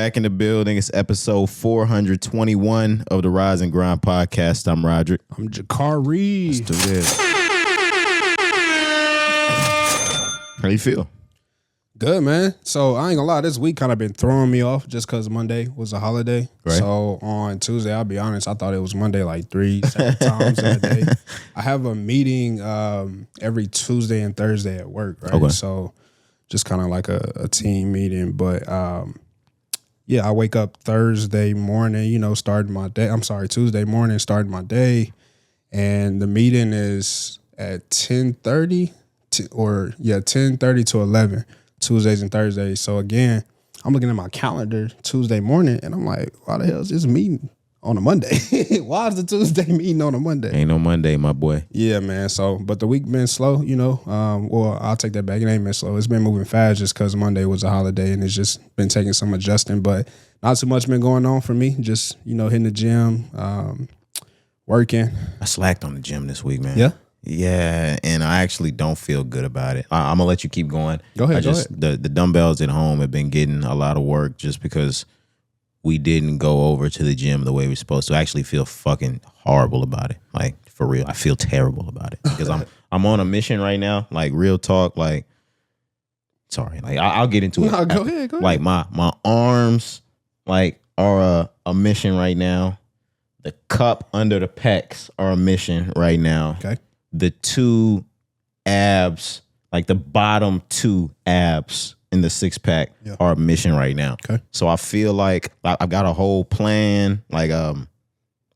back in the building. It's episode 421 of the Rise and Grind podcast. I'm Roderick. I'm Cari. Let's do this. How you feel? Good, man. So I ain't gonna lie, this week kind of been throwing me off just because Monday was a holiday. Right. So on Tuesday, I'll be honest, I thought it was Monday like 3 times in a day. I have a meeting every Tuesday and Thursday at work, right? Okay. So just kind of like a team meeting. But yeah, I wake up Thursday morning, starting my day. I'm sorry, Tuesday morning, starting my day. And the meeting is at 10:30 10:30 to 11. Tuesdays and Thursdays. So again, I'm looking at my calendar Tuesday morning and I'm like, why the hell is this meeting on a Monday? Why is the Tuesday meeting on a Monday? Ain't no Monday, my boy. Yeah, man. So, but the week been slow, well, I'll take that back. It ain't been slow. It's been moving fast just because Monday was a holiday and it's just been taking some adjusting, but not too much been going on for me. Just, hitting the gym, working. I slacked on the gym this week, man. Yeah? Yeah, and I actually don't feel good about it. I'm gonna let you keep going. Go ahead. The dumbbells at home have been getting a lot of work just because we didn't go over to the gym the way we're supposed to. I actually feel fucking horrible about it. Like, for real, I feel terrible about it because I'm on a mission right now. Like, real talk. Like, sorry, like I'll get into it. No, go ahead. Like my arms are a mission right now. The cup under the pecs are a mission right now. Okay. The two abs, like the bottom two abs in the six pack are a mission right now. Okay. So I feel like I've got a whole plan,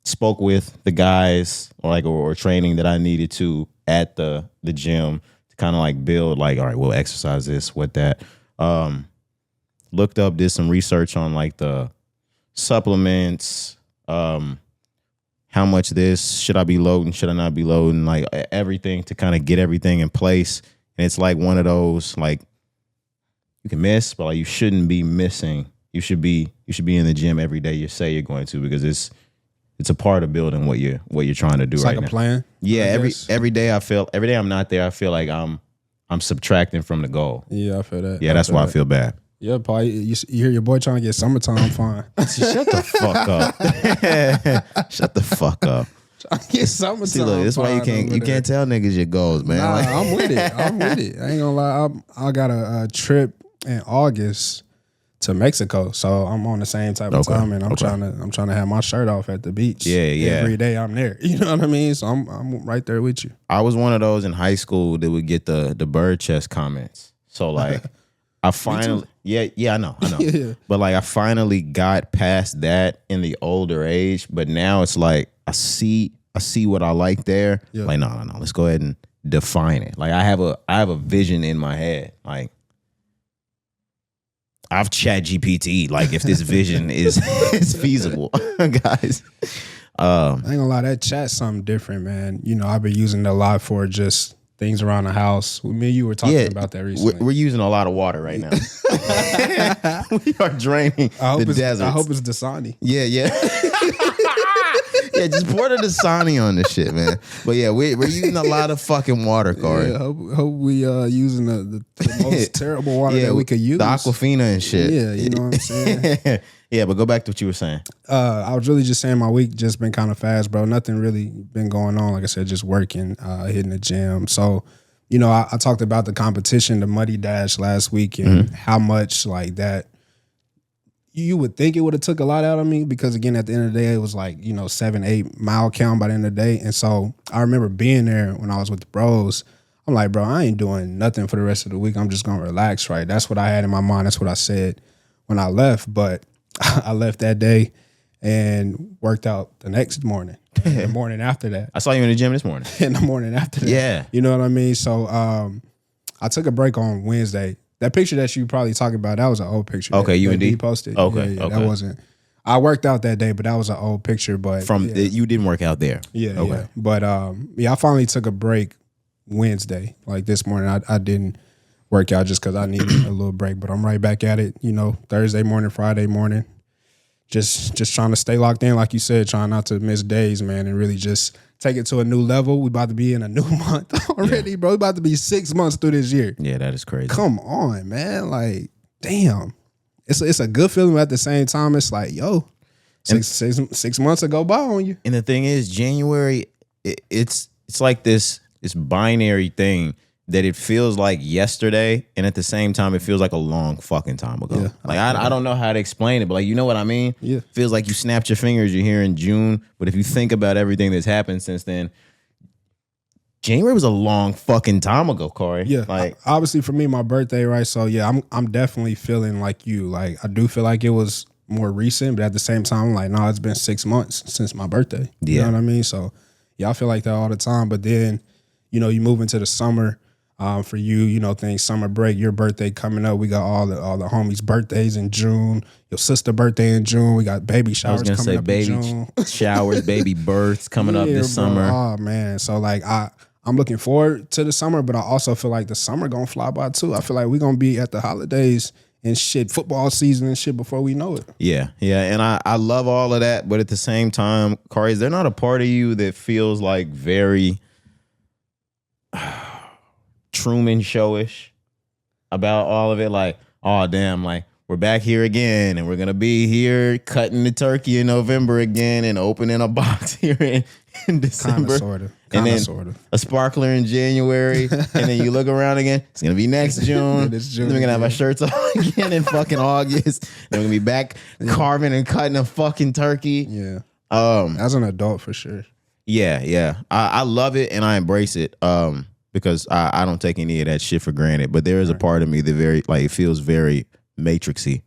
spoke with the guys or training that I needed to at the gym to kind of build all right, we'll exercise this, what that. Looked up, did some research on the supplements, how much this, should I be loading, should I not be loading, everything to kind of get everything in place. And it's one of those, you can miss, but you shouldn't be missing. You should be in the gym every day you say you're going to, because it's a part of building what you're trying to do right now. It's like a plan. Yeah, every day I'm not there, I feel like I'm subtracting from the goal. Yeah, I feel that. Yeah, that's why I feel bad. Yeah, Paul, you hear your boy trying to get summertime fine. Shut the fuck up. Shut the fuck up. Trying to get summertime. See, look, that's why you can't tell niggas your goals, man. Nah, I'm with it. I ain't gonna lie. I got a trip in August to Mexico, so I'm on the same type of time, and I'm trying to have my shirt off at the beach. Yeah. Every day I'm there. You know what I mean? So I'm right there with you. I was one of those in high school that would get the bird chest comments. So I finally, I know. Yeah. But I finally got past that in the older age. But now it's I see what I like there. Yeah. No. Let's go ahead and define it. I have a vision in my head. I've chat GPT. If this vision is feasible, guys. I ain't gonna lie, that chat's something different, man. I've been using it a lot for just things around the house. Me and you were talking about that recently. We're using a lot of water right now. We are draining the desert. I hope it's Dasani. Yeah. Yeah, just pour the Dasani on this shit, man. But yeah, we're using a lot of fucking water, Cari. Yeah, hope we using the most terrible water that we could use. The Aquafina and shit. Yeah, you know what I'm saying? Yeah, but go back to what you were saying. I was really just saying my week just been kind of fast, bro. Nothing really been going on. Like I said, just working, hitting the gym. So, I talked about the competition, the Muddy Dash last week, and how much that you would think it would have took a lot out of me, because again, at the end of the day, it was 7-8 mile count by the end of the day. And so I remember being there when I was with the bros. I'm like, bro, I ain't doing nothing for the rest of the week. I'm just going to relax, right? That's what I had in my mind. That's what I said when I left. But I left that day and worked out the next morning, the morning after that. I saw you in the gym this morning. In the morning after that. Yeah. You know what I mean? So I took a break on Wednesday. That picture that you probably talking about, that was an old picture. Okay, that UND posted. Okay, yeah, that wasn't. I worked out that day, but that was an old picture. But you didn't work out there. Yeah, okay. Yeah. But I finally took a break Wednesday. This morning, I didn't work out just because I needed a little break. But I'm right back at it. Thursday morning, Friday morning. Just trying to stay locked in, like you said, trying not to miss days, man, and really just take it to a new level. We about to be in a new month already, bro. We about to be 6 months through this year. Yeah, that is crazy. Come on, man. Damn. it's a good feeling, but at the same time, it's like, yo, six months ago by on you. And the thing is, January, it's like this binary thing that it feels like yesterday, and at the same time, it feels like a long fucking time ago. Yeah, like I don't know how to explain it, but like, you know what I mean? Yeah. Feels like you snapped your fingers, you're here in June, but if you think about everything that's happened since then, January was a long fucking time ago, Corey. Yeah, like obviously for me, my birthday, right? So yeah, I'm definitely feeling like you. Like I do feel like it was more recent, but at the same time, I'm like, no, it's been 6 months since my birthday. You know what I mean? So yeah, I feel like that all the time. But then, you know, you move into the summer. For you, you know, things summer break, your birthday coming up. We got all the homies' birthdays in June. Your sister birthday in June. We got baby showers coming up in June. Showers, baby births coming up this summer. Oh man, so like I'm looking forward to the summer, but I also feel like the summer gonna fly by too. I feel like we're gonna be at the holidays and shit, football season and shit before we know it. Yeah, and I love all of that, but at the same time, Corey, is there not a part of you that feels like very Truman Show-ish about all of it? Like, oh damn, like we're back here again, and we're gonna be here cutting the turkey in November again, and opening a box here in December, kind of sort of a sparkler in January, and then you look around again, it's gonna be next June. Then we're gonna have our shirts on again in fucking August. Then we're gonna be back carving and cutting a fucking turkey. Yeah, as an adult for sure. Yeah, I love it and I embrace it. Because I don't take any of that shit for granted. But there is a part of me that it feels very Matrixy.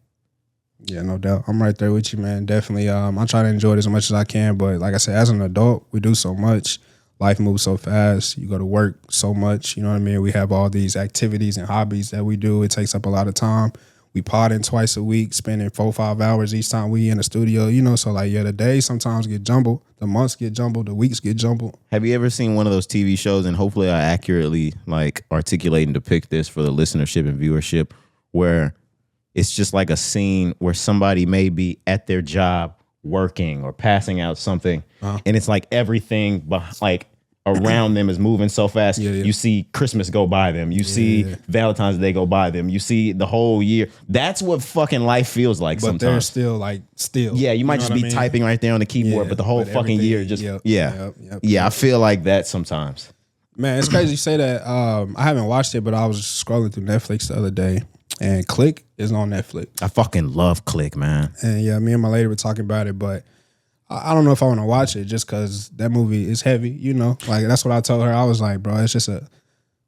Yeah, no doubt. I'm right there with you, man. Definitely. I try to enjoy it as much as I can. But like I said, as an adult, we do so much. Life moves so fast. You go to work so much. You know what I mean? We have all these activities and hobbies that we do. It takes up a lot of time. We podding twice a week, spending 4-5 hours each time we in the studio, you know. So like, yeah, the days sometimes get jumbled, the months get jumbled, the weeks get jumbled. Have you ever seen one of those TV shows, and hopefully I accurately like articulate and depict this for the listenership and viewership, where it's just like a scene where somebody may be at their job working or passing out something, and it's like everything around them is moving so fast. Yeah. You see Christmas go by them. You see Valentine's Day go by them. You see the whole year. That's what fucking life feels like sometimes. But they're still. Yeah, you might just be typing right there on the keyboard, but the whole fucking year just, Yeah, I feel like that sometimes. Man, it's crazy you say that. I haven't watched it, but I was scrolling through Netflix the other day, and Click is on Netflix. I fucking love Click, man. And yeah, me and my lady were talking about it, but I don't know if I want to watch it just because that movie is heavy, you know? Like, that's what I told her. I was like, bro, it's just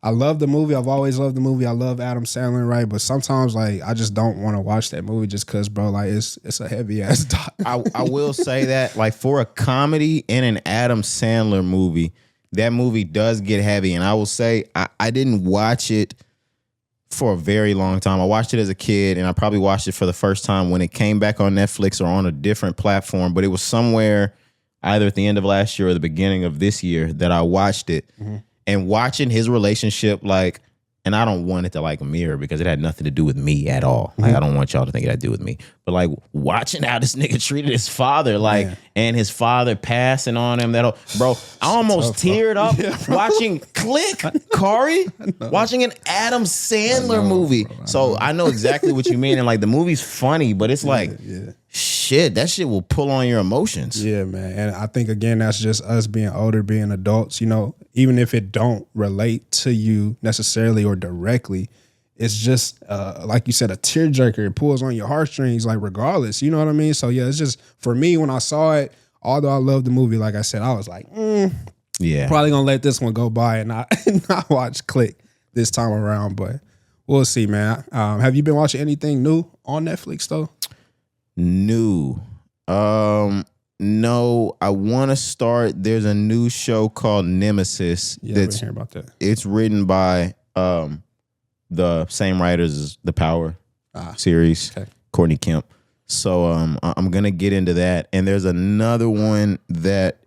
I love the movie. I've always loved the movie. I love Adam Sandler, right? But sometimes, like, I just don't want to watch that movie just because, bro, like, it's a heavy-ass doc. I will say that, like, for a comedy and an Adam Sandler movie, that movie does get heavy. And I will say, I didn't watch it for a very long time. I watched it as a kid, and I probably watched it for the first time when it came back on Netflix or on a different platform, but it was somewhere either at the end of last year or the beginning of this year that I watched it. Mm-hmm. And watching his relationship, like, and I don't want it to like mirror because it had nothing to do with me at all. Like, I don't want y'all to think it had to do with me. But like watching how this nigga treated his father, like, and his father passing on him, bro, I almost teared up watching Click, Cari, watching an Adam Sandler movie. So I know exactly what you mean. And like the movie's funny, but it's like, shit, that shit will pull on your emotions. Yeah, man. And I think, again, that's just us being older, being adults, you know, even if it don't relate to you necessarily or directly, it's just, like you said, a tearjerker. It pulls on your heartstrings, like, regardless, you know what I mean? So, yeah, it's just, for me, when I saw it, although I love the movie, like I said, I was like, probably gonna let this one go by and not watch Click this time around, but we'll see, man. Have you been watching anything new on Netflix, though? New. No, I want to start. There's a new show called Nemesis. Yeah, I've been hearing about that. It's written by the same writers as the Power series, Courtney Kemp. So I'm gonna get into that. And there's another one that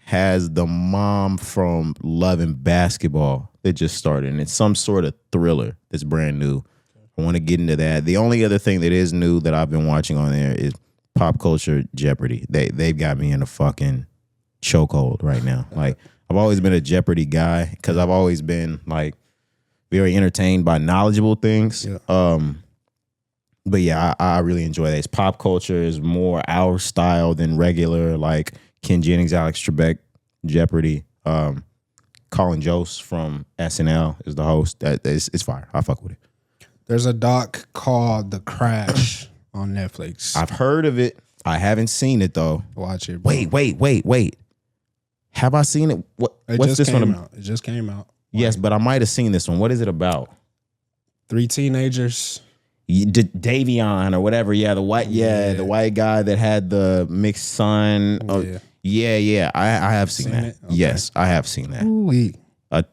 has the mom from Love and Basketball that just started, and it's some sort of thriller that's brand new. I want to get into that. The only other thing that is new that I've been watching on there is Pop Culture Jeopardy. They've got me in a fucking chokehold right now. Like, I've always been a Jeopardy guy because I've always been like very entertained by knowledgeable things. Yeah. But yeah, I really enjoy that. It's pop culture is more our style than regular, like Ken Jennings, Alex Trebek, Jeopardy. Colin Jost from SNL is the host. It's fire. I fuck with it. There's a doc called The Crash on Netflix. I've heard of it. I haven't seen it though. Watch it, bro. Wait. Have I seen it? What's this one? It just came out. Yes, but I might have seen this one. What is it about? 3 teenagers. Davion or whatever. Yeah, the white guy that had the mixed son. Yeah. I have seen that. Okay. Yes, I have seen that. Ooh-wee. A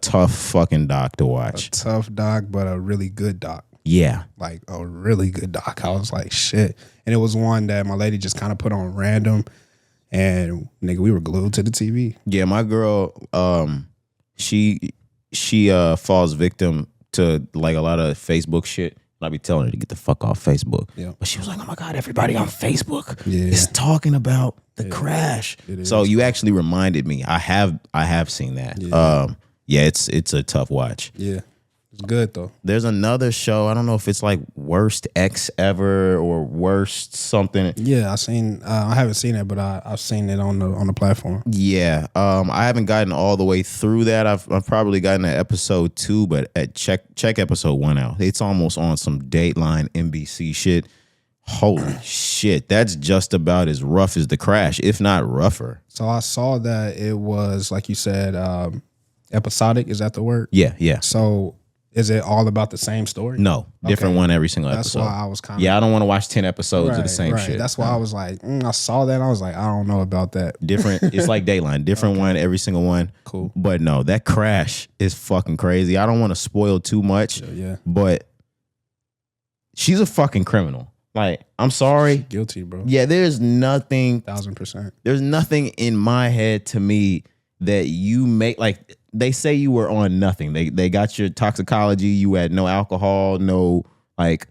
tough fucking doc to watch. A tough doc, but a really good doc. Yeah. Like a really good doc. I was like, shit. And it was one that my lady just kind of put on random. And nigga, we were glued to the TV. Yeah, my girl, she falls victim to like a lot of Facebook shit. I be telling her to get the fuck off Facebook. Yeah. But she was like, oh my God, everybody on Facebook is talking about the crash. So you actually reminded me. I have seen that. Yeah, it's a tough watch. Yeah. It's good though. There's another show. I don't know if it's like worst ex ever or worst something. Yeah, I haven't seen it, but I've seen it on the platform. Yeah, I haven't gotten all the way through that. I've probably gotten to episode 2, but check episode 1 out. It's almost on some Dateline NBC shit. Holy shit, that's just about as rough as The Crash, if not rougher. So I saw that it was like you said, episodic. Is that the word? Yeah. So. Is it all about the same story? No, different one every single episode. That's why I was kind of... Yeah, I don't want to watch 10 episodes of the same shit. That's why I was like, I saw that and I was like, I don't know about that. Different, it's like Dateline. Different one, every single one. Cool. But no, that Crash is fucking crazy. I don't want to spoil too much, but she's a fucking criminal. Like, I'm sorry. Guilty, bro. Yeah, there's nothing... 1000%. There's nothing in my head to me that you make... Like, they say you were on nothing. They got your toxicology. You had no alcohol, no like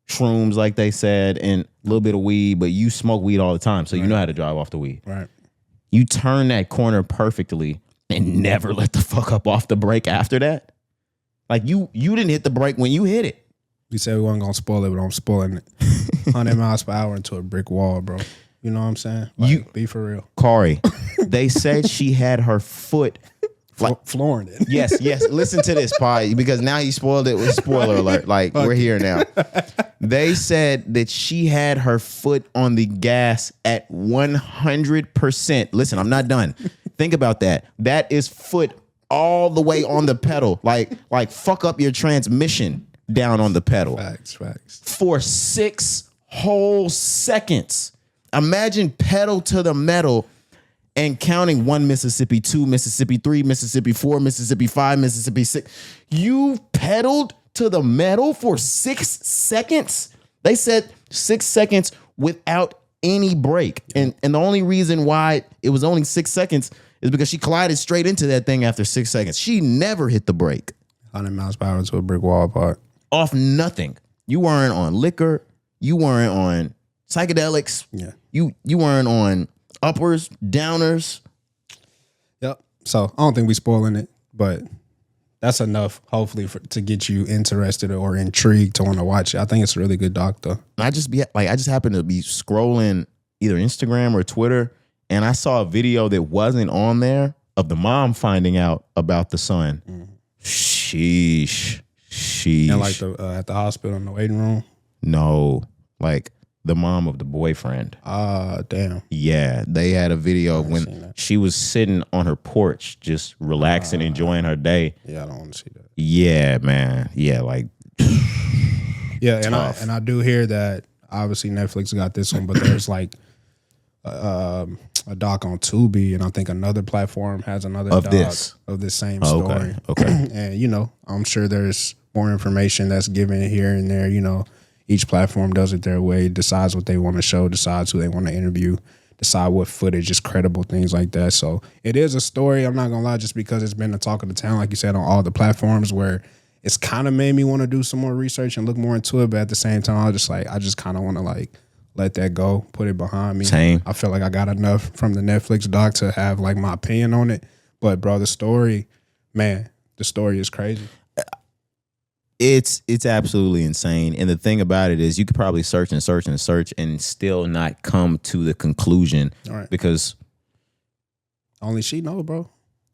shrooms, like they said, and a little bit of weed. But you smoke weed all the time, so you know how to drive off the weed. Right. You turn that corner perfectly and never let the fuck up off the brake after that. Like you didn't hit the brake when you hit it. You said we weren't gonna spoil it, but I'm spoiling it. 100 miles per hour into a brick wall, bro. You know what I'm saying? Like, be for real. Cari, they said she had her foot. Flooring it. Yes. Listen to this, Pi, because now you spoiled it with spoiler alert. Like, we're here now. They said that she had her foot on the gas at 100%. Listen, I'm not done. Think about that. That is foot all the way on the pedal. Like fuck up your transmission down on the pedal. Facts. For 6 whole seconds. Imagine pedal to the metal and counting 1 Mississippi, 2 Mississippi, 3 Mississippi, 4 Mississippi, 5 Mississippi, 6. You pedaled to the metal for 6 seconds? They said 6 seconds without any break. And the only reason why it was only 6 seconds is because she collided straight into that thing after 6 seconds. She never hit the brake. 100 miles per hour to a brick wall apart. Off nothing. You weren't on liquor. You weren't on psychedelics. Yeah. You weren't on uppers, downers. Yep. So I don't think we spoiling it, but that's enough, hopefully, to get you interested or intrigued to want to watch it. I think it's a really good doc, though. I just happened to be scrolling either Instagram or Twitter, and I saw a video that wasn't on there of the mom finding out about the son. Mm-hmm. Sheesh. And like at the hospital in the waiting room? No, like the mom of the boyfriend. Damn. Yeah, they had a video of when she was sitting on her porch, just relaxing, enjoying her day. Yeah, I don't want to see that. Yeah, man. Yeah, like. Yeah, and I do hear that obviously Netflix got this one, but there's like a doc on Tubi, and I think another platform has another doc of this same story. Okay. And I'm sure there's more information that's given here and there. Each platform does it their way, decides what they want to show, decides who they want to interview, decide what footage is credible, things like that. So it is a story. I'm not gonna lie, just because it's been the talk of the town, like you said, on all the platforms, where it's kind of made me want to do some more research and look more into it. But at the same time, I just kind of want to let that go, put it behind me. Same. I feel like I got enough from the Netflix doc to have like my opinion on it. But bro, the story is crazy. It's absolutely insane. And the thing about it is you could probably search and search and search and still not come to the conclusion. All right. Because only she know, bro.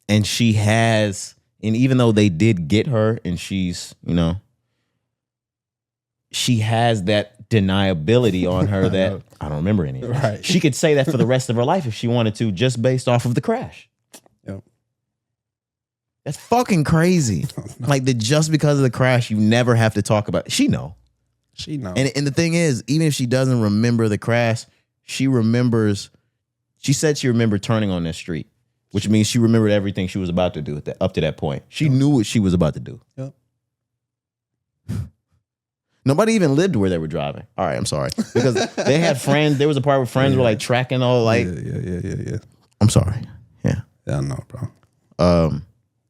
And she has, and even though they did get her and she's, you know, she has that deniability on her that I don't remember anything. Right. She could say that for the rest of her life if she wanted to, just based off of the crash. Yep. That's fucking crazy. Like just because of the crash, you never have to talk about it. She know. She know. And the thing is, even if she doesn't remember the crash, she remembers. She said she remembered turning on that street, which means she remembered everything she was about to do at that, up to that point. She knew what she was about to do. Yep. Nobody even lived where they were driving. All right, I'm sorry. Because they had friends. There was a part where friends were like tracking all like. Yeah. I'm sorry. Yeah. Yeah, I know, bro.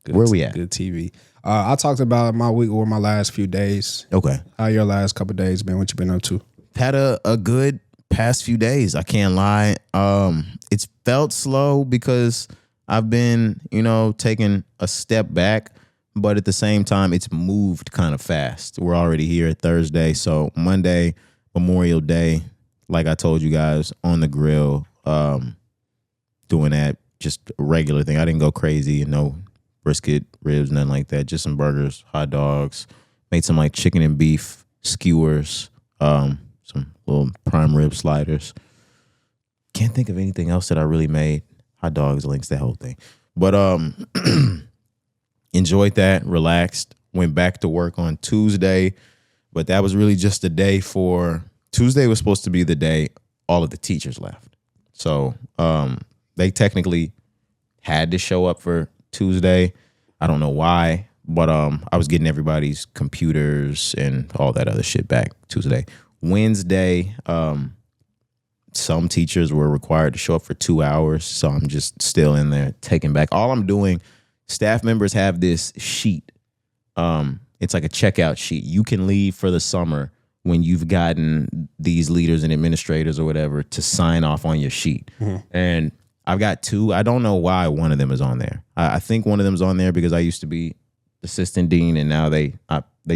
Where we at? Good TV. I talked about my week or my last few days. Okay. How your last couple of days been? What you been up to? Had a good past few days. I can't lie. It's felt slow because I've been, you know, taking a step back. But at the same time, it's moved kind of fast. We're already here at Thursday. So Monday, Memorial Day, like I told you guys, on the grill, doing that, just a regular thing. I didn't go crazy, no brisket, ribs, nothing like that. Just some burgers, hot dogs, made some like chicken and beef skewers, some little prime rib sliders. Can't think of anything else that I really made. Hot dogs, links, that whole thing. But enjoyed that, relaxed, went back to work on Tuesday, but that was really just a day for, Tuesday was supposed to be the day all of the teachers left. So they technically had to show up for Tuesday. I don't know why, but I was getting everybody's computers and all that other shit back Tuesday. Wednesday, some teachers were required to show up for 2 hours, so I'm just still in there taking back. All I'm doing, staff members have this sheet. It's like a checkout sheet. You can leave for the summer when you've gotten these leaders and administrators or whatever to sign off on your sheet. Mm-hmm. And I've got 2. I don't know why one of them is on there. I think one of them is on there because I used to be assistant dean and now they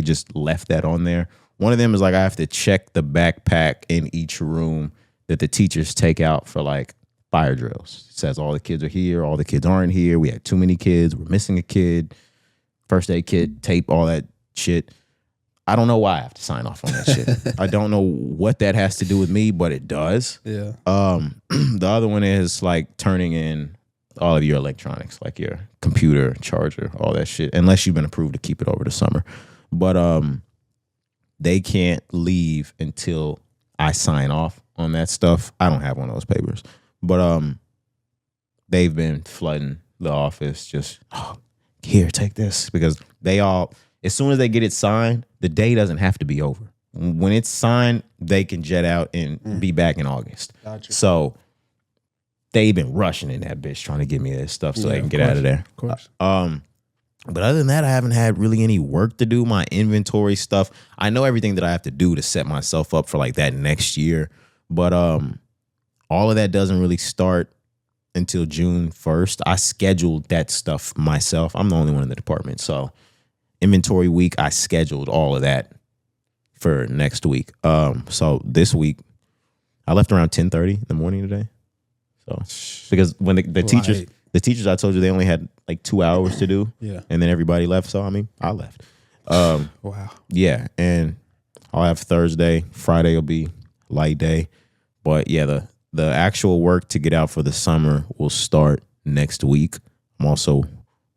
just left that on there. One of them is like I have to check the backpack in each room that the teachers take out for like fire drills. It says all the kids are here, all the kids aren't here. We had too many kids. We're missing a kid. First aid kit, tape, all that shit. I don't know why I have to sign off on that shit. I don't know what that has to do with me, but it does. Yeah. The other one is like turning in all of your electronics, like your computer, charger, all that shit, unless you've been approved to keep it over the summer. But they can't leave until I sign off on that stuff. I don't have one of those papers. But they've been flooding the office just, here, take this. Because they all, as soon as they get it signed, the day doesn't have to be over. When it's signed, they can jet out and be back in August. Gotcha. So they've been rushing in that bitch trying to get me this stuff so they can get out of there. Of course. But other than that, I haven't had really any work to do. My inventory stuff, I know everything that I have to do to set myself up for like that next year. But all of that doesn't really start until June 1st. I scheduled that stuff myself. I'm the only one in the department. So inventory week, I scheduled all of that for next week. So this week, I left around 10:30 in the morning today. So because when the teachers, I told you they only had like 2 hours to do. Yeah. And then everybody left. So I mean, I left. Wow. Yeah. And I'll have Thursday. Friday will be light day. But yeah, the actual work to get out for the summer will start next week. I'm also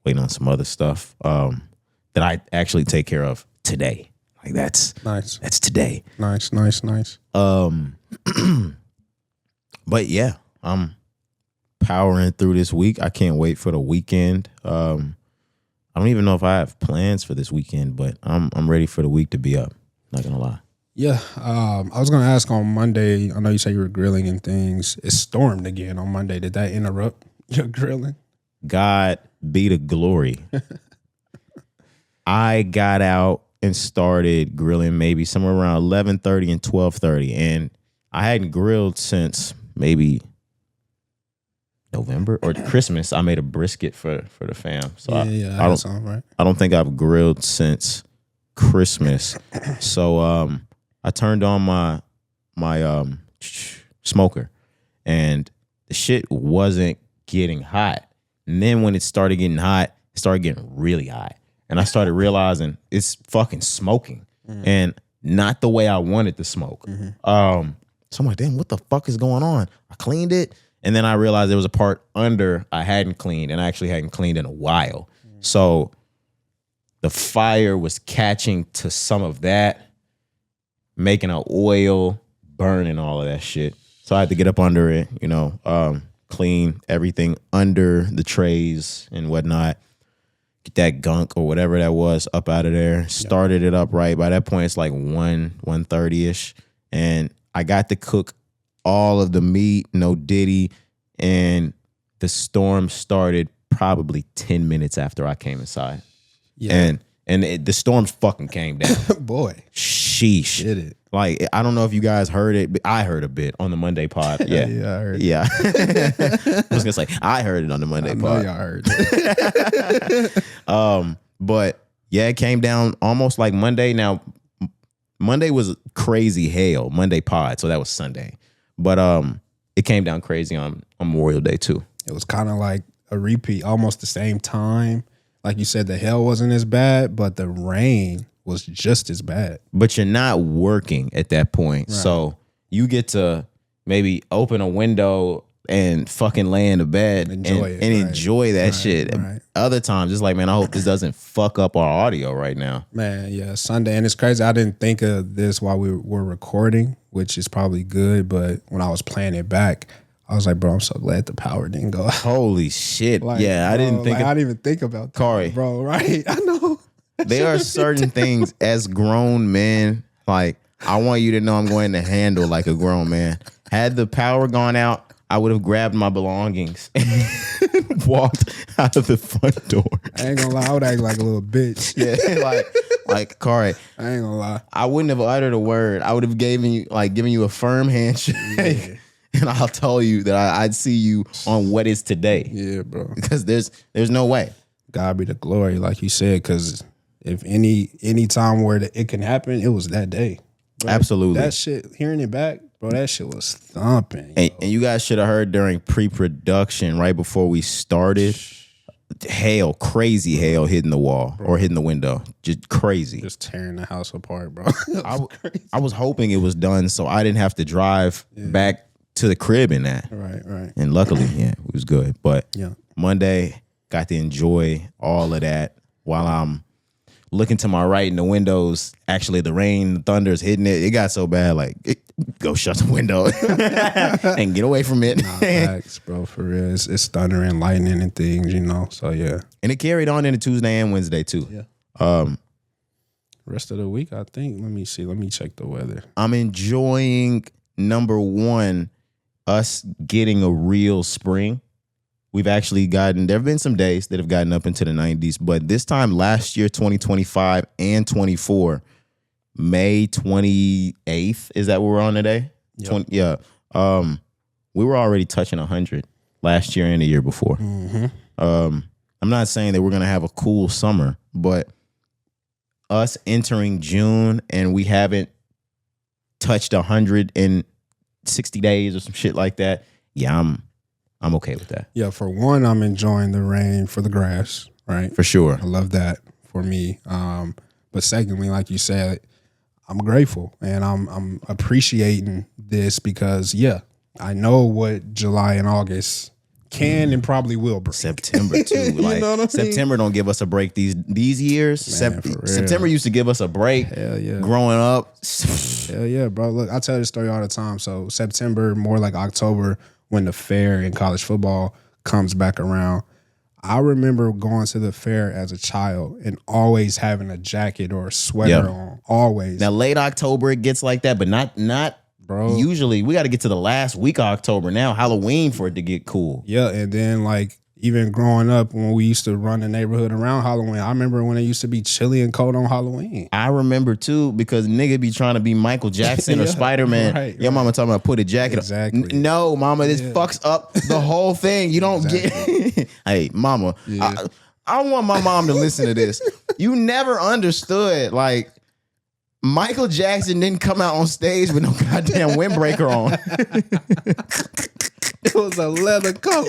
waiting on some other stuff that I actually take care of today. Like that's nice. That's today. Nice. But yeah, I'm powering through this week. I can't wait for the weekend. I don't even know if I have plans for this weekend, but I'm ready for the week to be up. Not gonna lie. Yeah, I was gonna ask on Monday. I know you said you were grilling and things. It stormed again on Monday. Did that interrupt your grilling? God be the glory. I got out and started grilling maybe somewhere around 11:30 and 12:30, and I hadn't grilled since maybe November or Christmas. I made a brisket for the fam. So I don't think I've grilled since Christmas. So I turned on my smoker, and the shit wasn't getting hot. And then when it started getting hot, it started getting really hot. And I started realizing it's fucking smoking. And not the way I wanted to smoke. So I'm like, damn, what the fuck is going on? I cleaned it. And then I realized there was a part under I hadn't cleaned, and I actually hadn't cleaned in a while. So the fire was catching to some of that, making an oil, burning all of that shit. So I had to get up under it, clean everything under the trays and whatnot. Get that gunk or whatever that was up out of there. Started it up right. By that point, it's like 1:30ish. And I got to cook all of the meat, no diddy. And the storm started probably 10 minutes after I came inside. Yeah. And the storm fucking came down. Boy. Sheesh. Did it. Like, I don't know if you guys heard it, but I heard a bit on the Monday pod. Yeah. Yeah, I heard it. I was going to say, I heard it on the Monday pod. I know y'all heard it. But yeah, it came down almost like Monday. Now, Monday was crazy hail, Monday pod, so that was Sunday. But it came down crazy on Memorial Day too. It was kind of like a repeat, almost the same time. Like you said, the hail wasn't as bad, but the rain was just as bad. But you're not working at that point. Right. So you get to maybe open a window and fucking lay in the bed and enjoy that shit. Right. Other times, it's like, man, I hope this doesn't fuck up our audio right now. Man, yeah, Sunday. And it's crazy. I didn't think of this while we were recording, which is probably good. But when I was playing it back, I was like, bro, I'm so glad the power didn't go out. Holy shit. Like, yeah, bro, I didn't think I didn't even think about that, Cari, bro, right? I know. There are certain things as grown men, like, I want you to know I'm going to handle like a grown man. Had the power gone out, I would have grabbed my belongings and walked out of the front door. I ain't gonna lie, I would act like a little bitch. Yeah, like Cari. I ain't gonna lie. I wouldn't have uttered a word. I would have given you a firm handshake. Yeah. And I'll tell you that I'd see you on what is today. Yeah, bro. Because there's no way. God be the glory, like you said, because if any time where it can happen, it was that day. Bro, absolutely. That shit, hearing it back, bro, that shit was thumping. And you guys should have heard during pre-production, right before we started, hail, crazy hail hitting the wall, bro, or hitting the window. Just crazy. Just tearing the house apart, bro. I was hoping it was done so I didn't have to drive back to the crib in that. Right. And luckily, it was good. But Monday, got to enjoy all of that while I'm looking to my right in the windows. Actually, the rain, the thunder's hitting it. It got so bad, like, go shut the window and get away from it. Nah, facts, bro, for real. It's thundering, lightning, and things, So, yeah. And it carried on into Tuesday and Wednesday, too. Yeah. Rest of the week, I think. Let me see. Let me check the weather. I'm enjoying, number one, us getting a real spring. We've actually there have been some days that have gotten up into the 90s, but this time last year, 2025 and 24, May 28th, is that what we're on today? Yep. We were already touching 100 last year and the year before. Mm-hmm. I'm not saying that we're going to have a cool summer, but us entering June and we haven't touched 100 in 60 days or some shit like that. Yeah, I'm okay with that. Yeah, for one, I'm enjoying the rain for the grass, right? For sure. I love that for me. But secondly, like you said, I'm grateful and I'm appreciating this because, I know what July and August can and probably will bring. September too. Like, know what I mean? September don't give us a break these years. Man, September used to give us a break. Hell yeah. Growing up. Hell yeah, bro. Look, I tell this story all the time. So September, more like October, when the fair in college football comes back around, I remember going to the fair as a child and always having a jacket or a sweater on. Always. Now late October it gets like that, but not bro. Usually we got to get to the last week of October now, Halloween, for it to get cool. Yeah, and then like even growing up when we used to run the neighborhood around Halloween, I remember when it used to be chilly and cold on Halloween. I remember too, because nigga be trying to be Michael Jackson or Spider-Man. Right, Your mama talking about put a jacket on. No, mama, this fucks up the whole thing. You don't get. Hey, mama, I want my mom to listen to this. You never understood. Like, Michael Jackson didn't come out on stage with no goddamn windbreaker on. It was a leather coat.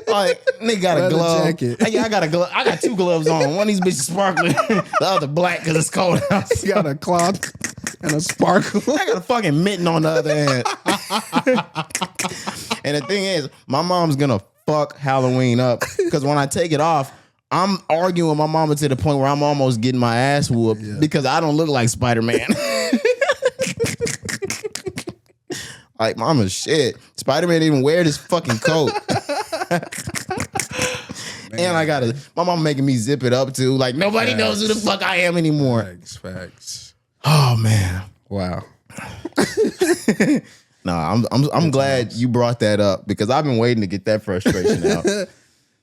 Like, nigga got leather a glove. jacket. Hey, I got a glove. I got 2 gloves on. One of these bitches sparkling, the other black because it's cold outside. You got a cloth and a sparkle. I got a fucking mitten on the other hand. And the thing is, my mom's gonna fuck Halloween up because when I take it off, I'm arguing with my mama to the point where I'm almost getting my ass whooped because I don't look like Spider-Man. Like, mama, shit. Spider-Man didn't even wear this fucking coat. And my mama making me zip it up too. Like, nobody knows who the fuck I am anymore. Facts. Oh, man. Wow. No, I'm glad you brought that up because I've been waiting to get that frustration out.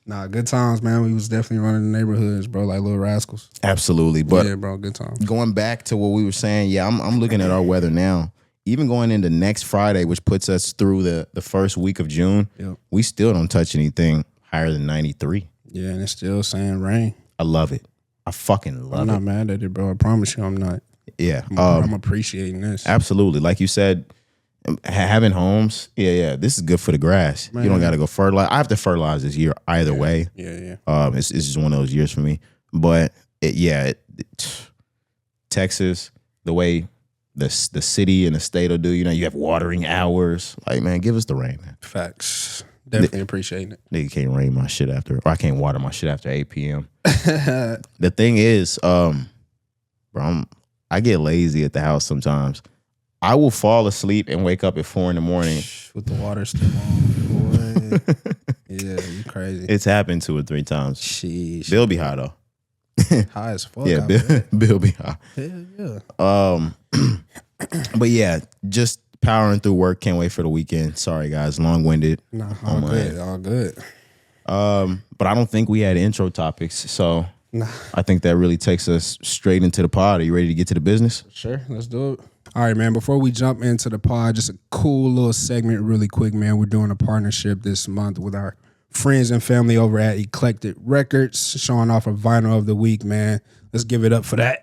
Nah, good times, man. We was definitely running the neighborhoods, bro, like little rascals. Absolutely. But yeah, bro, good times. Going back to what we were saying, I'm looking at our weather now. Even going into next Friday, which puts us through the first week of June, we still don't touch anything higher than 93. Yeah, and it's still saying rain. I love it. I fucking love it. I'm not mad at it, bro. I promise you I'm not. Yeah. I'm appreciating this. Absolutely. Like you said, having homes, this is good for the grass. Man. You don't got to go fertilize. I have to fertilize this year either way. Yeah. It's just one of those years for me. But Texas, the way the city and the state will do, you have watering hours. Like, man, give us the rain, man. Facts. Definitely appreciating it. Nigga can't rain my shit or I can't water my shit after 8 p.m. The thing is, bro, I get lazy at the house sometimes. I will fall asleep and wake up at 4 a.m. with the water still on. Boy. Yeah, you crazy. It's happened 2 or 3 times. Sheesh. Bill be high though. High as fuck. Yeah, Bill be high. Yeah. But yeah, just powering through work. Can't wait for the weekend. Sorry guys, long-winded. Nah, all good. But I don't think we had intro topics, so I think that really takes us straight into the pod. Are you ready to get to the business? Sure, let's do it. All right, man, before we jump into the pod, just a cool little segment really quick, man. We're doing a partnership this month with our friends and family over at Eclectic Records, showing off a vinyl of the week, man. Let's give it up for that.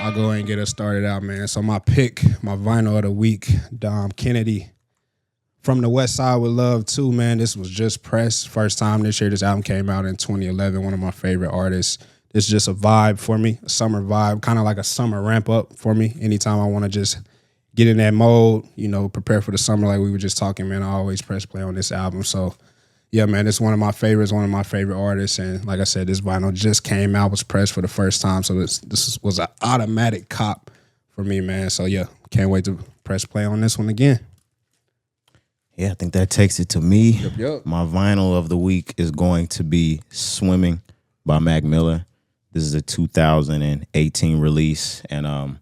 I'll go ahead and get us started out, man. So my vinyl of the week, Dom Kennedy. From the West Side with Love too, man. This was just pressed. First time this year. This album came out in 2011. One of my favorite artists. It's just a vibe for me, a summer vibe, kind of like a summer ramp up for me. Anytime I want to just get in that mode, prepare for the summer like we were just talking, man, I always press play on this album. So, yeah, man, it's one of my favorites, one of my favorite artists. And like I said, this vinyl just came out, was pressed for the first time. So this was an automatic cop for me, man. So, yeah, can't wait to press play on this one again. Yeah, I think that takes it to me. Yep. My vinyl of the week is going to be Swimming by Mac Miller. This is a 2018 release and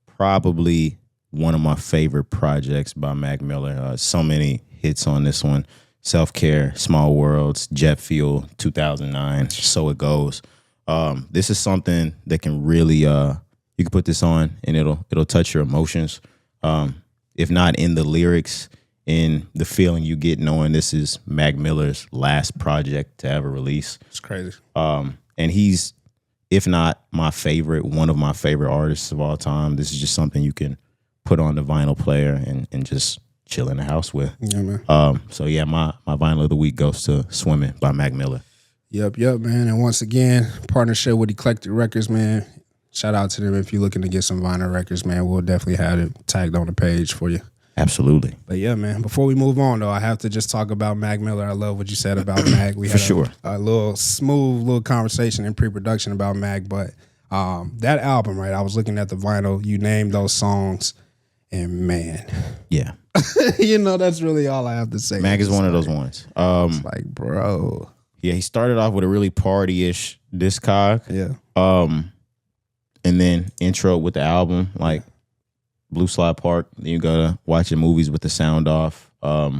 probably one of my favorite projects by Mac Miller. So many hits on this one. Self-Care, Small Worlds, Jet Fuel, 2009, So It Goes. This is something that can really, you can put this on and it'll touch your emotions. If not in the lyrics, in the feeling you get knowing this is Mac Miller's last project to ever release. It's crazy. And he's, if not my favorite, one of my favorite artists of all time. This is just something you can put on the vinyl player and just chill in the house with. Yeah, man. So yeah, my vinyl of the week goes to Swimming by Mac Miller. Yep, man. And once again, partnership with Eclectic Records, man. Shout out to them if you're looking to get some vinyl records, man. We'll definitely have it tagged on the page for you. Absolutely. But yeah, man, before we move on, though, I have to just talk about Mac Miller. I love what you said about Mac. We had a little smooth little conversation in pre-production about Mac, but that album, right, I was looking at the vinyl, you named those songs, and man. Yeah. That's really all I have to say. Mac is one of those ones. It's like, bro. Yeah, he started off with a really party-ish discog. Yeah. And then intro with the album, like Blue Slide Park. Then you gotta watching movies with the sound off. How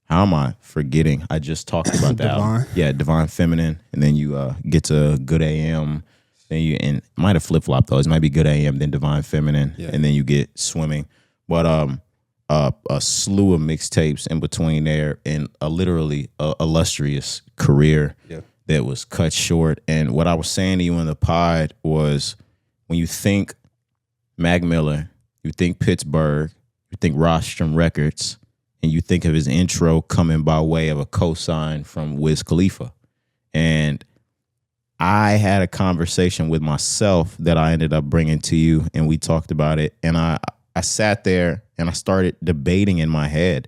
am I forgetting? I just talked about that album. Yeah, Divine Feminine. And then you get to Good AM. Then and it might have flip-flopped though. It might be Good AM, then Divine Feminine, and then you get Swimming. But a slew of mixtapes in between there and a literally illustrious career. Yeah. that was cut short. And what I was saying to you in the pod was, when you think Mac Miller, you think Pittsburgh, you think Rostrum Records, and you think of his intro coming by way of a cosign from Wiz Khalifa. And I had a conversation with myself that I ended up bringing to you, and we talked about it. And I sat there and I started debating in my head,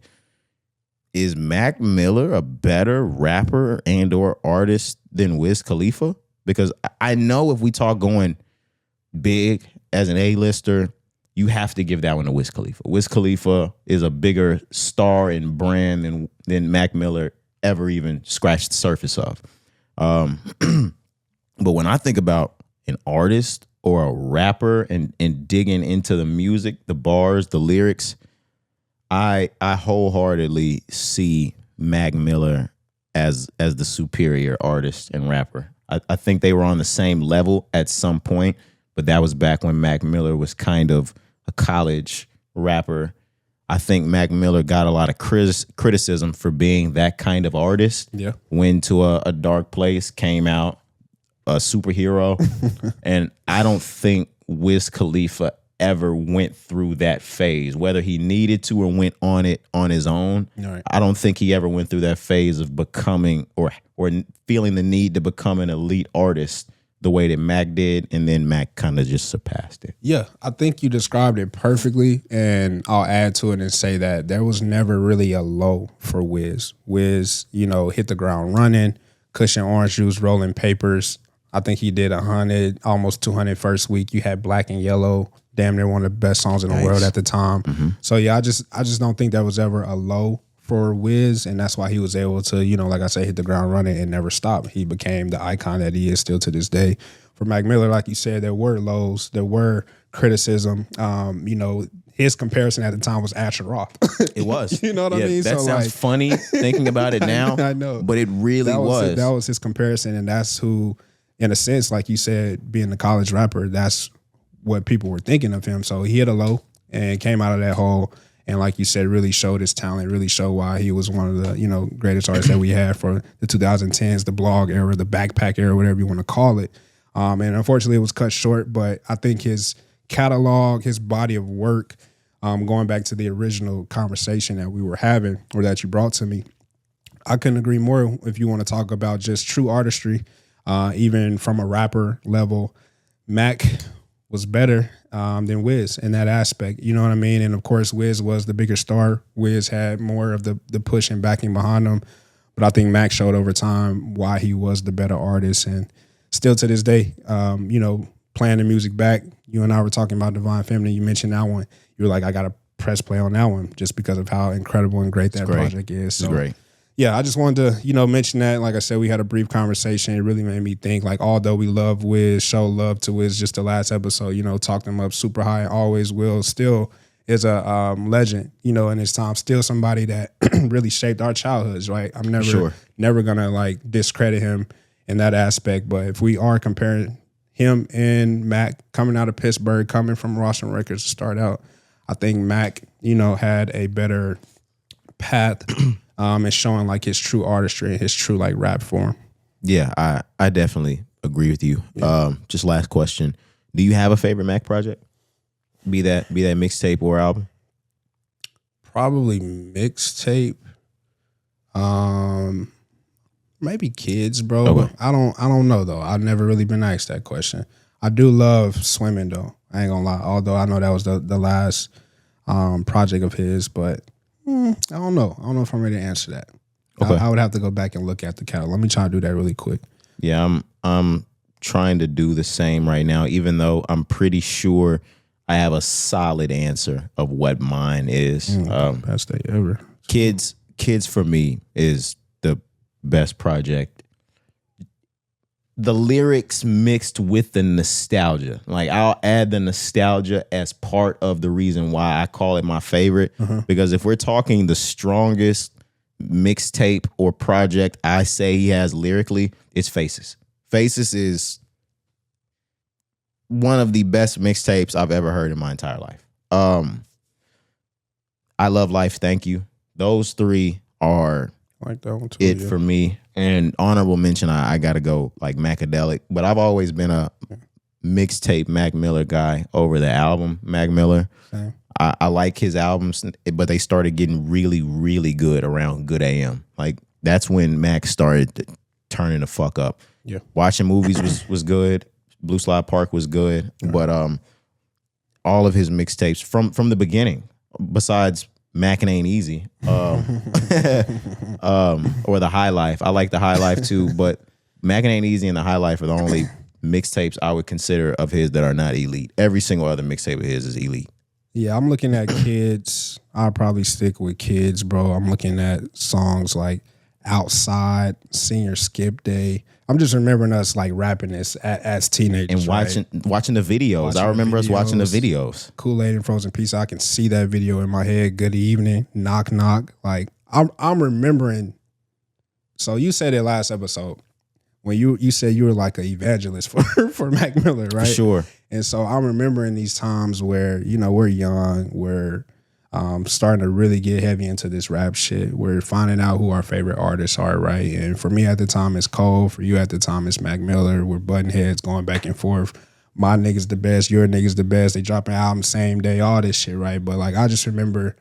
is Mac Miller a better rapper and or artist than Wiz Khalifa? Because I know if we talk going big as an A-lister, you have to give that one to Wiz Khalifa. Wiz Khalifa is a bigger star and brand than Mac Miller ever even scratched the surface of. But when I think about an artist or a rapper and digging into the music, the bars, the lyrics, I wholeheartedly see Mac Miller as the superior artist and rapper. I think they were on the same level at some point, but that was back when Mac Miller was kind of a college rapper. I think Mac Miller got a lot of criticism for being that kind of artist. Yeah. Went to a dark place, came out a superhero. And I don't think Wiz Khalifa ever went through that phase, whether he needed to or went on it on his own. Right. I don't think he ever went through that phase of becoming or feeling the need to become an elite artist the way that Mac did, and then Mac kind of just surpassed it. Yeah, I think you described it perfectly, and I'll add to it and say that there was never really a low for Wiz. Wiz, hit the ground running, cushion orange juice, rolling papers. I think he did 100, almost 200 first week. You had Black and Yellow, damn near one of the best songs in the world at the time. Mm-hmm. So yeah, I just don't think there was ever a low for Wiz, and that's why he was able to, like I said, hit the ground running and never stop. He became the icon that he is still to this day. For Mac Miller, like you said, there were lows, there were criticism. His comparison at the time was Asher Roth. It was. You know what I mean? That sounds funny thinking about it now. I know. But it really was. That was his comparison, and that's who, in a sense, like you said, being a college rapper, that's what people were thinking of him. So he hit a low and came out of that hole. And like you said, really showed his talent, really showed why he was one of the, greatest artists that we had for the 2010s, the blog era, the backpack era, whatever you want to call it. And unfortunately, it was cut short. But I think his catalog, his body of work, going back to the original conversation that we were having or that you brought to me, I couldn't agree more if you want to talk about just true artistry, even from a rapper level. Mac was better than Wiz in that aspect. You know what I mean? And of course, Wiz was the bigger star. Wiz had more of the push and backing behind him. But I think Mac showed over time why he was the better artist. And still to this day, playing the music back, you and I were talking about Divine Feminine. You mentioned that one. You were like, I got to press play on that one just because of how incredible and great that project is. So, it's great. Yeah, I just wanted to, mention that. Like I said, we had a brief conversation. It really made me think, like, although we love Wiz, show love to Wiz, just the last episode, talked him up super high and always will, still is a legend, in his time, still somebody that really shaped our childhoods, right? I'm never going to, like, discredit him in that aspect. But if we are comparing him and Mac coming out of Pittsburgh, coming from Rostrum Records to start out, I think Mac, had a better path and showing like his true artistry and his true like rap form. Yeah, I definitely agree with you. Yeah. Just last question. Do you have a favorite Mac project? Be that mixtape or album? Probably mixtape. Maybe Kids, bro. Okay. I don't know though. I've never really been asked that question. I do love Swimming though. I ain't gonna lie. Although I know that was the last project of his, but I don't know. I don't know if I'm ready to answer that. Okay. I would have to go back and look at the catalog. Let me try to do that really quick. Yeah, I'm trying to do the same right now, even though I'm pretty sure I have a solid answer of what mine is. Best day ever. Kids for me is the best project. The lyrics mixed with the nostalgia. Like, I'll add the nostalgia as part of the reason why I call it my favorite. Because if we're talking the strongest mixtape or project I say he has lyrically, it's Faces. Faces is one of the best mixtapes I've ever heard in my entire life. I Love Life, Thank You. Those three are like that one too, it for me. And honorable mention, I got to go like Macadelic, but I've always been a mixtape Mac Miller guy over the album Mac Miller. Same. I like his albums, but they started getting really, really good around Good AM. Like that's when Mac started turning the fuck up. Yeah. Watching movies was good. Blue Slide Park was good, but all of his mixtapes from the beginning, besides Mackin' Ain't Easy, or the High Life. I like the High Life too, but Mackin' Ain't Easy and the High Life are the only mixtapes I would consider of his that are not elite. Every single other mixtape of his is elite. Yeah, I'm looking at Kids. I'll probably stick with Kids, bro. I'm looking at songs like Outside, Senior Skip Day. I'm just remembering us like rapping this as teenagers and watching the videos. I remember us watching the videos. Kool-Aid and Frozen Pizza. I can see that video in my head. Good Evening, Knock Knock. Like I'm remembering. So you said it last episode when you said you were like an evangelist for Mac Miller, right? For sure. And so I'm remembering these times where we're young, we're starting to really get heavy into this rap shit. We're finding out who our favorite artists are, right? And for me at the time, it's Cole. For you at the time, it's Mac Miller. We're butting heads, going back and forth. My nigga's the best. Your nigga's the best. They dropping albums same day, all this shit, right? But like, I just remember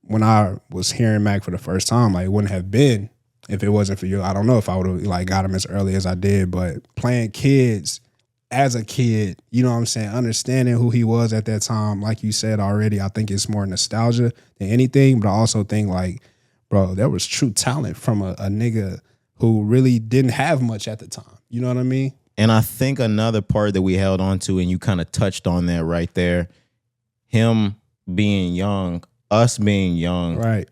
when I was hearing Mac for the first time, like it wouldn't have been if it wasn't for you. I don't know if I would have like got him as early as I did, but playing Kids as a kid, you know what I'm saying, understanding who he was at that time, like you said already, I think it's more nostalgia than anything, but I also think like, bro, there was true talent from a nigga who really didn't have much at the time. You know what I mean? And I think another part that we held on to, and you kind of touched on that right there, him being young, us being young, right?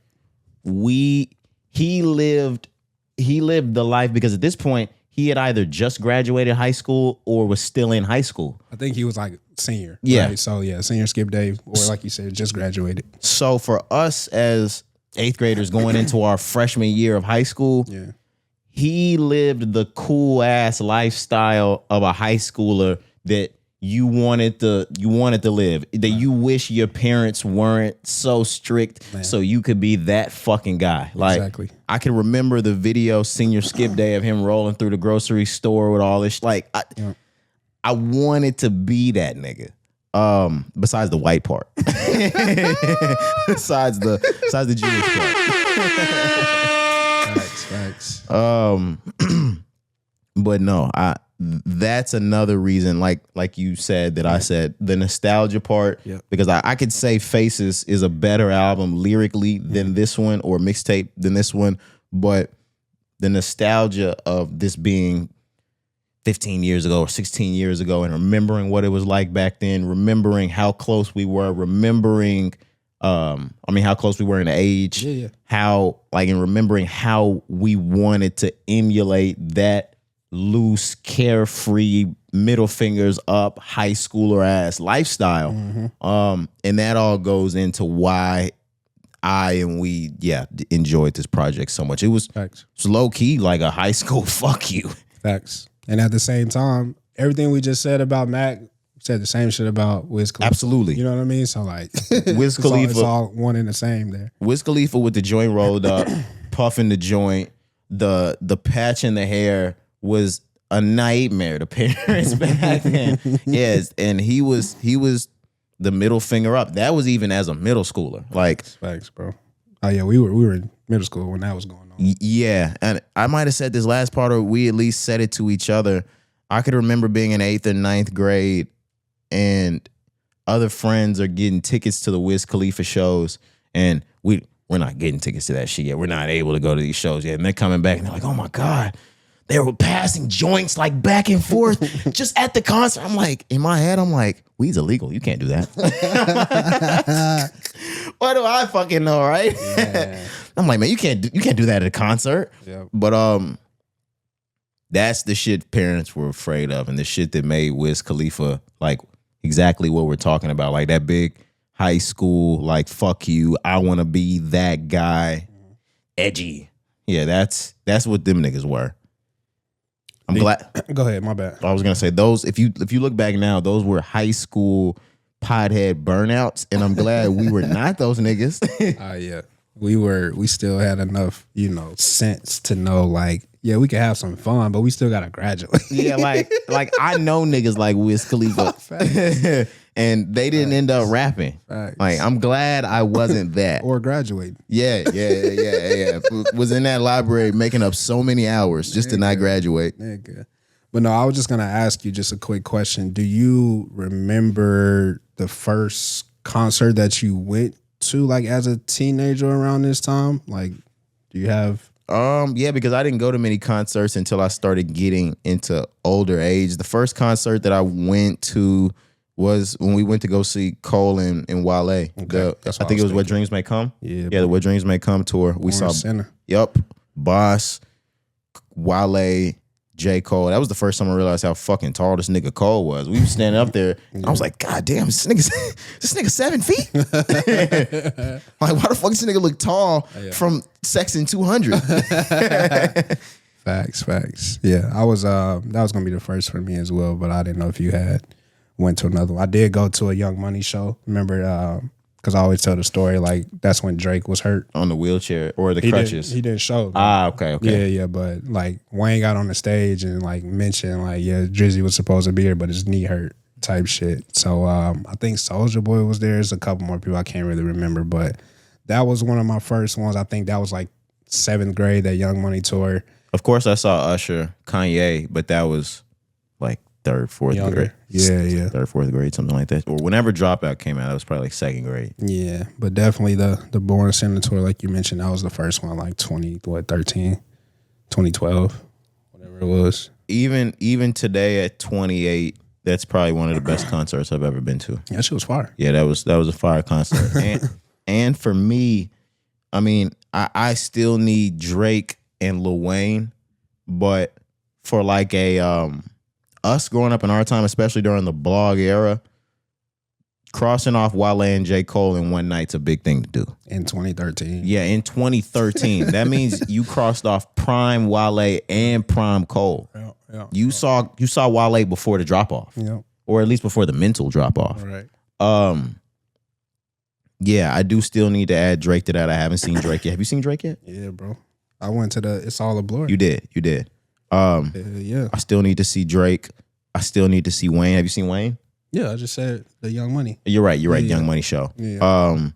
He lived the life, because at this point, he had either just graduated high school or was still in high school. I think he was like senior. Yeah. Right? So yeah, senior Skip Day, or like you said, just graduated. So for us as 8th graders going into our freshman year of high school, yeah, he lived the cool ass lifestyle of a high schooler that you wanted to live, that you wish your parents weren't so strict, so you could be that fucking guy. Like, exactly. I can remember the video Senior Skip Day of him rolling through the grocery store with all this. Like, I wanted to be that nigga. Besides the white part, besides the Jewish part. Facts. But no, that's another reason, like you said, that I said the nostalgia part, because I could say Faces is a better album lyrically than this one, or mixtape than this one, but the nostalgia of this being 15 years ago or 16 years ago, and remembering what it was like back then, remembering how close we were, remembering how close we were in age, how, like, and remembering how we wanted to emulate that loose, carefree, middle fingers up, high schooler ass lifestyle. And that all goes into why we enjoyed this project so much. It was low key like a high school fuck you. Facts. And at the same time, everything we just said about Mac, said the same shit about Wiz Khalifa. Absolutely. You know what I mean? So like, Wiz Khalifa, it's all one and the same there. Wiz Khalifa with the joint rolled up, puffing the joint, the patch in the hair was a nightmare to parents back then. Yes, and he was the middle finger up. That was even as a middle schooler. Like, facts, bro. Oh yeah, we were in middle school when that was going on. Yeah, and I might have said this last part, or we at least said it to each other. I could remember being in 8th and 9th grade, and other friends are getting tickets to the Wiz Khalifa shows, and we're not getting tickets to that shit yet. We're not able to go to these shows yet. And they're coming back and they're like, oh my God, they were passing joints like back and forth just at the concert. I'm like, in my head, I'm like, weed's illegal. You can't do that. What do I fucking know, right? Yeah. I'm like, man, you can't do that at a concert. Yep. But that's the shit parents were afraid of, and the shit that made Wiz Khalifa like exactly what we're talking about, like that big high school, like, fuck you, I want to be that guy, edgy. Yeah, that's what them niggas were. I'm glad. Go ahead, my bad. I was gonna say those. If you look back now, those were high school pothead burnouts, and I'm glad we were not those niggas. Yeah. we still had enough, sense to know like, yeah, we can have some fun, but we still gotta graduate. Yeah, like I know niggas like Wiz Khalifa. And they didn't end up rapping. Facts. Like, I'm glad I wasn't that. Or graduating. Yeah. Was in that library making up so many hours just to not graduate. Nigga. But no, I was just gonna ask you just a quick question. Do you remember the first concert that you went to, like as a teenager around this time? Like, do you have? Yeah, because I didn't go to many concerts until I started getting into older age. The first concert that I went to was when we went to go see Cole and Wale. Okay. I think it was Where Dreams May Come. Yeah, the Where Dreams May Come tour. We saw Center. Yup, Boss, Wale, J. Cole. That was the first time I realized how fucking tall this nigga Cole was. We were standing up there, and I was like, God damn, this nigga 7 feet? Like, why the fuck does this nigga look tall from Section 200? Facts. Yeah, I was. That was gonna be the first for me as well, but I didn't know if you had went to another one. I did go to a Young Money show. Remember, because I always tell the story, like, that's when Drake was hurt. On the wheelchair or the crutches. He didn't show. Okay. Yeah, but, like, Wayne got on the stage and, like, mentioned, like, yeah, Drizzy was supposed to be here, but his knee hurt type shit. So, I think Soulja Boy was there. There's a couple more people I can't really remember, but that was one of my first ones. I think that was, like, 7th grade, that Young Money tour. Of course, I saw Usher, Kanye, but that was, like, 3rd, 4th grade. Yeah. 3rd, 4th grade, something like that. Or whenever Dropout came out, it was probably like 2nd grade. Yeah, but definitely the Born Sinner tour, like you mentioned, that was the first one, like 2012, whatever it was. Even today at 28, that's probably one of the best concerts I've ever been to. Yeah, that shit was fire. Yeah, that was a fire concert. and for me, I mean, I still need Drake and Lil Wayne, but for like a us growing up in our time, especially during the blog era, crossing off Wale and J. Cole in one night's a big thing to do. In 2013. Yeah, in 2013. That means you crossed off prime Wale and prime Cole. Yeah. You saw Wale before the drop off. Yeah. Or at least before the mental drop off. Right. Yeah, I do still need to add Drake to that. I haven't seen Drake yet. Have you seen Drake yet? Yeah, bro. I went to the It's All a Blur. You did. Yeah. I still need to see Drake. I still need to see Wayne. Have you seen Wayne? Yeah, I just said the Young Money. You're right. Young Money show. Yeah.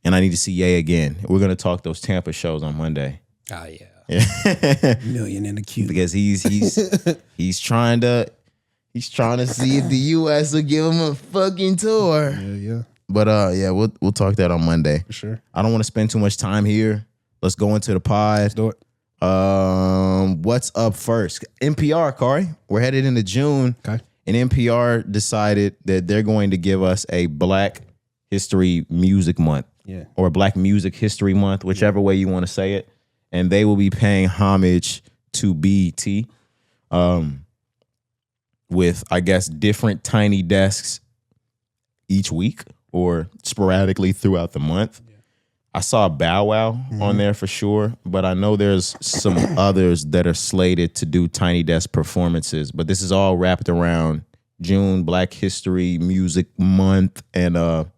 And I need to see Ye again. We're gonna talk those Tampa shows on Monday. Oh yeah. $1 in the queue. Because he's trying to see if the US will give him a fucking tour. Yeah. But we'll talk that on Monday. For sure. I don't want to spend too much time here. Let's go into the pod. Let's do it. What's up first? NPR, Cari. We're headed into June. Okay. And NPR decided that they're going to give us a Black History Music Month. Yeah. Or Black Music History Month, whichever way you want to say it. And they will be paying homage to BET with, I guess, different tiny desks each week or sporadically throughout the month. Yeah. I saw Bow Wow on there for sure, but I know there's some others that are slated to do Tiny Desk performances, but this is all wrapped around June, Black History Music Month, and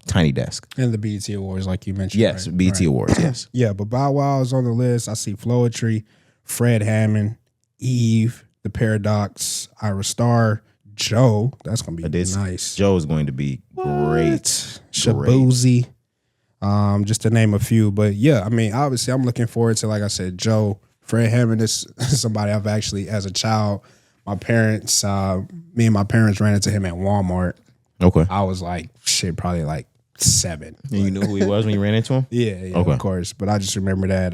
Tiny Desk. And the BET Awards, like you mentioned. Yes, right? BET Awards, yes. Yeah, but Bow Wow is on the list. I see Floetry, Fred Hammond, Eve, The Paradox, Ira Star, Joe. That's going to be nice. Joe is going to be great. Shabuzi. Just to name a few. But yeah, I mean, obviously I'm looking forward to, like I said, Joe. Fred Hammond is somebody I've actually, as a child, me and my parents ran into him at Walmart. Okay. I was like, probably like 7. And you knew who he was when you ran into him? Yeah, okay. Of course. But I just remember that.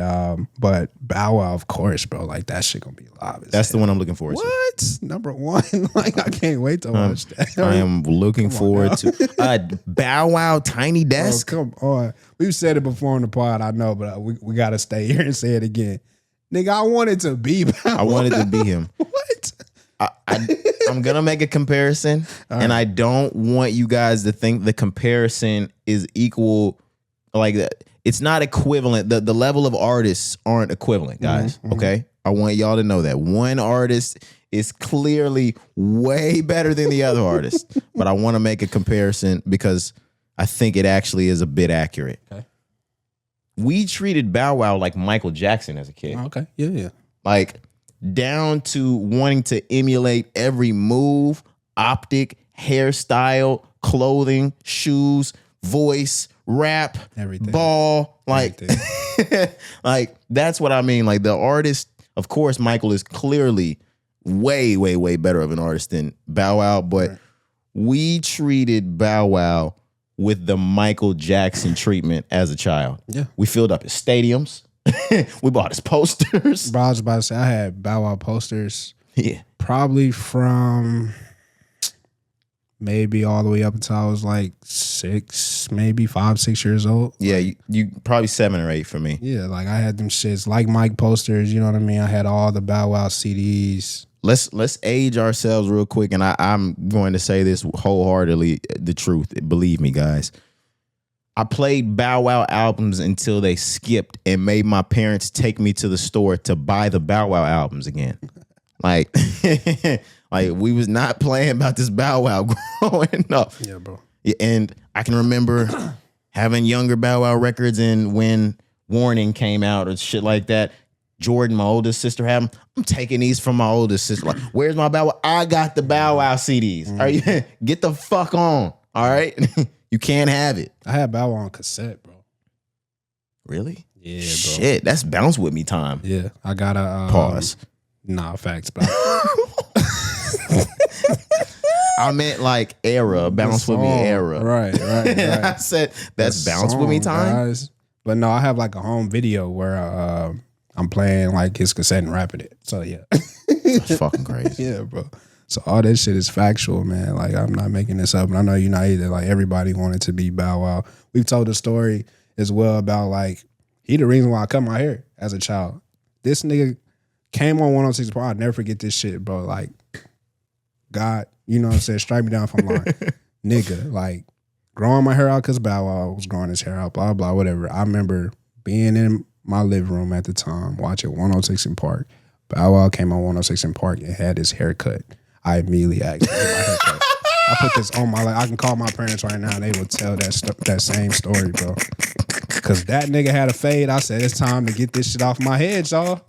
But Bow Wow, of course, bro. Like, that shit gonna be live. That's the one I'm looking forward to. What? Number 1? Like, I can't wait to watch that. I am looking forward to Bow Wow Tiny Desk. Come on. We've said it before on the pod, I know, but we got to stay here and say it again. Nigga, I wanted to be Bow Wow. I wanted to be him. What? I'm going to make a comparison, and I don't want you guys to think the comparison is equal. Like, it's not equivalent. The level of artists aren't equivalent, guys. Okay? I want y'all to know that. One artist is clearly way better than the other artist, but I want to make a comparison because I think it actually is a bit accurate. Okay. we treated Bow Wow like Michael Jackson as a kid. Okay, yeah. Like down to wanting to emulate every move, optic, hairstyle, clothing, shoes, voice, rap, everything, ball, like, like that's what I mean. Like the artist, of course, Michael is clearly way, way, way better of an artist than Bow Wow, but we treated Bow Wow with the Michael Jackson treatment as a child. Yeah, we filled up his stadiums. We bought his posters. Bro, I was about to say I had Bow Wow posters. Yeah, probably from maybe all the way up until I was like 6, maybe 5, 6 years old. Yeah, you probably 7 or 8 for me. Yeah, like I had them shits like Mike posters. You know what I mean? I had all the Bow Wow CDs. Let's age ourselves real quick, and I'm going to say this wholeheartedly, the truth. Believe me, guys. I played Bow Wow albums until they skipped and made my parents take me to the store to buy the Bow Wow albums again. Like, like we was not playing about this Bow Wow growing up. Yeah, bro. And I can remember having younger Bow Wow records, and when Warning came out or shit like that, Jordan, my oldest sister, had them. I'm taking these from my oldest sister. Like, where's my Bow Wow? I got the Bow Wow CDs. All right, get the fuck on. All right. You can't have it. I had Bow Wow on cassette, bro. Really? Yeah, bro. Shit, that's bounce with me time. Yeah, I got a pause. Nah, facts, but I meant like era, bounce with me era. Right. I said that's bounce with me time. Guys. But no, I have like a home video where I'm playing like his cassette and rapping it. So yeah, that's fucking crazy. Yeah, bro. So all this shit is factual, man. Like I'm not making this up, and I know you're not either. Like everybody wanted to be Bow Wow. We've told the story as well about like he the reason why I cut my hair as a child. This nigga came on 106 Park. I'll never forget this shit, bro. Like God, you know what I'm saying? Strike me down if I'm lying. Nigga, like growing my hair out because Bow Wow was growing his hair out, blah, blah, whatever. I remember being in my living room at the time watching 106 in Park. Bow Wow came on 106 in Park and had his haircut. I immediately asked for my haircut. I put this on my, like, I can call my parents right now and they will tell that same story, bro. Cause that nigga had a fade. I said, it's time to get this shit off my head, y'all.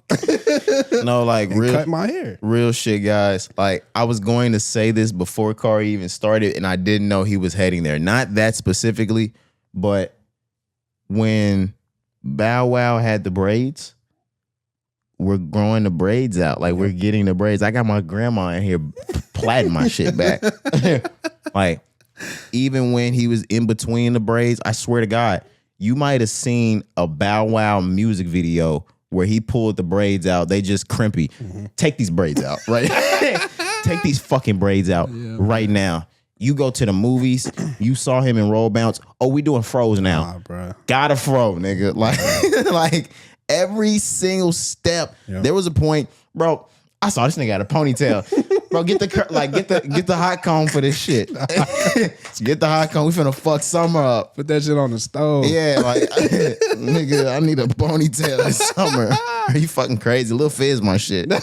No, like real cut my hair. Real shit, guys. Like I was going to say this before Cari even started, and I didn't know he was heading there. Not that specifically, but when Bow Wow had the braids, we're growing the braids out. Like we're getting the braids. I got my grandma in here plaiting my shit back. Like even when he was in between the braids, I swear to God, you might have seen a Bow Wow music video where he pulled the braids out. They just crimpy. Mm-hmm. Take these braids out, right? Take these fucking braids out right now. You go to the movies, you saw him in Roll Bounce. Oh, we doing froze now. Nah, bro. Got a fro, nigga. Like, like every single step. Yep. There was a point, bro. I saw this nigga had a ponytail. Bro, get the hot comb for this shit. Get the hot comb. We finna fuck summer up. Put that shit on the stove. Yeah, like nigga, I need a ponytail this summer. Are you fucking crazy? Lil Fizz my shit. Lil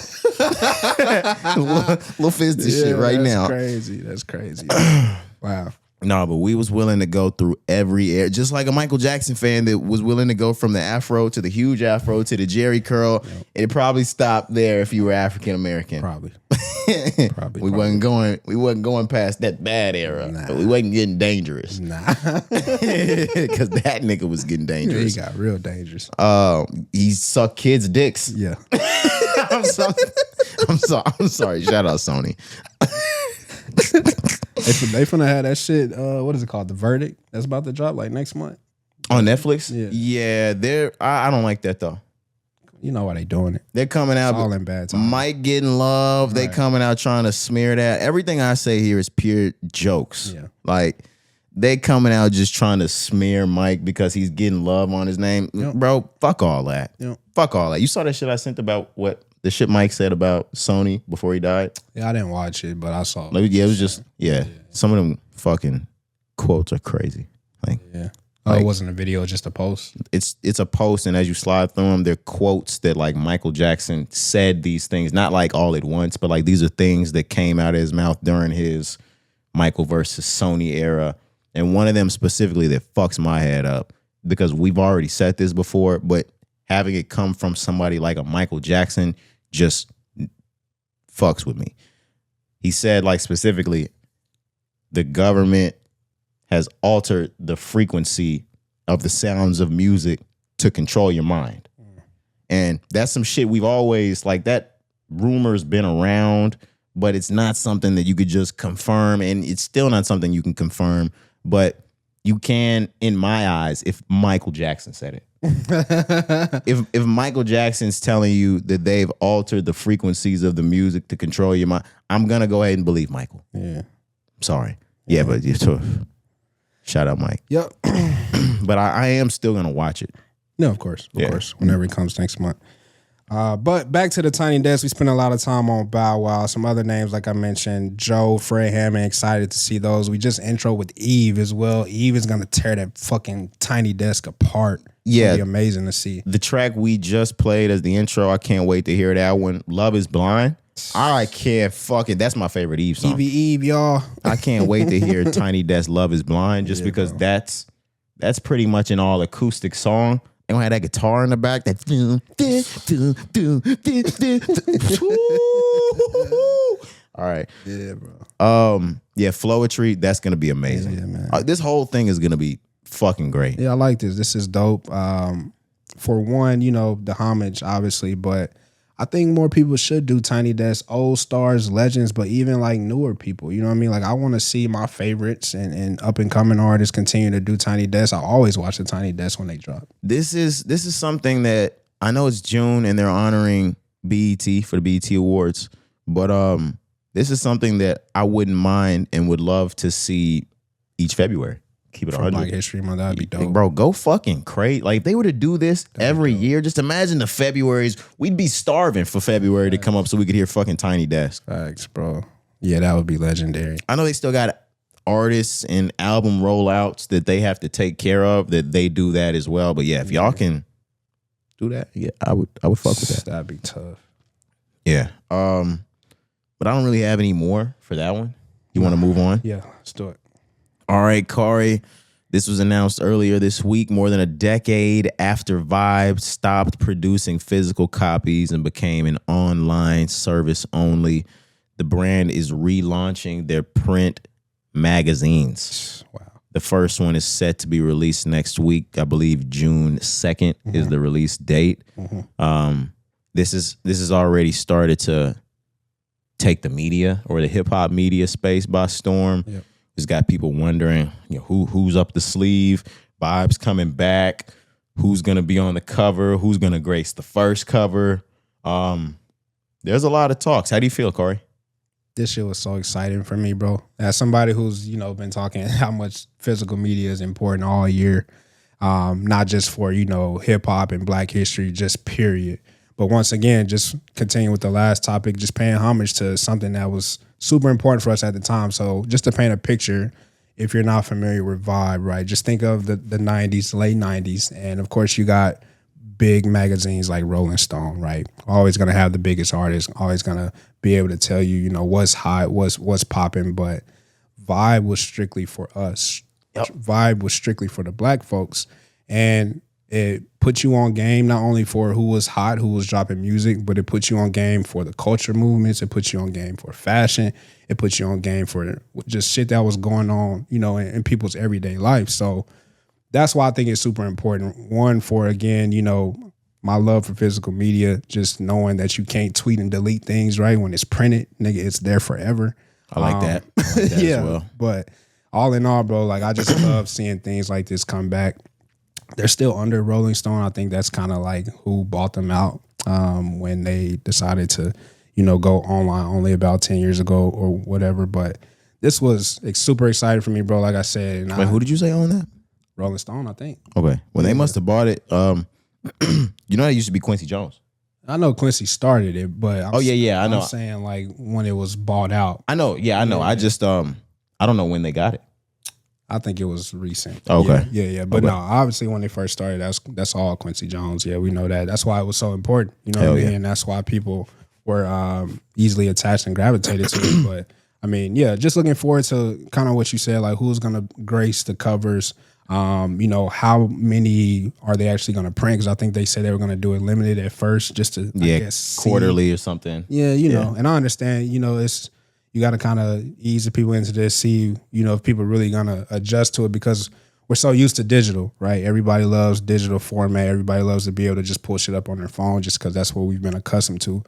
Fizz this shit right now. That's crazy. Wow. No, but we was willing to go through every era, just like a Michael Jackson fan that was willing to go from the afro to the huge afro to the Jerry curl. Yep. It probably stopped there if you were African American. Probably. We wasn't going past that bad era. Nah. But we wasn't getting dangerous. Nah. Because that nigga was getting dangerous. He got real dangerous. He sucked kids' dicks. Yeah. I'm sorry. Shout out Sony. They finna have that shit. What is it called? The Verdict that's about to drop like next month on Netflix. Yeah, they're. I don't like that though. You know why they doing it? They're coming out all in bad time. Mike getting love. Right. They coming out trying to smear that. Everything I say here is pure jokes. Yeah, like they coming out just trying to smear Mike because he's getting love on his name. Yep. Bro, fuck all that. Yep. Fuck all that. You saw that shit I sent about what? The shit Mike said about Sony before he died? Yeah, I didn't watch it, but I saw it. Yeah, it was just, some of them fucking quotes are crazy. Like, yeah. Oh, it wasn't a video, just a post? It's a post, and as you slide through them, they're quotes that like Michael Jackson said these things, not like all at once, but like these are things that came out of his mouth during his Michael versus Sony era. And one of them specifically that fucks my head up because we've already said this before, but having it come from somebody like a Michael Jackson just fucks with me. He said, like, specifically, the government has altered the frequency of the sounds of music to control your mind. And that's some shit we've always, like, that rumor's been around, but it's not something that you could just confirm, and it's still not something you can confirm, but you can, in my eyes, if Michael Jackson said it. if Michael Jackson's telling you that they've altered the frequencies of the music to control your mind, I'm gonna go ahead and believe Michael. Yeah. Sorry. Yeah, but you're tough. Shout out, Mike. Yep. But I am still gonna watch it. No, of course, whenever it comes next month. But back to the Tiny Desk, we spent a lot of time on Bow Wow. Some other names, like I mentioned, Joe, Fred Hammond, excited to see those. We just intro with Eve as well. Eve is going to tear that fucking Tiny Desk apart. Yeah. It'll be amazing to see. The track we just played as the intro, I can't wait to hear that one. Love is Blind. I can't fucking, that's my favorite Eve song. Eve, y'all. I can't wait to hear Tiny Desk Love is Blind just because bro. That's pretty much an all acoustic song. They don't have that guitar in the back. That all right. Yeah, bro. Yeah, Flowetry, that's gonna be amazing. Yeah, man. This whole thing is gonna be fucking great. Yeah, I like this. This is dope. For one, you know, the homage, obviously, but I think more people should do Tiny Desk, old stars, legends, but even like newer people. You know what I mean? Like I want to see my favorites and up and coming artists continue to do Tiny Desk. I always watch the Tiny Desk when they drop. This is something that I know it's June and they're honoring BET for the BET Awards, but this is something that I wouldn't mind and would love to see each February. Keep it 100. Black History Month, that'd be dope. Bro, go fucking crazy. Like, if they were to do this every year, just imagine the Februaries. We'd be starving for February to come up so we could hear fucking Tiny Desk. Facts, bro. Yeah, that would be legendary. I know they still got artists and album rollouts that they have to take care of, that they do that as well. But yeah, if y'all can do that, yeah, I would fuck with that. That'd be tough. Yeah. But I don't really have any more for that one. You want to move on? Yeah, let's do it. All right, Cari, this was announced earlier this week, more than a decade after Vibe stopped producing physical copies and became an online service only. The brand is relaunching their print magazines. Wow. The first one is set to be released next week. I believe June 2nd is the release date. This is already started to take the media or the hip-hop media space by storm. Yep. It's got people wondering, you know, who's up the sleeve, Vibe's coming back, who's gonna be on the cover, who's gonna grace the first cover. There's a lot of talks. How do you feel, Cari? This shit was so exciting for me, bro. As somebody who's, you know, been talking how much physical media is important all year, not just for, you know, hip hop and Black history, just period. But once again, just continuing with the last topic, just paying homage to something that was super important for us at the time. So just to paint a picture, if you're not familiar with Vibe, right, just think of the 90s, late 90s. And of course, you got big magazines like Rolling Stone, right? Always going to have the biggest artists, always going to be able to tell you, you know, what's hot, what's popping. But Vibe was strictly for us. Yep. Vibe was strictly for the Black folks. And it put you on game not only for who was hot, who was dropping music, but it put you on game for the culture movements. It put you on game for fashion. It put you on game for just shit that was going on, you know, in people's everyday life. So that's why I think it's super important. One, for, again, you know, my love for physical media, just knowing that you can't tweet and delete things, right? When it's printed, nigga, it's there forever. I like that. I like that yeah, as well. But all in all, bro, like I just love seeing things like this come back. They're still under Rolling Stone. I think that's kind of like who bought them out when they decided to, you know, go online only about 10 years ago or whatever. But this was super exciting for me, bro. Like I said. And wait, who did you say on that? Rolling Stone, I think. Okay. Well, they must have bought it. You know, that used to be Quincy Jones. I know Quincy started it, but I know. I'm saying like when it was bought out. I know. Yeah, I know. I just I don't know when they got it. I think it was recent. Okay. Yeah. But no, obviously when they first started, that's all Quincy Jones. Yeah, we know that. That's why it was so important. You know what I mean? And that's why people were easily attached and gravitated to it. But I mean, yeah, just looking forward to kind of what you said, like who's gonna grace the covers. You know, how many are they actually going to print? Because I think they said they were going to do it limited at first, just to I guess quarterly or something. Yeah, you know, and I understand. You know, it's you got to kind of ease the people into this. See, you know, if people really going to adjust to it because we're so used to digital, right? Everybody loves digital format. Everybody loves to be able to just pull shit up on their phone, just because that's what we've been accustomed to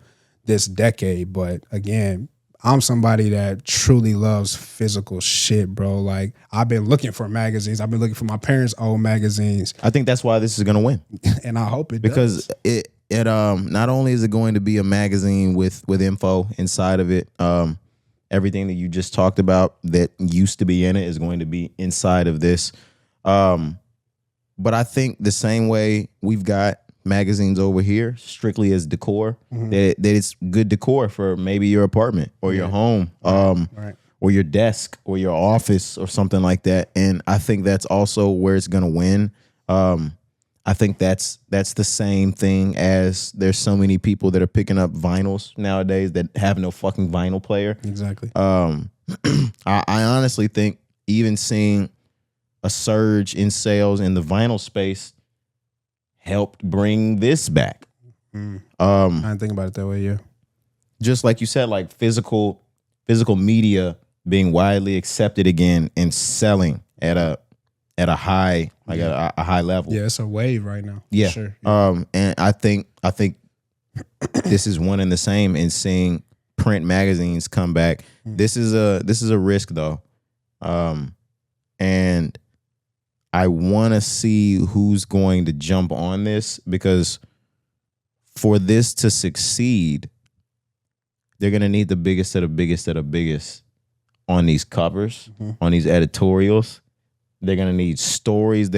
this decade. But again, I'm somebody that truly loves physical shit, bro. Like, I've been looking for magazines. I've been looking for my parents' old magazines. I think that's why this is gonna win. And I hope it because does. it not only is it going to be a magazine with info inside of it, everything that you just talked about that used to be in it is going to be inside of this. But I think the same way we've got magazines over here strictly as decor, that it's good decor for maybe your apartment or your home, or your desk or your office or something like that. And I think that's also where it's gonna win. I think that's the same thing as there's so many people that are picking up vinyls nowadays that have no fucking vinyl player. Exactly. I honestly think even seeing a surge in sales in the vinyl space helped bring this back. I didn't think about it that way. Yeah, just like you said, like physical media being widely accepted again and selling at a high a high level. Yeah, it's a wave right now. Yeah. Sure. Yeah. And I think this is one and the same in seeing print magazines come back. This is a risk though. And I want to see who's going to jump on this, because for this to succeed, they're going to need the biggest of the biggest of the biggest on these covers, on these editorials. They're going to need stories.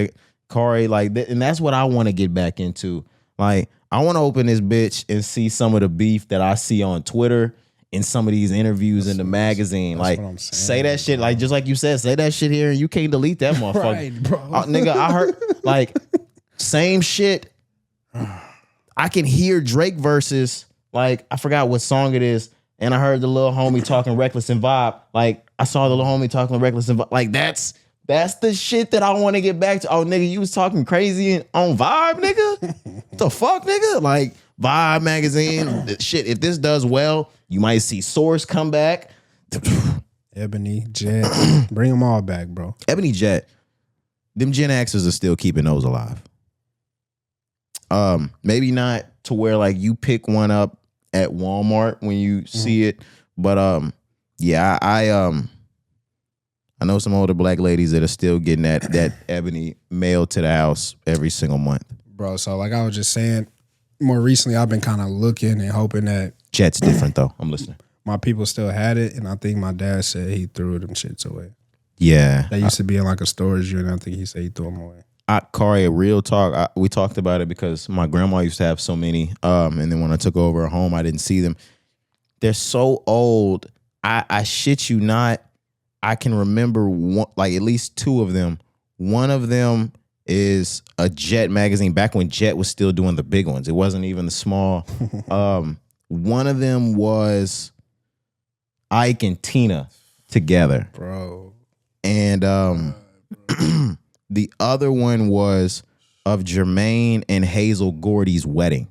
Cari, like, and that's what I want to get back into. Like, I want to open this bitch and see some of the beef that I see on Twitter in some of these interviews in the magazine. Like, what I'm saying, say that shit, like, just like you said, say that shit here and you can't delete that motherfucker. Right, bro. Nigga, I heard, like, same shit. I can hear Drake verses, like, I forgot what song it is, and I heard the little homie talking Reckless and Vibe. Like, I saw the little homie talking Reckless and Vibe. Like, that's the shit that I want to get back to. Oh, nigga, you was talking crazy on Vibe, nigga? What the fuck, nigga? Like, Vibe magazine, shit, if this does well, you might see Source come back. Ebony, Jet, bring them all back, bro. Ebony, Jet, them Gen Xers are still keeping those alive. Maybe not to where like you pick one up at Walmart when you see it, but yeah, I know some older black ladies that are still getting that Ebony mailed to the house every single month, bro. So like I was just saying, more recently I've been kind of looking and hoping that Jet's different though. I'm listening. My people still had it, and I think my dad said he threw them shits away. Yeah, they used to be in like a storage unit. I think he said he threw them away. Cari, real talk. We talked about it because my grandma used to have so many, and then when I took over her home, I didn't see them. They're so old. I shit you not. I can remember one, like at least two of them. One of them is a Jet magazine back when Jet was still doing the big ones. It wasn't even the small. One of them was Ike and Tina together, bro, and the other one was of Jermaine and Hazel Gordy's wedding.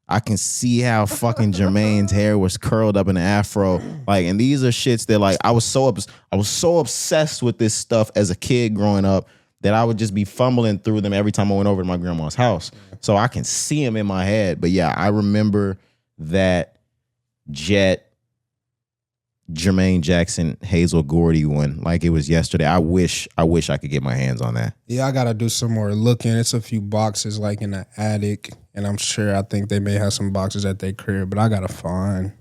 I can see how fucking Jermaine's hair was curled up in an afro. Like, and these are shits that like I was so obsessed with this stuff as a kid growing up that I would just be fumbling through them every time I went over to my grandma's house. So I can see them in my head. But yeah, I remember that Jet, Jermaine Jackson, Hazel Gordy one like it was yesterday. I wish I could get my hands on that. Yeah, I gotta do some more looking. It's a few boxes like in the attic, and I think they may have some boxes at their crib, but I gotta find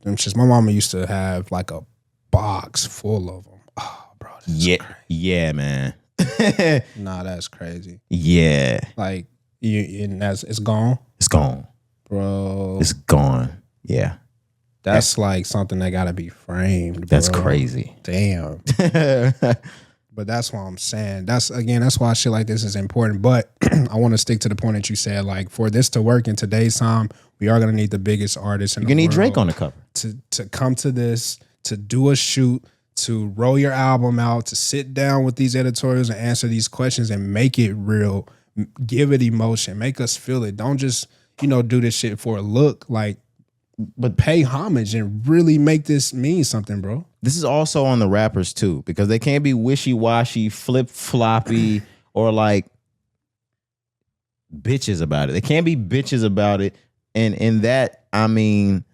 them shits. My mama used to have like a box full of them. Oh, bro, that's crazy. Yeah, man. Nah, that's crazy. Yeah, like it's gone. It's gone, bro. It's gone. Yeah. That's like something that gotta be framed, bro. That's crazy. Damn. But that's what I'm saying. That's why shit like this is important. But I want to stick to the point that you said, like, for this to work in today's time, we are gonna need the biggest artists in the world. You need Drake on the cover. To come to this, to do a shoot, to roll your album out, to sit down with these editorials and answer these questions and make it real, give it emotion, make us feel it. Don't just, do this shit for a look, but pay homage and really make this mean something, bro. This is also on the rappers too, because they can't be wishy-washy, flip-floppy, or bitches about it. They can't be bitches about it. And in that, I mean,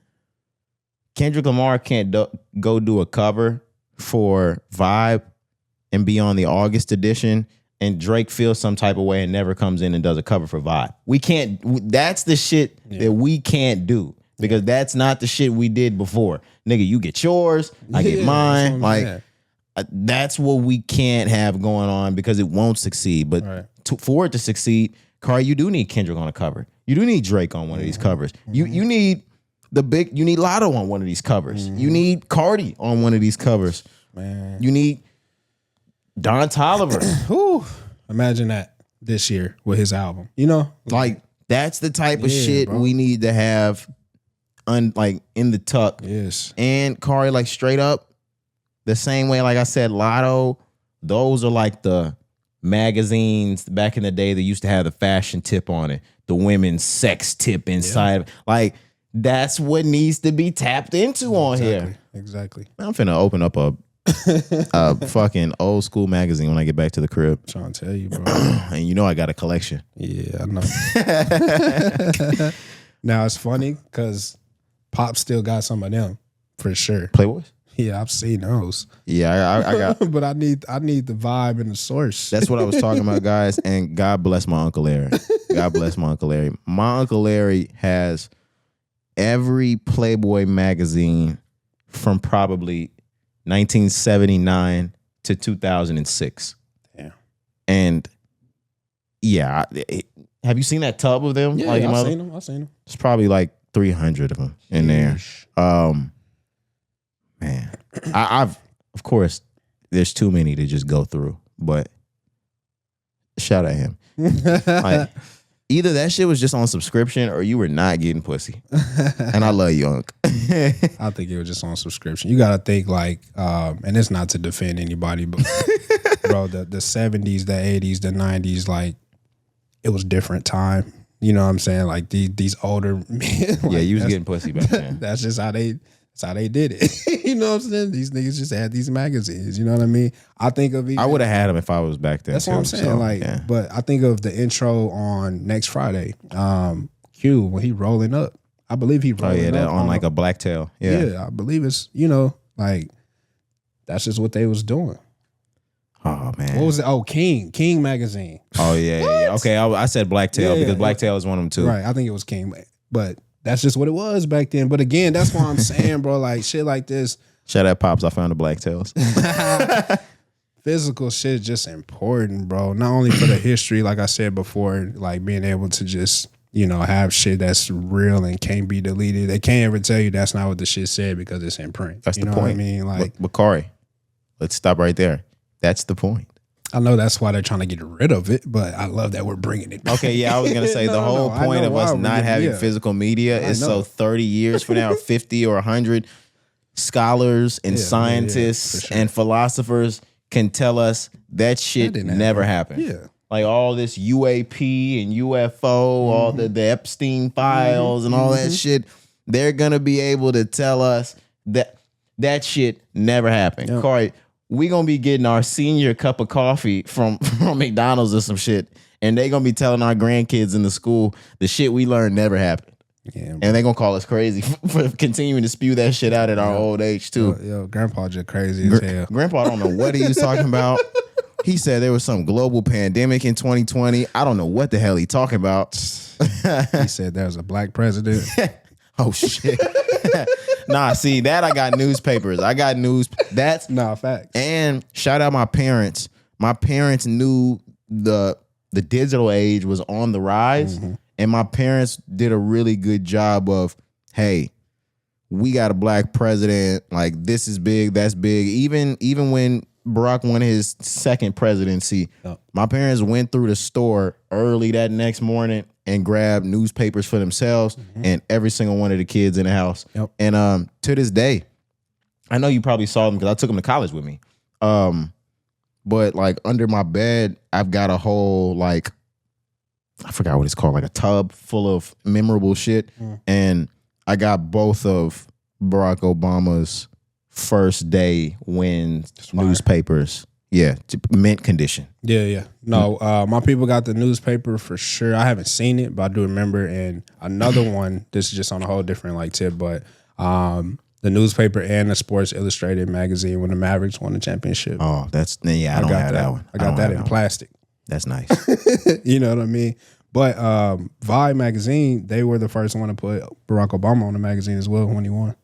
Kendrick Lamar can't go do a cover for Vibe and be on the August edition, and Drake feels some type of way and never comes in and does a cover for Vibe. We can't. That's the shit that we can't do, because that's not the shit we did before. Nigga, you get yours, I get mine. That's what we can't have going on, because it won't succeed. But for it to succeed, Cari, you do need Kendrick on a cover. You do need Drake on one of these covers. You need you need Lotto on one of these covers. You need Cardi on one of these covers. Man. You need Don Toliver. Imagine that this year with his album. That's the type of shit we need to have in the tuck. Yes. And Cari, straight up, the same way, like I said, Lotto, those are the magazines back in the day that used to have the fashion tip on it, the women's sex tip inside. That's what needs to be tapped into on here. Exactly. I'm finna open up a fucking old school magazine when I get back to the crib. I'm trying to tell you, bro. And I got a collection. Yeah, I know. Now it's funny because Pop still got some of them for sure. Playboys? Yeah, I've seen those. Yeah, I got. But I need the vibe and the source. That's what I was talking about, guys. And God bless my Uncle Larry. God bless my Uncle Larry. My Uncle Larry has every Playboy magazine from probably 1979 to 2006. Yeah. And have you seen that tub of them? Yeah, I've seen them. It's probably 300 of them in there. Man, I've of course there's too many to just go through, but shout at him. Either that shit was just on subscription or you were not getting pussy. And I love you, Unc. I think it was just on subscription. You gotta think and it's not to defend anybody, but bro, the 70s, the 80s, the 90s, it was different time. You know what I'm saying? These older men. You was getting pussy back then. That's just how they did it. You know what I'm saying? These niggas just had these magazines. You know what I mean? I think of I would have had them if I was back then. That's what I'm saying. But I think of the intro on Next Friday. Q, when he rolling up. I believe he rolling up. That on a black tail. Yeah, I believe it's, that's just what they was doing. Oh, man. What was it? Oh, King magazine. Oh, yeah. Okay, I said Blacktail because Blacktail is one of them too. Right, I think it was King. But that's just what it was back then. But again, that's why I'm saying, bro, shit like this. Shout out Pops, I found the Blacktails. Physical shit is just important, bro. Not only for the history, like I said before, being able to just, have shit that's real and can't be deleted. They can't ever tell you that's not what the shit said because it's in print. That's the point. What I mean? But Cari, let's stop right there. That's the point. I know that's why they're trying to get rid of it, but I love that we're bringing it back. Okay, yeah, I was going to say the whole point of us not having physical media is so 30 years from now, 50 or 100 scholars and scientists and philosophers can tell us that shit never happened. Yeah. All this UAP and UFO, all the Epstein files and all that shit, they're going to be able to tell us that shit never happened. Yep. Cari, we gonna be getting our senior cup of coffee from McDonald's or some shit, and they gonna be telling our grandkids in the school the shit we learned never happened. Yeah, and they gonna call us crazy for continuing to spew that shit out at our old age too. Yo, Grandpa just crazy as hell. Grandpa don't know what he was talking about. He said there was some global pandemic in 2020. I don't know what the hell he talking about. He said there was a black president. Oh shit. Nah, see that I got newspapers. I got news. That's facts. And shout out my parents. My parents knew the digital age was on the rise, and my parents did a really good job of, hey, we got a black president. This is big. That's big. Even when Barack won his second presidency, my parents went through the store early that next morning and grabbed newspapers for themselves and every single one of the kids in the house. Yep. And to this day, I know you probably saw them because I took them to college with me. But like under my bed, I've got a whole like, I forgot what it's called, like a tub full of memorable shit. And I got both of Barack Obama's first day wins newspapers. Yeah, mint condition. Yeah. No, my people got the newspaper for sure. I haven't seen it, but I do remember. And another one, this is just on a whole different like tip, but the newspaper and the Sports Illustrated magazine when the Mavericks won the championship. Oh, I don't have that one. I got that in plastic. That's nice. You know what I mean? But Vibe magazine, they were the first one to put Barack Obama on the magazine as well when he won.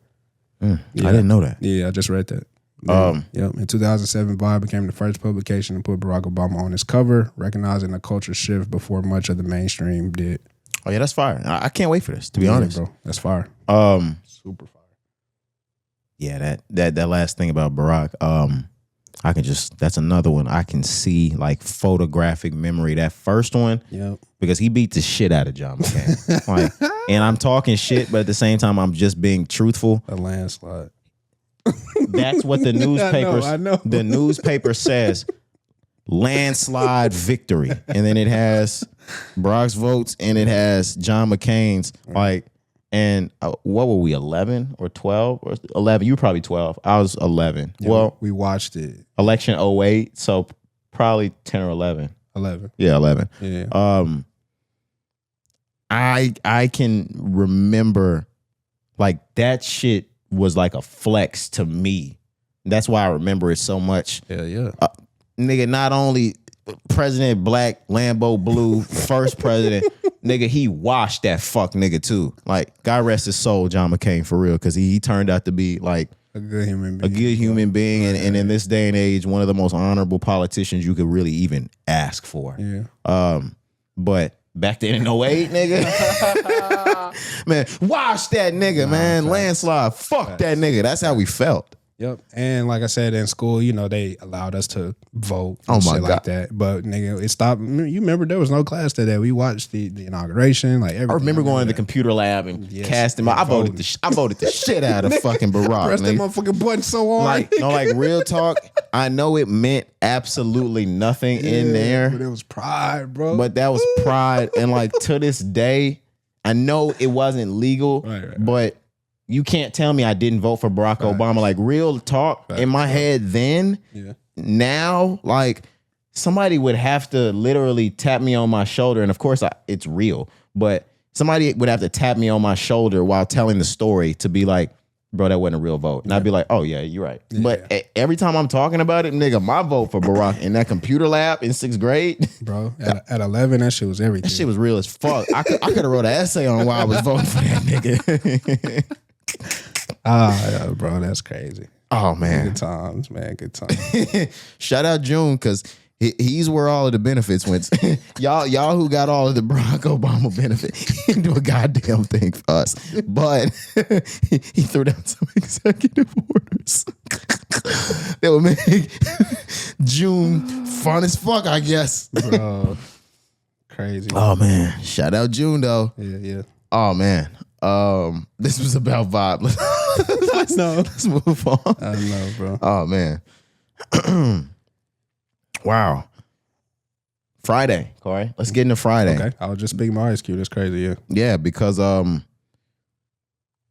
I didn't know that. Yeah, I just read that. Yep. In 2007, Vibe became the first publication to put Barack Obama on its cover, recognizing a culture shift before much of the mainstream did. Oh yeah, that's fire. I can't wait for this, to be honest. Bro, that's fire. Super fire. Yeah, that last thing about Barack, that's another one I can see like photographic memory. That first one, because he beat the shit out of John McCain. Like, and I'm talking shit, but at the same time, I'm just being truthful. A landslide. That's what the newspapers. I know. The newspaper says landslide victory, and then it has Barack's votes, and it has John McCain's. Like, and what were we? 11 or 12 or 11? You were probably 12. I was 11. Yeah, well, we watched it. Election 08, so probably 10 or 11. 11. Yeah, 11. Yeah. I can remember like that shit was like a flex to me. That's why I remember it so much. Yeah. Nigga, not only President Black, Lambo Blue, first president, nigga, he washed that fuck nigga too. Like, God rest his soul, John McCain, for real, because he turned out to be like a good human being. And in this day and age, one of the most honorable politicians you could really even ask for. Yeah. But back then in 08, nigga, man, wash that nigga, man. Facts. Landslide. Fuck that nigga. That's how we felt. Yep. And like I said, in school, they allowed us to vote and shit like that. But nigga, it stopped. You remember there was no class today. We watched the inauguration, like everything. I remember going to the computer lab and casting I voted the shit out of fucking Barack. Pressed that motherfucking button so hard. Like real talk. I know it meant absolutely nothing in there. But it was pride, bro. But that was pride. And like to this day, I know it wasn't legal, but you can't tell me I didn't vote for Barack Obama. Like real talk in my head then, now, like somebody would have to literally tap me on my shoulder. And of course it's real, but somebody would have to tap me on my shoulder while telling the story to be like, bro, that wasn't a real vote. And I'd be like, oh yeah, you're right. But every time I'm talking about it, nigga, my vote for Barack in that computer lab in 6th grade. Bro, at 11, that shit was everything. That shit was real as fuck. I could have wrote an essay on why I was voting for that nigga. Yeah, bro, that's crazy. Oh man, good times, man, good times. Shout out June, because he's where all of the benefits went. y'all who got all of the Barack Obama benefit, he didn't do a goddamn thing for us, but he threw down some executive orders that would make June fun as fuck, I guess. Bro, crazy. Oh man, shout out June though. Yeah. Oh man. This was about vibe. Let's move on. I know, bro. Oh man. Wow. Friday, Corey. Let's get into Friday. Okay. I was just speaking my Ice Cube. That's crazy, yeah. Yeah, because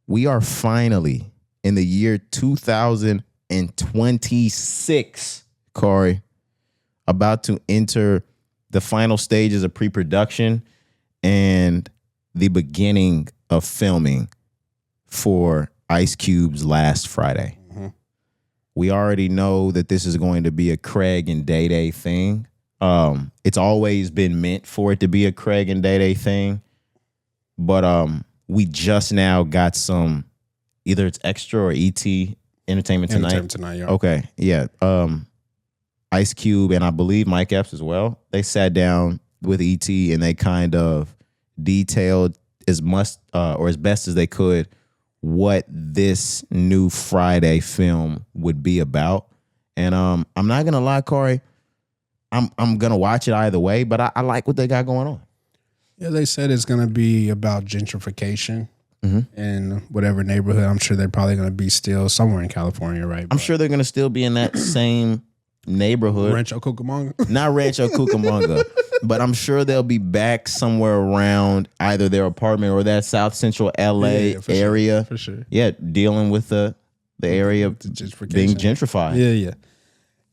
we are finally in the year 2026, Corey, about to enter the final stages of pre-production and the beginning of filming for Ice Cube's Last Friday. Mm-hmm. We already know that this is going to be a Craig and Day Day thing. It's always been meant for it to be a Craig and Day Day thing, but we just now got some, either it's Extra or ET Entertainment Tonight. Yeah. Okay, yeah. Ice Cube and I believe Mike Epps as well. They sat down with ET and they kind of detailed as much or as best as they could what this new Friday film would be about. And I'm not gonna lie, Corey, I'm gonna watch it either way, but I like what they got going on. Yeah, they said it's gonna be about gentrification. in whatever neighborhood. I'm sure they're probably going to be still somewhere in California, right? I'm sure they're going to still be in that same neighborhood. Rancho Cucamonga? Not Rancho Cucamonga, but I'm sure they'll be back somewhere around either their apartment or that South Central LA area. Sure, for sure. Yeah, dealing with the area being gentrified.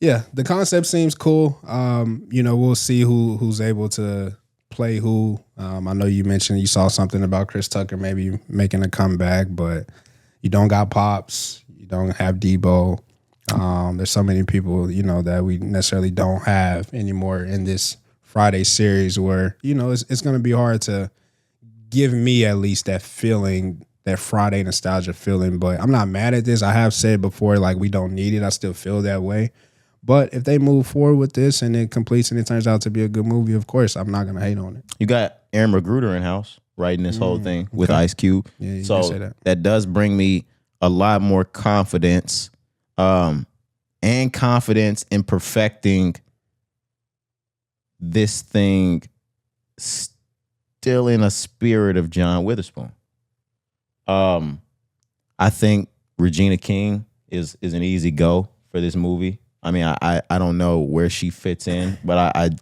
Yeah, the concept seems cool. We'll see who's able to play who. I know you mentioned you saw something about Chris Tucker maybe making a comeback, but you don't got Pops. You don't have Debo. There's so many people, that we necessarily don't have anymore in this Friday series where, it's going to be hard to give me at least that feeling, that Friday nostalgia feeling. But I'm not mad at this. I have said before, like, we don't need it. I still feel that way. But if they move forward with this and it completes and it turns out to be a good movie, of course, I'm not going to hate on it. You got Aaron Magruder in house writing this whole thing with Ice Cube. Yeah, you so can say that. That does bring me a lot more confidence and confidence in perfecting this thing still in a spirit of John Witherspoon. I think Regina King is an easy go for this movie. I mean, I don't know where she fits in, but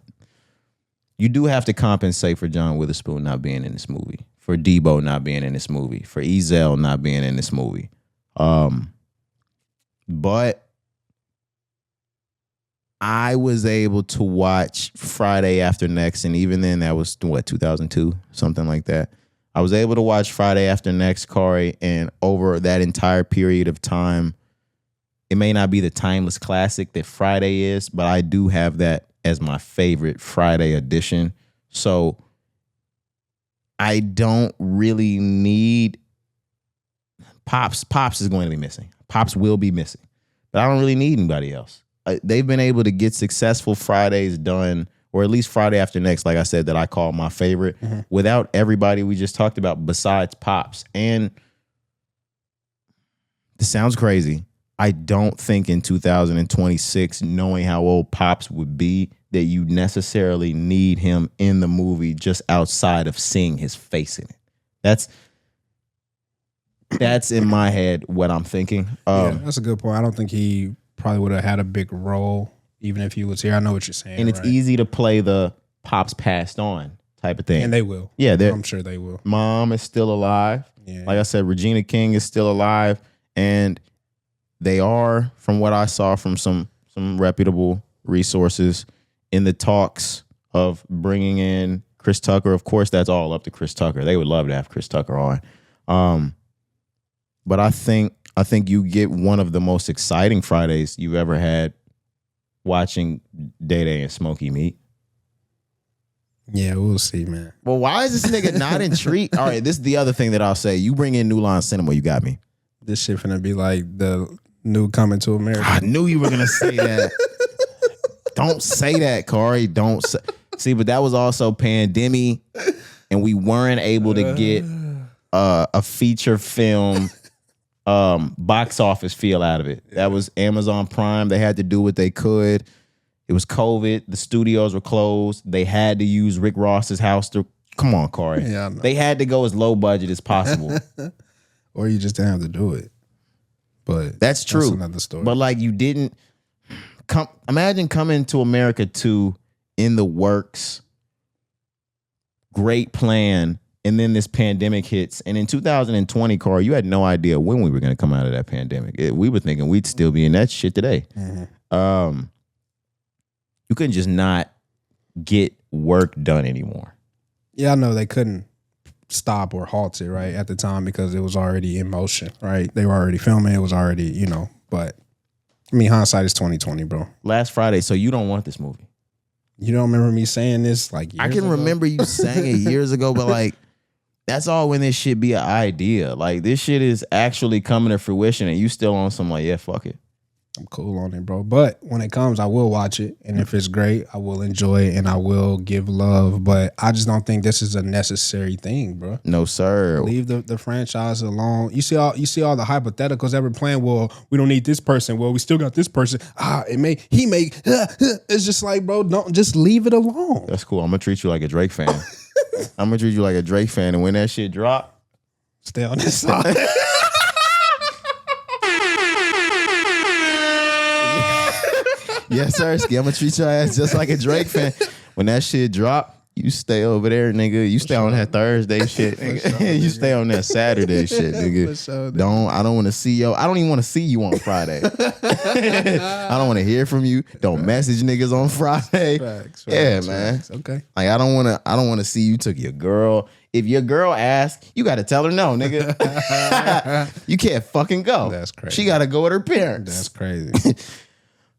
you do have to compensate for John Witherspoon not being in this movie, for Debo not being in this movie, for Ezel not being in this movie. But I was able to watch Friday After Next, and even then that was, 2002? Something like that. I was able to watch Friday After Next, Cari, and over that entire period of time, it may not be the timeless classic that Friday is, but I do have that as my favorite Friday edition. So I don't really need Pops. Pops is going to be missing. Pops will be missing. But I don't really need anybody else. They've been able to get successful Fridays done, or at least Friday After Next, like I said, that I call my favorite, without everybody we just talked about besides Pops. And this sounds crazy. I don't think in 2026, knowing how old Pops would be, that you necessarily need him in the movie just outside of seeing his face in it. That's in my head what I'm thinking. Yeah, that's a good point. I don't think he probably would have had a big role even if he was here. I know what you're saying. And it's easy to play the Pops passed on type of thing. And they will. Yeah, I'm sure they will. Mom is still alive. Yeah. Like I said, Regina King is still alive. And they are, from what I saw from some reputable resources, in the talks of bringing in Chris Tucker. Of course, that's all up to Chris Tucker. They would love to have Chris Tucker on. But I think you get one of the most exciting Fridays you've ever had watching Day Day and Smokey Meat. Yeah, we'll see, man. Well, why is this nigga not intrigued? All right, this is the other thing that I'll say. You bring in New Line Cinema, you got me. This shit finna be like the new Coming to America. I knew you were gonna say that. Don't say that, Cari. Don't say. See, but that was also pandemic, and we weren't able to get a feature film box office feel out of it. That was Amazon Prime. They had to do what they could. It was COVID. The studios were closed. They had to use Rick Ross's house to. Come on, Cari. Yeah, they had to go as low budget as possible. Or you just didn't have to do it. But that's true. That's another story. But like, you didn't imagine Coming to America 2 in the works. Great plan. And then this pandemic hits. And in 2020, Cari, you had no idea when we were going to come out of that pandemic. We were thinking we'd still be in that shit today. You couldn't just not get work done anymore. Yeah, I know they couldn't stop or halt it, right, at the time because it was already in motion, right? They were already filming. It was already, but I mean, hindsight is 2020, bro. Last Friday, so you don't want this movie. You don't remember me saying this like years I can ago? remember you saying it years ago, but like, that's all when this shit be an idea. Like, this shit is actually coming to fruition and you still on some like, yeah, fuck it. I'm cool on it, bro. But when it comes, I will watch it. And if it's great, I will enjoy it and I will give love. But I just don't think this is a necessary thing, bro. No, sir. Leave the franchise alone. You see all the hypotheticals that we're playing. Well, we don't need this person. Well, we still got this person. It's just like, bro, don't just leave it alone. That's cool. I'm gonna treat you like a Drake fan. I'm gonna treat you like a Drake fan. And when that shit drop, Stay on this side. Yes, sir. I'm gonna treat your ass just like a Drake fan. When that shit drop, you stay over there, nigga. You stay on that Thursday shit, nigga. You stay on that Saturday shit, nigga. I don't want to see yo. I don't even want to see you on Friday. I don't want to hear from you. Don't message niggas on Friday. Facts, man. Facts. Okay. Like I don't want to see you took your girl. If your girl asks, you got to tell her no, nigga. You can't fucking go. That's crazy. She got to go with her parents. That's crazy.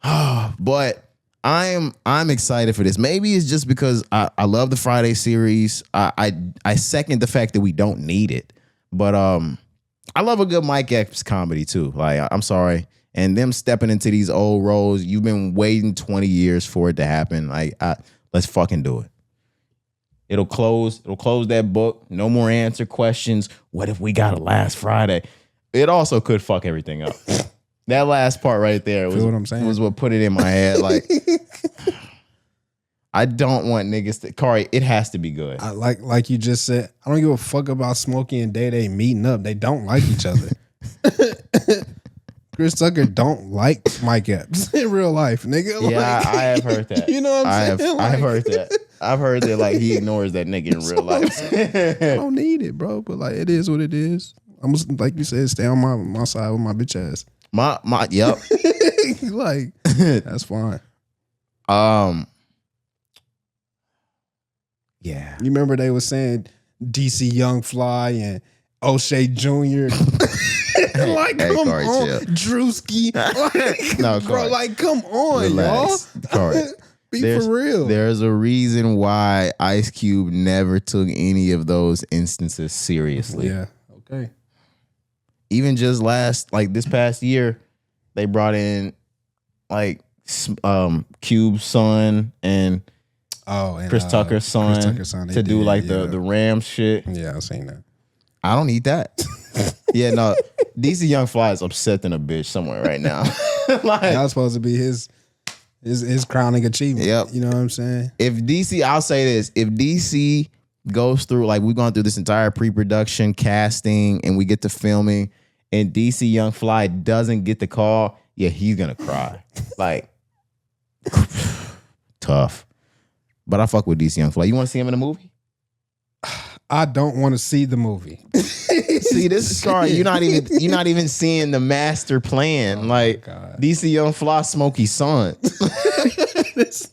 But I'm excited for this. Maybe it's just because I love the Friday series. I second the fact that we don't need it. But I love a good Mike Epps comedy too. Like I'm sorry. And them stepping into these old roles, you've been waiting 20 years for it to happen. Like let's fucking do it. It'll close that book. No more answer questions. What if we got a last Friday? It also could fuck everything up. That last part right there was what put it in my head. Like, I don't want niggas to. Cari, it has to be good. Like you just said, I don't give a fuck about Smokey and Day meeting up. They don't like each other. Chris Tucker don't like Mike Epps in real life, nigga. Yeah, I have heard that. You know what I'm saying? I've heard that. I've heard that like he ignores that nigga in real life. I don't need it, bro. But like it is what it is. I'm just, like you said, stay on my side with my bitch ass. Yep. Like that's fine. Yeah. You remember they were saying DC Young Fly and O'Shea Jr. Like, hey, come Cari, on, chill. Drewski. Like, No, bro, Cari. like, come on, Relax. y'all. Cari. For real. There's a reason why Ice Cube never took any of those instances seriously. Yeah. Okay. Even just this past year, they brought in like Cube's son and Chris Tucker's son to do like the Rams shit. Yeah, I've seen that. I don't need that. Yeah, no. DC Young Fly is upset than a bitch somewhere right now. Like, that was supposed to be his crowning achievement. Yep. You know what I'm saying? If DC, I'll say this, if DC goes through, like we've gone through this entire pre-production casting and we get to filming and DC Young Fly doesn't get the call, yeah, he's gonna cry. Like, tough. But I fuck with DC Young Fly. You want to see him in a movie? I don't want to see the movie. See, this is sorry. You're not even seeing the master plan. Oh like DC Young Fly, Smokey's son. This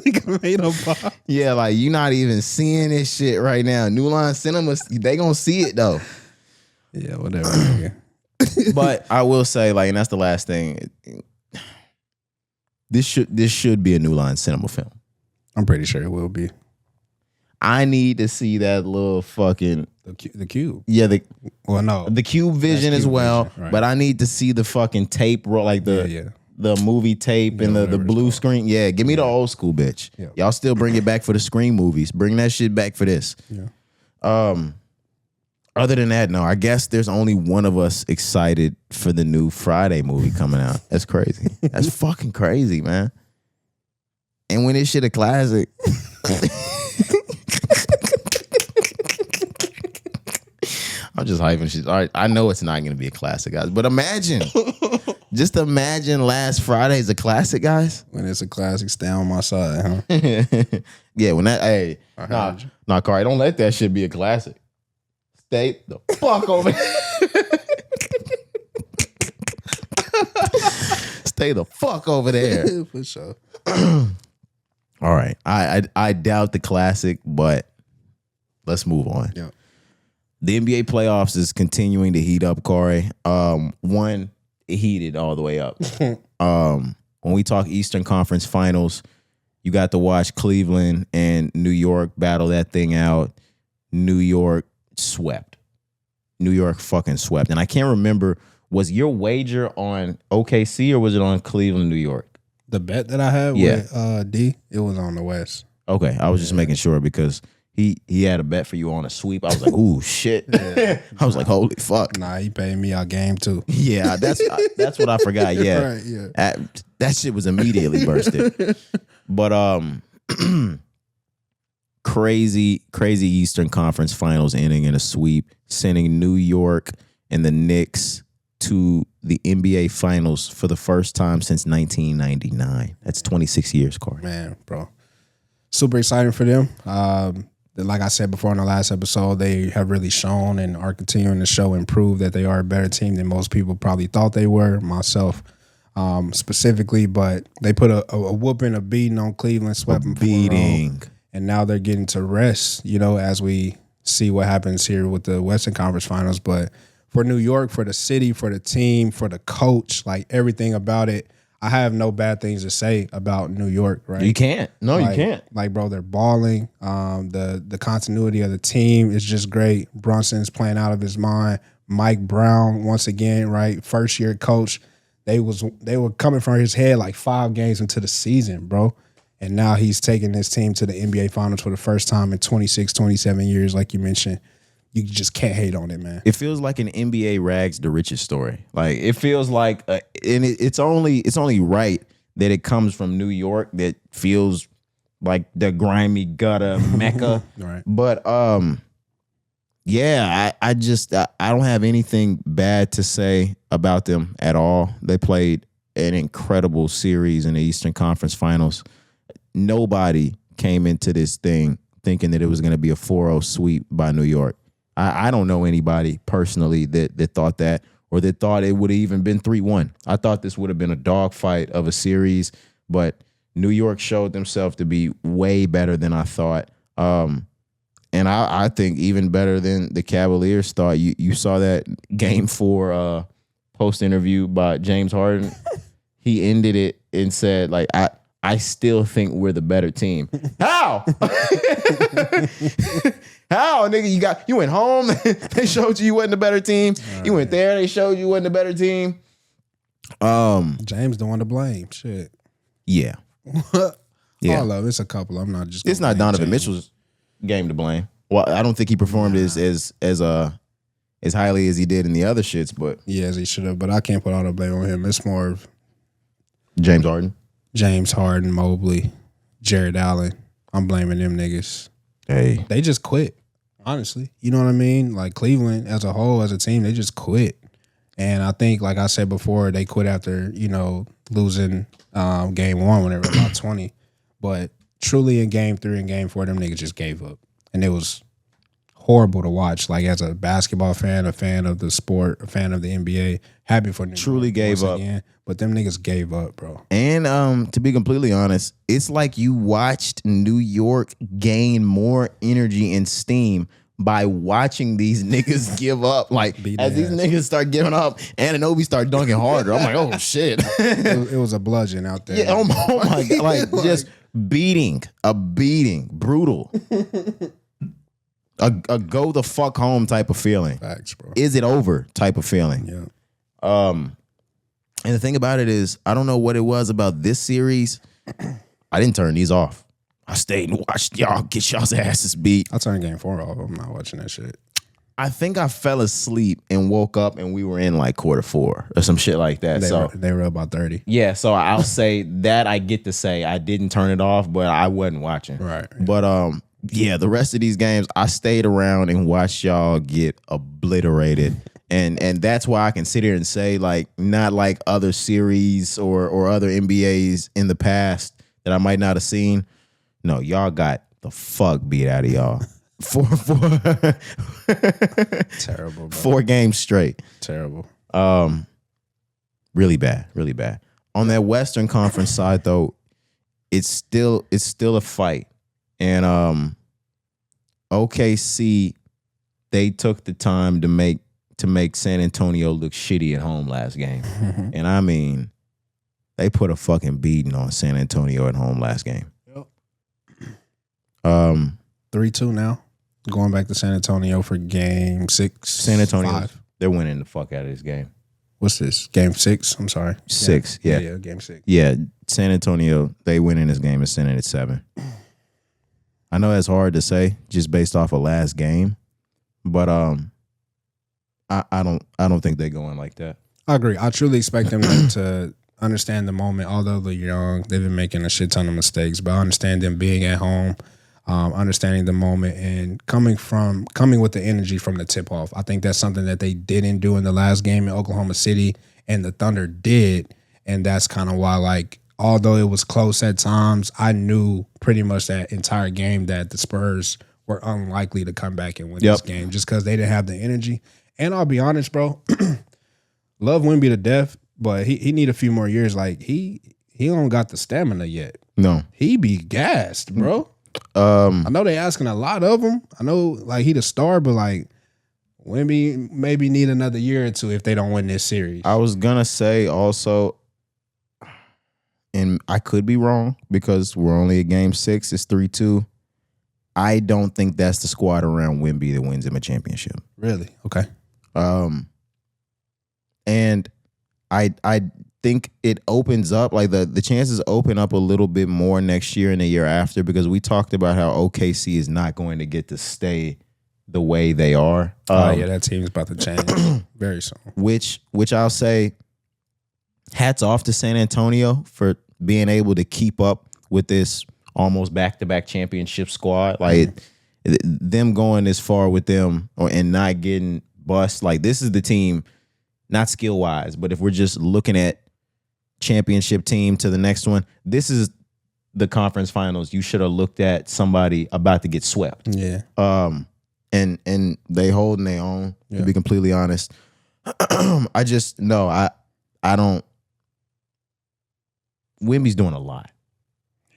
nigga made a pop. Yeah, like you're not even seeing this shit right now. New Line Cinemas, they gonna see it though. Yeah, whatever. Nigga. But I will say, like, and that's the last thing. This should be a New Line Cinema film. I'm pretty sure it will be. I need to see that little fucking the Cube. Yeah, the Cube vision as well. Vision, right. But I need to see the fucking tape roll, like the movie tape and the blue screen. Yeah, give me the old school bitch. Yeah. Y'all still bring it back for the Scream movies. Bring that shit back for this. Yeah. Other than that, no. I guess there's only one of us excited for the new Friday movie coming out. That's crazy. That's fucking crazy, man. And when this shit a classic. I'm just hyping shit. All right, I know it's not going to be a classic, guys. But imagine. Just imagine Last Friday's a classic, guys. When it's a classic, stay on my side, huh? Yeah, when that, hey. Nah, Cari, don't let that shit be a classic. Stay the fuck over there. Stay the fuck over there. For sure. All right. I doubt the classic, but let's move on. Yeah. The NBA playoffs is continuing to heat up, Cari. One, it heated all the way up. When we talk Eastern Conference Finals, you got to watch Cleveland and New York battle that thing out. New York swept. New York fucking swept. And I can't remember, was your wager on OKC or was it on Cleveland, New York? The bet that I had with D, it was on the West. Okay, I was just making sure because he had a bet for you on a sweep. I was like, ooh, shit. Yeah. I was like, holy fuck. Nah, he paid me our game too. Yeah, that's what I forgot. Yeah. Right, yeah. That shit was immediately bursted. But crazy Eastern Conference Finals ending in a sweep, sending New York and the Knicks to the NBA Finals for the first time since 1999. That's 26 years, Corey. Man, bro. Super exciting for them. Like I said before in the last episode, they have really shown and are continuing to show and prove that they are a better team than most people probably thought they were, myself specifically. But they put a whooping, a beating on Cleveland, swept them 4-0. And now they're getting to rest, as we see what happens here with the Western Conference Finals. But for New York, for the city, for the team, for the coach, like everything about it, I have no bad things to say about New York, right? You can't. No, you can't. Like, bro, they're balling. The continuity of the team is just great. Brunson's playing out of his mind. Mike Brown, once again, right? First year coach. They were coming from his head like 5 games into the season, bro. And now he's taking his team to the NBA Finals for the first time in 26, 27 years, like you mentioned. You just can't hate on it, man. It feels like an NBA rags to riches story. Like it feels like, and it's only right that it comes from New York. That feels like the grimy gutter mecca. Right. But yeah, I don't have anything bad to say about them at all. They played an incredible series in the Eastern Conference Finals. Nobody came into this thing thinking that it was going to be a 4-0 sweep by New York. I don't know anybody personally that thought that, or that thought it would have even been 3-1. I thought this would have been a dogfight of a series, but New York showed themselves to be way better than I thought. And I think even better than the Cavaliers thought. You saw that Game 4 post interview by James Harden. He ended it and said, like, I still think we're the better team. How? How, nigga? You went home. They showed you wasn't a better team. You went there. They showed you wasn't a better team. James the one to blame. Shit. Yeah. Yeah. All of it's a couple. I'm not just. It's not Donovan Mitchell's game to blame. Well, I don't think he performed as highly as he did in the other shits, but yeah, as he should have. But I can't put all the blame on him. It's more of James Harden, Mobley, Jared Allen. I'm blaming them niggas. Hey, they just quit. Honestly, you know what I mean? Like Cleveland as a whole, as a team, they just quit. And I think, like I said before, they quit after, losing game 1 when they were about 20. But truly in game 3 and game 4, them niggas just gave up. And it was horrible to watch. Like as a basketball fan, a fan of the sport, a fan of the NBA, happy for them. Truly gave up. Again, but them niggas gave up, bro. And to be completely honest, it's like you watched New York gain more energy and steam by watching these niggas give up. Like as these niggas start giving up, Anunoby start dunking harder. I'm like, oh shit. It was a bludgeon out there. Yeah, oh my God. Like just beating, brutal. A go the fuck home type of feeling. Facts, bro. Is it over type of feeling. Yeah. And the thing about it is, I don't know what it was about this series. I didn't turn these off. I stayed and watched y'all get y'all's asses beat. I turned game 4 off. I'm not watching that shit. I think I fell asleep and woke up and we were in like quarter 4 or some shit like that. They were about 30. Yeah, so I'll say that I get to say I didn't turn it off, but I wasn't watching. Right. But yeah, the rest of these games, I stayed around and watched y'all get obliterated. And that's why I can sit here and say, like, not like other series or other NBAs in the past that I might not have seen. No, y'all got the fuck beat out of y'all. Terrible, bro. 4 games straight. Terrible. Really bad. On that Western Conference side, though, it's still a fight. And OKC, they took the time to make San Antonio look shitty at home last game. And I mean, they put a fucking beating on San Antonio at home last game. Yep. 3-2 now. Going back to San Antonio for game 6. San Antonio, 5. They're winning the fuck out of this game. What's this? Game 6? I'm sorry. 6, yeah. Yeah, game 6. Yeah, San Antonio, they winning this game and sending it 7. I know that's hard to say just based off of last game, but I don't think they go in like that. I agree. I truly expect them to understand the moment. Although they're young, they've been making a shit ton of mistakes, but I understand them being at home. understanding the moment and coming with the energy from the tip off. I think that's something that they didn't do in the last game in Oklahoma City, and the Thunder did, and that's kind of why, like, although it was close at times, I knew pretty much that entire game that the Spurs were unlikely to come back and win this game just because they didn't have the energy. And I'll be honest, bro, love Wemby to death, but he need a few more years. Like, he don't got the stamina yet. No. He be gassed, bro. I know they asking a lot of him. I know, like, he the star, but, like, Wemby maybe need another year or two if they don't win this series. I was going to say also, and I could be wrong because we're only at game 6. It's 3-2. I don't think that's the squad around Wemby that wins him a championship. Really? Okay. And I think it opens up, like the chances open up a little bit more next year and the year after, because we talked about how OKC is not going to get to stay the way they are. Yeah, that team's about to change very soon. Which I'll say, hats off to San Antonio for being able to keep up with this almost back-to-back championship squad. Like, them going this far with them and not getting bust. Like, this is the team, not skill-wise, but if we're just looking at championship team to the next one, this is the conference finals. You should have looked at somebody about to get swept. Yeah. And they holding their own, to be completely honest. I just, no, I don't. Wemby's doing a lot.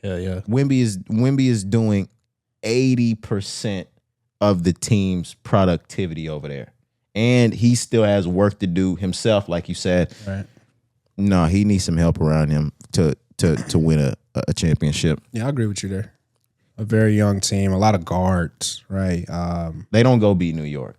Yeah. Wemby is doing 80% of the team's productivity over there. And he still has work to do himself, like you said. Right. No, he needs some help around him to win a championship. Yeah, I agree with you there. A very young team, a lot of guards, right? They don't go beat New York.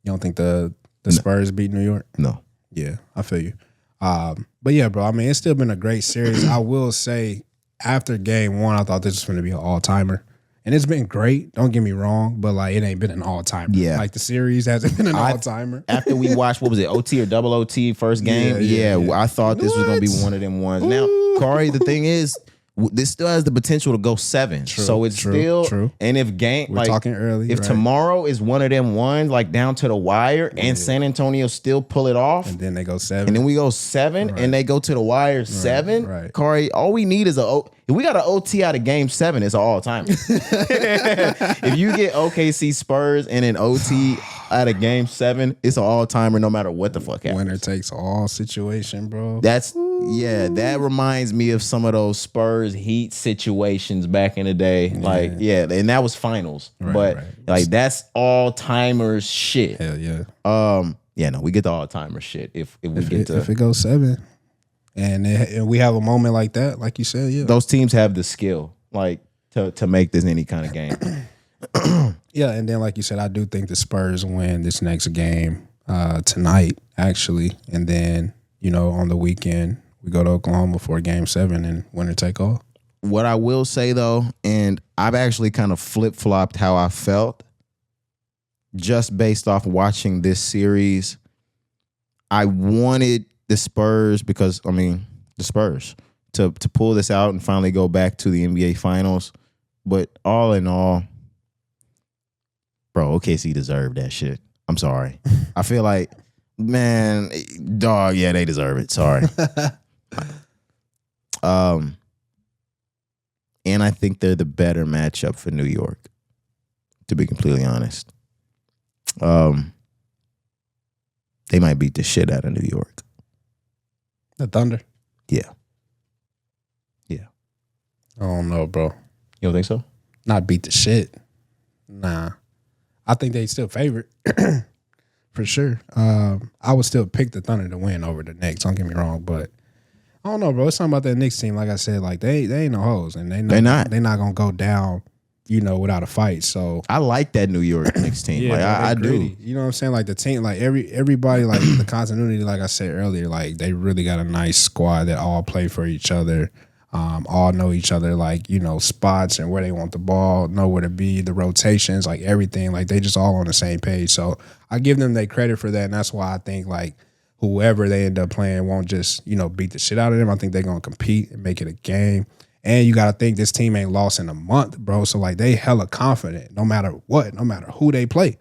You don't think the Spurs beat New York? No. Yeah, I feel you. But yeah, bro, I mean, it's still been a great series. I will say, after game 1, I thought this was going to be an all-timer. And it's been great, don't get me wrong, but, like, it ain't been an all-timer. Yeah. Like, the series hasn't been an all-timer. After we watched, what was it, OT or double OT first game? Yeah. I thought this was going to be one of them ones. Ooh. Now, Cari, the thing is, this still has the potential to go 7. So it's still, and if we're talking early. If tomorrow is one of them ones, like down to the wire, and San Antonio still pull it off, and then they go 7, and then we go 7, and they go to the wire 7. Right. Cari, all we need is if we got an OT out of game 7, it's an all timer. If you get OKC Spurs and an OT out of game 7, it's an all timer no matter what the fuck happens. Winner takes all situation, bro. That reminds me of some of those Spurs Heat situations back in the day. Like, and that was finals. But like, that's all timers shit. Hell yeah. No, we get the all timer shit if it goes 7. And we have a moment like that, like you said, those teams have the skill, like, to make this any kind of game. Yeah, and then like you said, I do think the Spurs win this next game tonight, actually, and then on the weekend we go to Oklahoma for game 7 and winner take all. What I will say though, and I've actually kind of flip-flopped how I felt just based off watching this series. I wanted the Spurs because, the Spurs to pull this out and finally go back to the NBA Finals. But all in all, bro, OKC deserved that shit. I'm sorry. I feel like, man, dog, yeah, they deserve it. Sorry. And I think they're the better matchup for New York, to be completely honest. They might beat the shit out of New York. The Thunder? Yeah. I don't know, bro. You don't think so? Not beat the shit. Nah. I think they still favorite. For sure. I would still pick the Thunder to win over the Knicks. Don't get me wrong, but I don't know, bro. It's something about that Knicks team. Like I said, like they ain't no hoes, and they're not gonna go down, without a fight. So I like that New York Knicks team. Yeah, like I do. You know what I'm saying? Like the team, like everybody, like the continuity. Like I said earlier, like they really got a nice squad that all play for each other. All know each other, like, spots and where they want the ball, know where to be, the rotations, like everything. Like they just all on the same page. So I give them their credit for that. And that's why I think like whoever they end up playing won't just, beat the shit out of them. I think they're going to compete and make it a game. And you got to think this team ain't lost in a month, bro. So, like, they hella confident no matter what, no matter who they play.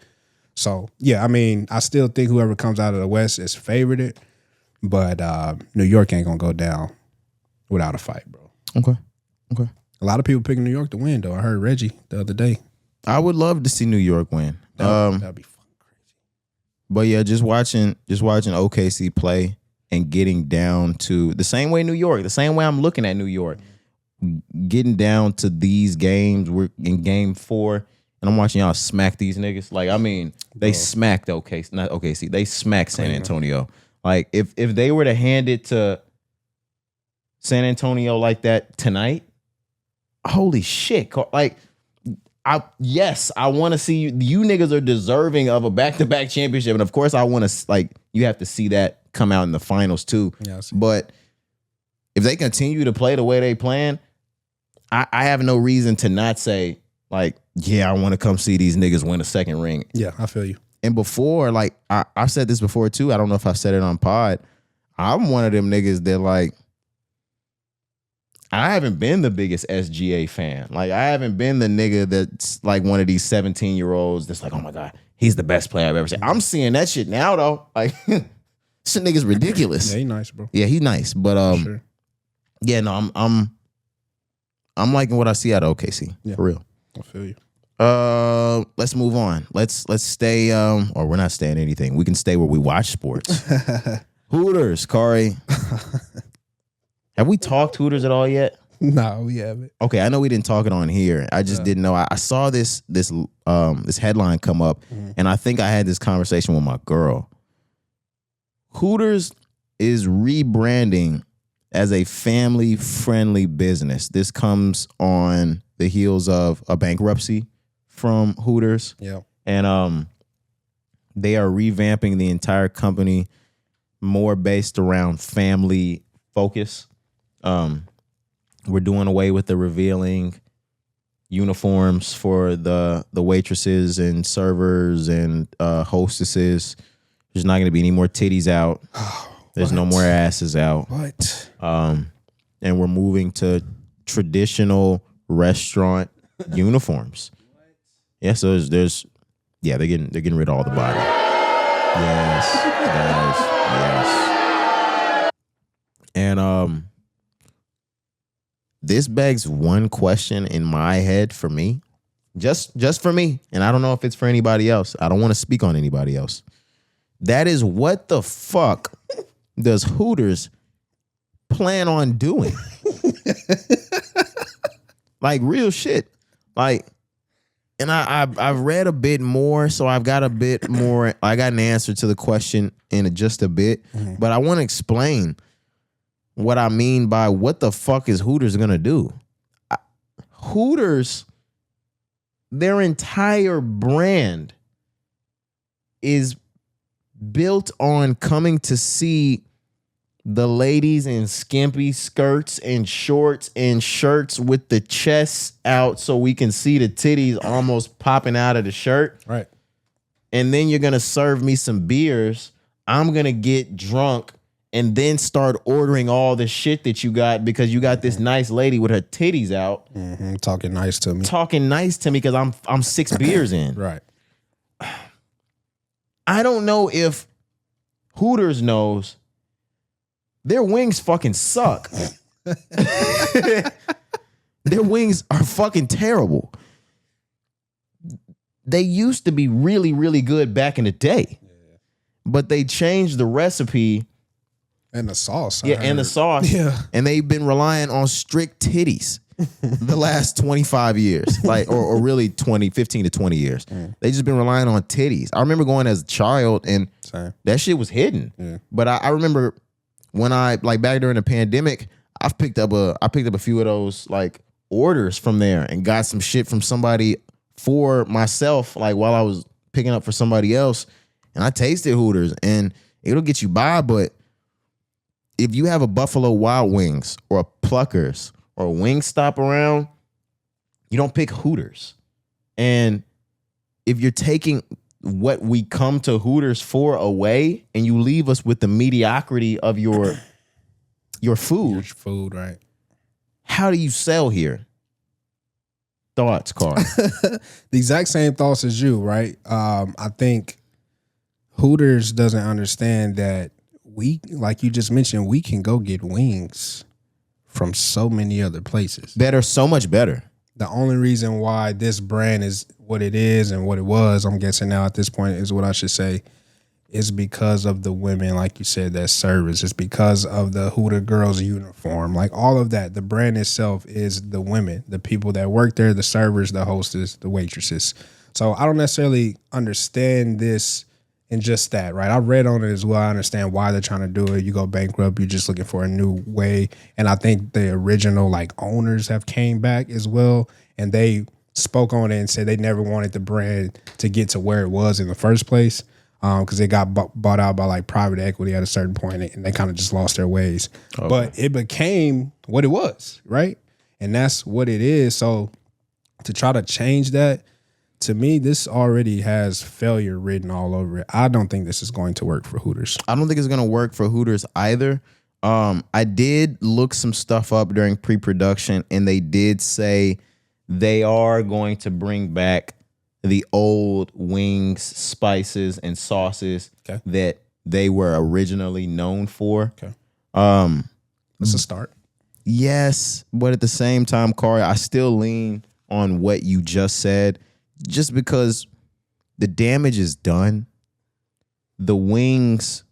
So, yeah, I mean, I still think whoever comes out of the West is favored. But New York ain't going to go down without a fight, bro. Okay. A lot of people picking New York to win, though. I heard Reggie the other day. I would love to see New York win. That'd be fucking crazy. But yeah, just watching OKC play and getting down to the same way New York, the same way I'm looking at New York, getting down to these games. We're in game 4, and I'm watching y'all smack these niggas. Like, I mean, they smacked OKC, not OKC. They smacked San Antonio. Like, if they were to hand it to San Antonio like that tonight, holy shit! Like, I want to see you. You niggas are deserving of a back-to-back championship, and of course, I want to, like, you have to see that come out in the finals too. Yeah, but if they continue to play the way they plan, I have no reason to not say, like, yeah, I want to come see these niggas win a second ring. Yeah, I feel you. And before, like, I've said this before too. I don't know if I've said it on pod. I'm one of them niggas that, like, I haven't been the biggest SGA fan. Like, I haven't been the nigga that's like one of these 17-year-olds that's like, oh my God, he's the best player I've ever seen. I'm seeing that shit now though. Like, this nigga's ridiculous. Yeah, he's nice, bro. Yeah, he's nice. But Sure. yeah, no, I'm liking what I see out of OKC. Yeah. For real. I feel you. Let's move on. Let's stay, or we're not staying anything. We can stay where we watch sports. Hooters, Cari. Have we talked Hooters at all yet? No, we haven't. Okay, I know we didn't talk it on here. I just didn't know. I saw this headline come up, and I think I had this conversation with my girl. Hooters is rebranding as a family-friendly business. This comes on the heels of a bankruptcy from Hooters. Yeah. And they are revamping the entire company more based around family focus. We're doing away with the revealing uniforms for the waitresses and servers and hostesses. There's not going to be any more titties out. There's no more asses out. What? And we're moving to traditional restaurant uniforms. Yeah, so there's they're getting rid of all the body. Yes, yes. And this begs one question in my head for me. Just for me. And I don't know if it's for anybody else. I don't want to speak on anybody else. That is, what the fuck does Hooters plan on doing? Like, real shit. Like, and I've read a bit more, so I've got a bit more. I got an answer to the question in just a bit, but I want to explain what I mean by what the fuck is Hooters gonna do. Hooters, their entire brand is built on coming to see the ladies in skimpy skirts and shorts and shirts with the chests out so we can see the titties almost popping out of the shirt. Right. And then you're going to serve me some beers. I'm going to get drunk and then start ordering all the shit that you got because you got this nice lady with her titties out. Mm-hmm. Talking nice to me because I'm 6 beers in. Right. I don't know if Hooters knows their wings fucking suck. Their wings are fucking terrible. They used to be really, really good back in the day. Yeah. But they changed the recipe. And the sauce. And the sauce. Yeah. And they've been relying on strict titties the last 25 years. Like, or really 15 to 20 years. They just been relying on titties. I remember going as a child and that shit was hidden. Yeah. But I remember when I, like, back during the pandemic, I picked up a few of those, like, orders from there and got some shit from somebody for myself, like, while I was picking up for somebody else. And I tasted Hooters, and it'll get you by, but if you have a Buffalo Wild Wings or a Pluckers or a Wingstop around, you don't pick Hooters. And if you're taking what we come to Hooters for away and you leave us with the mediocrity of your food. Your food, right. how do you sell here? Thoughts, Cari? The exact same thoughts as you, right? I think Hooters doesn't understand that we, like you just mentioned, we can go get wings from so many other places. Better, so much better. The only reason why this brand is what it is and what it was, I'm guessing now at this point is what I should say, is because of the women, like you said, that service. It's because of the Hooter girls uniform. Like all of that, the brand itself is the women, the people that work there, the servers, the hostess, the waitresses. So I don't necessarily understand this in just that, right? I read on it as well. I understand why they're trying to do it. You go bankrupt, you're just looking for a new way. And I think the original like owners have came back as well, and they spoke on it and said they never wanted the brand to get to where it was in the first place. Because it got bought out by like private equity at a certain point, and they kind of just lost their ways. Okay. But it became what it was, right? And that's what it is. So to try to change that, to me, this already has failure written all over it. I don't think this is going to work for Hooters. I don't think it's going to work for Hooters either. I did look some stuff up during pre-production, and they did say they are going to bring back the old wings, spices, and sauces that they were originally known for. Okay. That's a start. Yes, but at the same time, Cari, I still lean on what you just said, just because the damage is done. The wings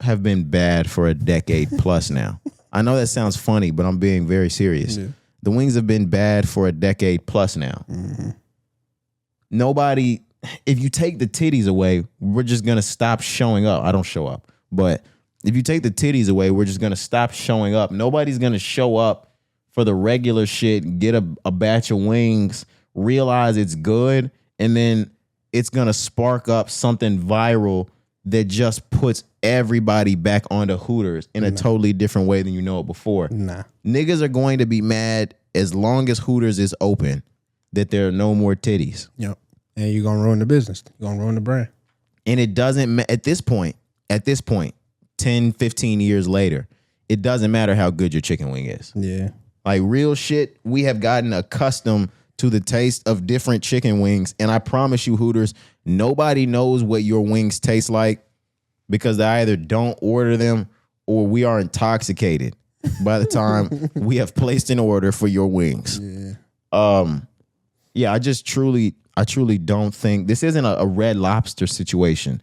have been bad for a decade plus now. I know that sounds funny, but I'm being very serious. Yeah. The wings have been bad for a decade plus now. Mm-hmm. Nobody, if you take the titties away, we're just going to stop showing up. I don't show up. But if you take the titties away, we're just going to stop showing up. Nobody's going to show up for the regular shit, get a batch of wings, realize it's good, and then it's going to spark up something viral that just puts everybody back onto Hooters in a totally different way than you know it before. Nah. Niggas are going to be mad as long as Hooters is open that there are no more titties. Yep. And you're going to ruin the business. You're going to ruin the brand. And it doesn't, at this point, 10, 15 years later, it doesn't matter how good your chicken wing is. Yeah. Like real shit, we have gotten accustomed to the taste of different chicken wings. And I promise you, Hooters, nobody knows what your wings taste like because they either don't order them or we are intoxicated by the time we have placed an order for your wings. Yeah. Yeah, I truly don't think this isn't a Red Lobster situation.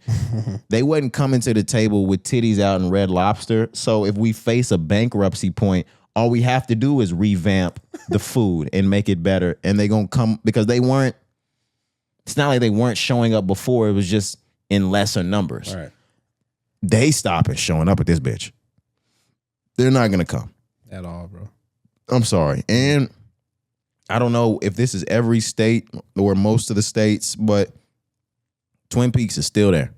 They wasn't coming to the table with titties out in Red Lobster. So if we face a bankruptcy point, all we have to do is revamp the food and make it better. And they gonna come because they weren't. It's not like they weren't showing up before. It was just in lesser numbers. Right. They stopping showing up at this bitch. They're not gonna come at all, bro. I'm sorry. And I don't know if this is every state or most of the states, but Twin Peaks is still there.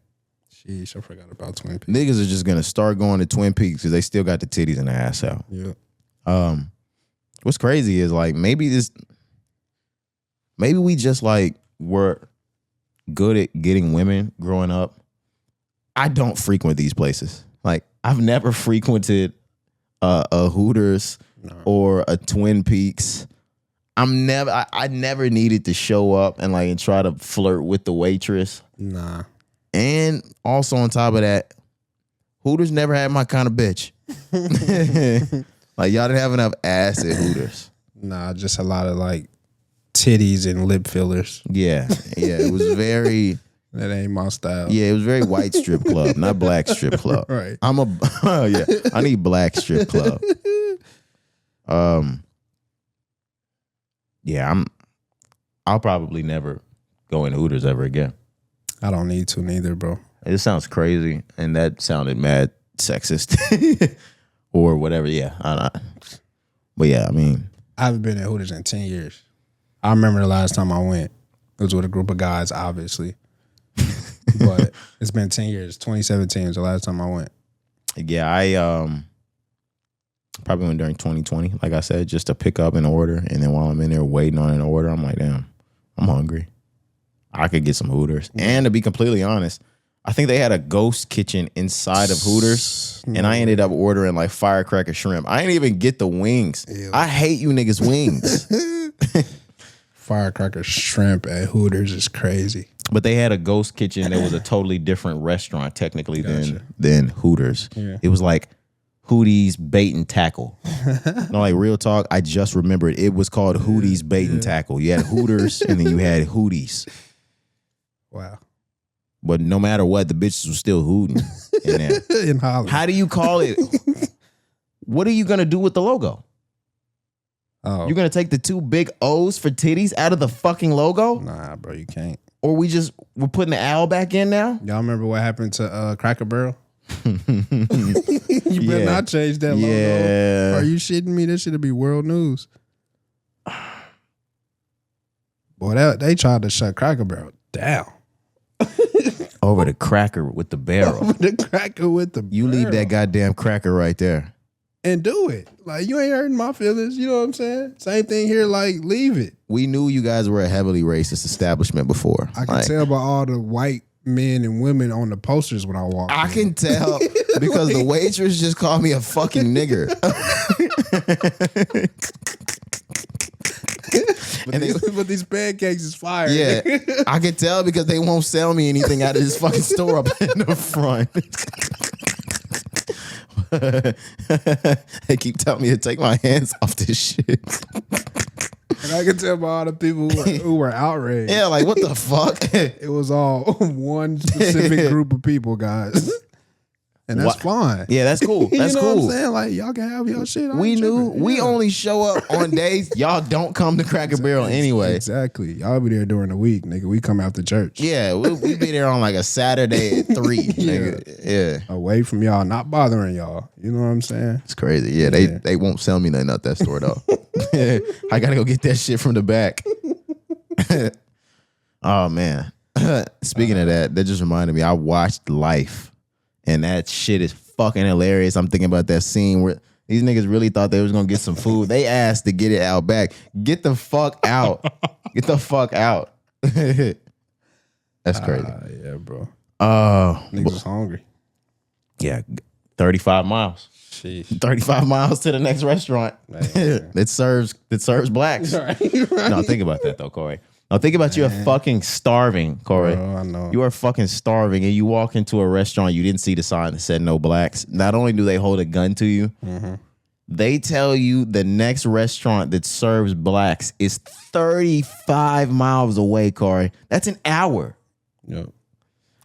Sheesh, I forgot about Twin Peaks. Niggas are just gonna start going to Twin Peaks because they still got the titties and the ass out. Yeah. What's crazy is like maybe we just like were good at getting women growing up. I don't frequent these places. Like I've never frequented a Hooters or a Twin Peaks. I never needed to show up and try to flirt with the waitress. Nah. And also on top of that, Hooters never had my kind of bitch. Like y'all didn't have enough ass at Hooters. Nah, just a lot of titties and lip fillers. Yeah. It was very. That ain't my style. Yeah, it was very white strip club, not black strip club. Right. I need black strip club. Yeah, I'll probably never go in Hooters ever again. I don't need to neither, bro. It sounds crazy, and that sounded mad sexist or whatever. Yeah, but yeah, I mean, I haven't been at Hooters in 10 years. I remember the last time I went. It was with a group of guys, obviously. But it's been 10 years. 2017 was the last time I went. Yeah, I probably went during 2020, like I said, just to pick up an order. And then while I'm in there waiting on an order, I'm like, damn, I'm hungry. I could get some Hooters. And to be completely honest, I think they had a ghost kitchen inside of Hooters, and I ended up ordering like firecracker shrimp. I didn't even get the wings. Ew. I hate you niggas wings. Firecracker shrimp at Hooters is crazy. But they had a ghost kitchen that was a totally different restaurant technically than Hooters. Yeah. It was like Hootie's Bait and Tackle. No, like real talk, I just remembered it was called Hootie's Bait and Tackle. You had Hooters and then you had Hooties. Wow. But no matter what, the bitches were still hooting in there. In Holland. How do you call it? What are you going to do with the logo? Oh. You're going to take the two big O's for titties out of the fucking logo? Nah, bro, you can't. Or we're putting the owl back in now? Y'all remember what happened to Cracker Barrel? You better not change that logo. Yeah. Are you shitting me? That should be world news. Boy, they tried to shut Cracker Barrel down. Over the cracker with the barrel. Over the cracker with the barrel. You leave that goddamn cracker right there. And do it. Like, you ain't hurting my feelings. You know what I'm saying? Same thing here. Like, leave it. We knew you guys were a heavily racist establishment before. I can tell by all the white men and women on the posters when I walk. I can tell because the waitress just called me a fucking nigger. But these pancakes is fire. Yeah, I can tell because they won't sell me anything out of this fucking store up in the front. They keep telling me to take my hands off this shit. And I can tell by all the people who were outraged. Yeah, like what the fuck? It was all one specific group of people, guys. And that's fine. Yeah, that's cool. That's you know cool. What I'm saying? Like, y'all can have your shit. We knew. We only show up on days y'all don't come to Cracker Barrel anyway. Exactly. Y'all be there during the week, nigga. We come after church. Yeah, we be there on like a Saturday at 3. Nigga. Yeah. Away from y'all, not bothering y'all. You know what I'm saying? It's crazy. Yeah, they won't sell me nothing at that store though. I gotta go get that shit from the back. Oh man. Speaking of that just reminded me. I watched Life. And that shit is fucking hilarious. I'm thinking about that scene where these niggas really thought they was gonna get some food. They asked to get it out back. Get the fuck out. Get the fuck out. That's crazy. Yeah, bro. Niggas was hungry. Yeah, 35 miles. Sheesh. 35 miles to the next restaurant that serves blacks. Right. No, think about that though, Corey. Now think about you are fucking starving, Corey. Bro, I know. You are fucking starving, and you walk into a restaurant, you didn't see the sign that said no blacks. Not only do they hold a gun to you, they tell you the next restaurant that serves blacks is 35 miles away, Corey. That's an hour. Yep.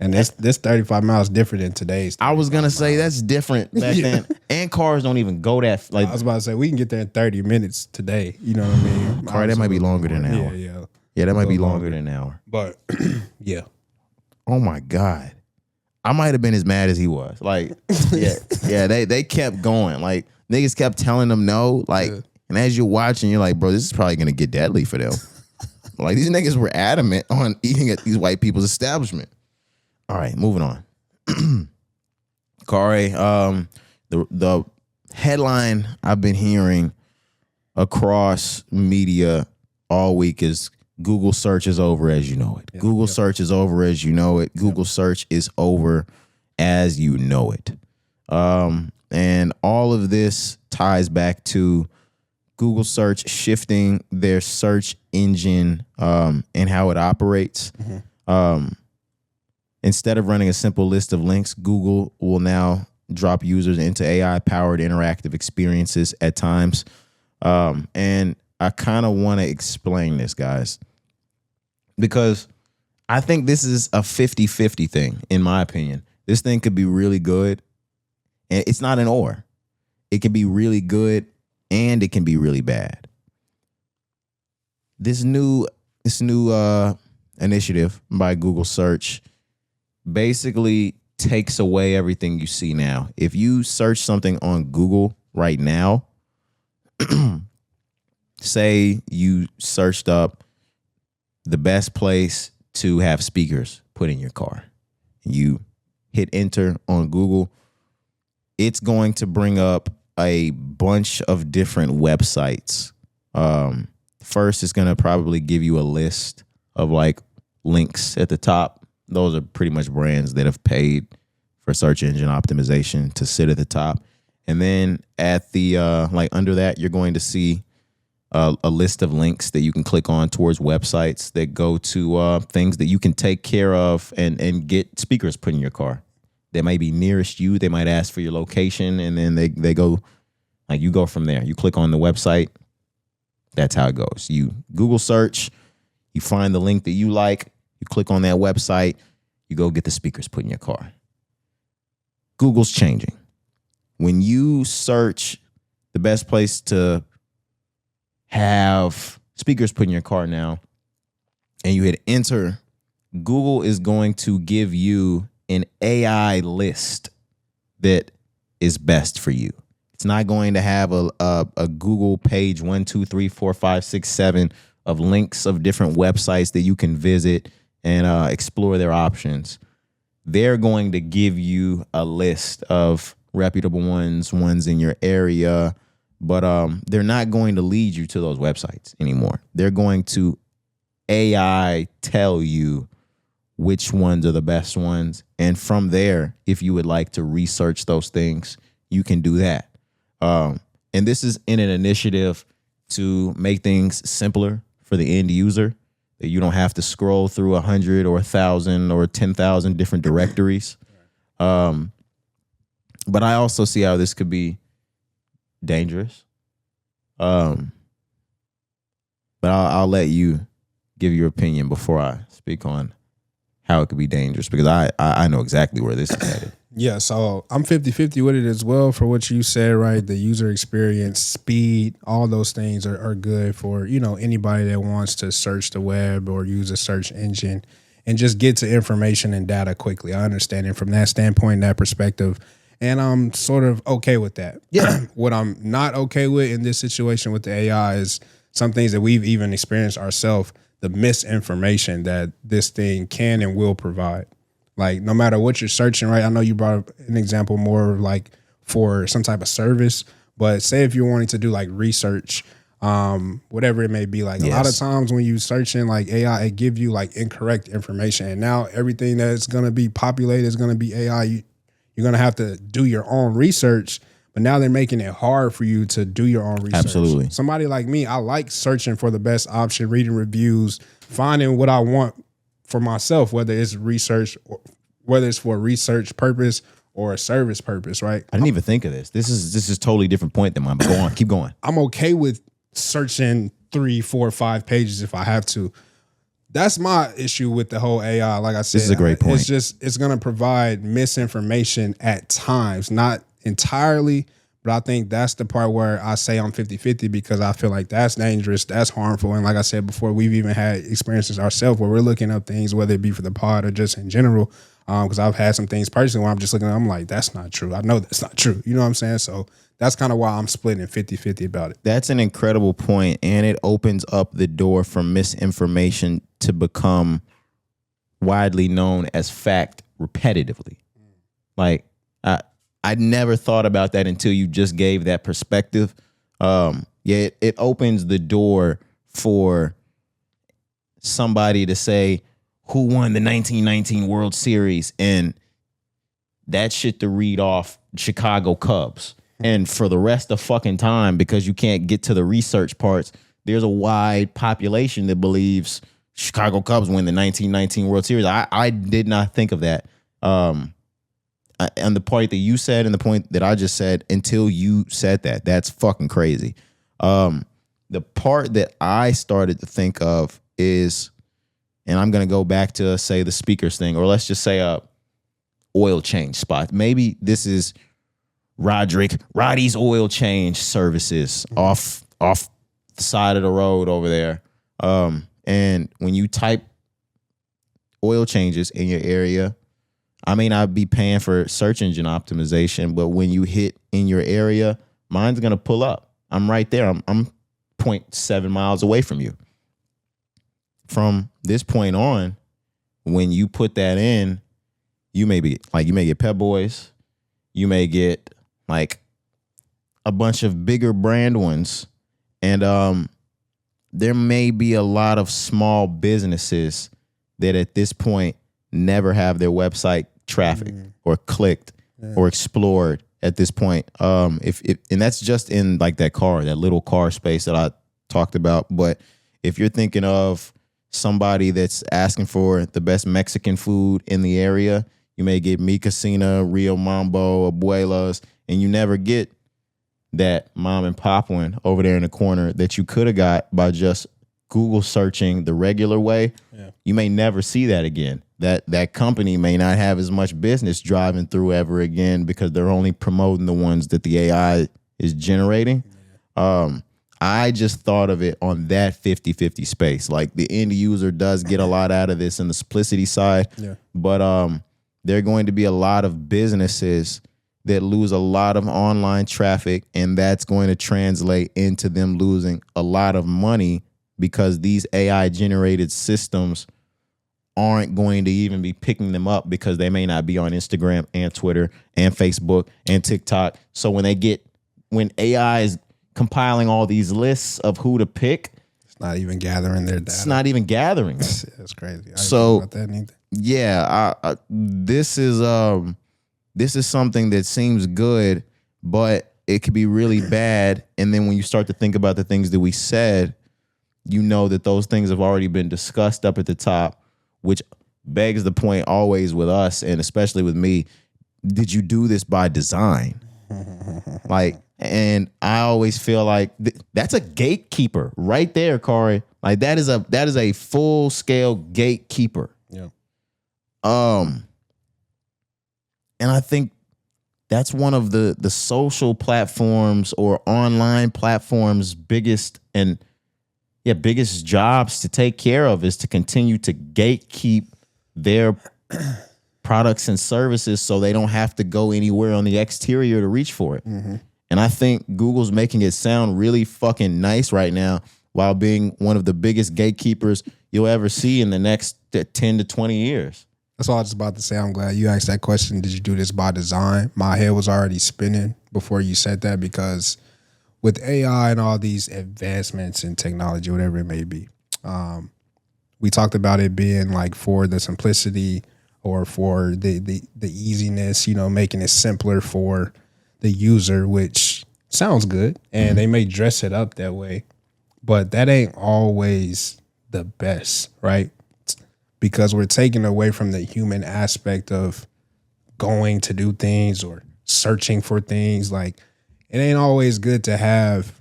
And this 35 miles different than today's. I was gonna say that's different back then. And cars don't even go that. Like I was about to say we can get there in 30 minutes today. You know what I mean? Corey, that might be longer than an hour. Yeah, that might be longer than an hour. But yeah. Oh my God. I might have been as mad as he was. Like, yeah, they kept going. Like, niggas kept telling them no. Like, and as you're watching, you're like, bro, this is probably gonna get deadly for them. Like, these niggas were adamant on eating at these white people's establishment. All right, moving on. Corey, the headline I've been hearing across media all week is Google search is over as you know it. Google search is over as you know it. Google search is over as you know it. And all of this ties back to Google search shifting their search engine and how it operates. Instead of running a simple list of links, Google will now drop users into AI-powered interactive experiences at times. And I kind of want to explain this, guys, because I think this is a 50-50 thing, in my opinion. This thing could be really good, and it's not an or. It can be really good, and it can be really bad. This new initiative by Google Search basically takes away everything you see now. If you search something on Google right now, say you searched up the best place to have speakers put in your car. You hit enter on Google. It's going to bring up a bunch of different websites. First, it's going to probably give you a list of like links at the top those are pretty much brands that have paid for search engine optimization to sit at the top. And then at the like under that, you're going to see a list of links that you can click on towards websites that go to things that you can take care of and get speakers put in your car. They might be nearest you. They might ask for your location, and then they go, like, you go from there. You click on the website. That's how it goes. You Google search, you find the link that you like, you click on that website, you go get the speakers put in your car. Google's changing. When you search the best place to have speakers put in your car now, and you hit enter, Google is going to give you an AI list that is best for you. It's not going to have a Google page 1, 2, 3, 4, 5, 6, 7 of links of different websites that you can visit and explore their options. They're going to give you a list of reputable ones in your area, but they're not going to lead you to those websites anymore. They're going to AI tell you which ones are the best ones. And from there, if you would like to research those things, you can do that. And this is in an initiative to make things simpler for the end user, that you don't have to scroll through 100 or 1,000 or 10,000 different directories. But I also see how this could be dangerous. But I'll let you give your opinion before I speak on how it could be dangerous, because I know exactly where this is headed. Yeah, so I'm 50-50 with it as well for what you said, right? The user experience, speed, all those things are good for, anybody that wants to search the web or use a search engine and just get to information and data quickly. I understand it from that standpoint, that perspective, and I'm sort of okay with that. Yeah. What I'm not okay with in this situation with the AI is some things that we've even experienced ourselves, the misinformation that this thing can and will provide. Like, no matter what you're searching, right? I know you brought up an example more like for some type of service, but say if you're wanting to do like research, whatever it may be, like a lot of times when you searching like AI, it give you like incorrect information. And now everything that's going to be populated is going to be AI. You're going to have to do your own research, but now they're making it hard for you to do your own research. Absolutely. Somebody like me, I like searching for the best option, reading reviews, finding what I want for myself, whether it's research, or whether it's for a research purpose or a service purpose, right? I didn't even think of this. This is totally different point than mine. But go on, keep going. I'm okay with searching 3, 4, 5 pages if I have to. That's my issue with the whole AI. Like I said, this is a great point. It's going to provide misinformation at times, not entirely, but I think that's the part where I say I'm 50-50, because I feel like that's dangerous, that's harmful. And like I said before, we've even had experiences ourselves where we're looking up things, whether it be for the pod or just in general, because I've had some things personally where I'm just looking at, I'm like, that's not true. I know that's not true. You know what I'm saying? So that's kind of why I'm splitting 50-50 about it. That's an incredible point, and it opens up the door for misinformation to become widely known as fact repetitively. Like, I never thought about that until you just gave that perspective. It opens the door for somebody to say who won the 1919 World Series, and that shit to read off Chicago Cubs. And for the rest of fucking time, because you can't get to the research parts, there's a wide population that believes Chicago Cubs win the 1919 World Series. I did not think of that. And the point that you said and the point that I just said until you said that, that's fucking crazy. The part that I started to think of is, and I'm going to go back to, say, the speakers thing, or let's just say oil change spot. Maybe this is Roddy's oil change services off the side of the road over there. And when you type oil changes in your area, I may not be paying for search engine optimization, but when you hit in your area, mine's going to pull up. I'm right there. I'm 0.7 miles away from you. From this point on, when you put that in, you may get Pep Boys. You may get like a bunch of bigger brand ones. And there may be a lot of small businesses that at this point never have their website trafficked or clicked or explored at this point. If and that's just in like that little car space that I talked about. But if you're thinking of somebody that's asking for the best Mexican food in the area, you may get Mi Casina, Rio Mambo, Abuelas, and you never get that mom and pop one over there in the corner that you could have got by just Google searching the regular way. Yeah. You may never see that again. That company may not have as much business driving through ever again because they're only promoting the ones that the AI is generating. Yeah. I just thought of it on that 50-50 space. Like the end user does get a lot out of this in the simplicity side, but there are going to be a lot of businesses that lose a lot of online traffic, and that's going to translate into them losing a lot of money because these AI-generated systems aren't going to even be picking them up because they may not be on Instagram and Twitter and Facebook and TikTok. So when AI is compiling all these lists of who to pick, it's not even gathering their data. It's not even gathering. That's crazy. I so didn't think about that either. Yeah, this is something that seems good, but it could be really bad. And then when you start to think about the things that we said, you know that those things have already been discussed up at the top, which begs the point always with us, and especially with me, did you do this by design? And I always feel like that's a gatekeeper right there, Cari. Like that is a full scale gatekeeper. Yeah. And I think that's one of the social platforms or online platforms' biggest jobs to take care of is to continue to gatekeep their products and services so they don't have to go anywhere on the exterior to reach for it. Mm-hmm. And I think Google's making it sound really fucking nice right now while being one of the biggest gatekeepers you'll ever see in the next 10 to 20 years. That's all I was just about to say. I'm glad you asked that question. Did you do this by design? My head was already spinning before you said that because with AI and all these advancements in technology, whatever it may be, we talked about it being like for the simplicity or for the easiness, making it simpler for the user, which sounds good. And they may dress it up that way, but that ain't always the best, right? Because we're taking away from the human aspect of going to do things or searching for things. Like it ain't always good to have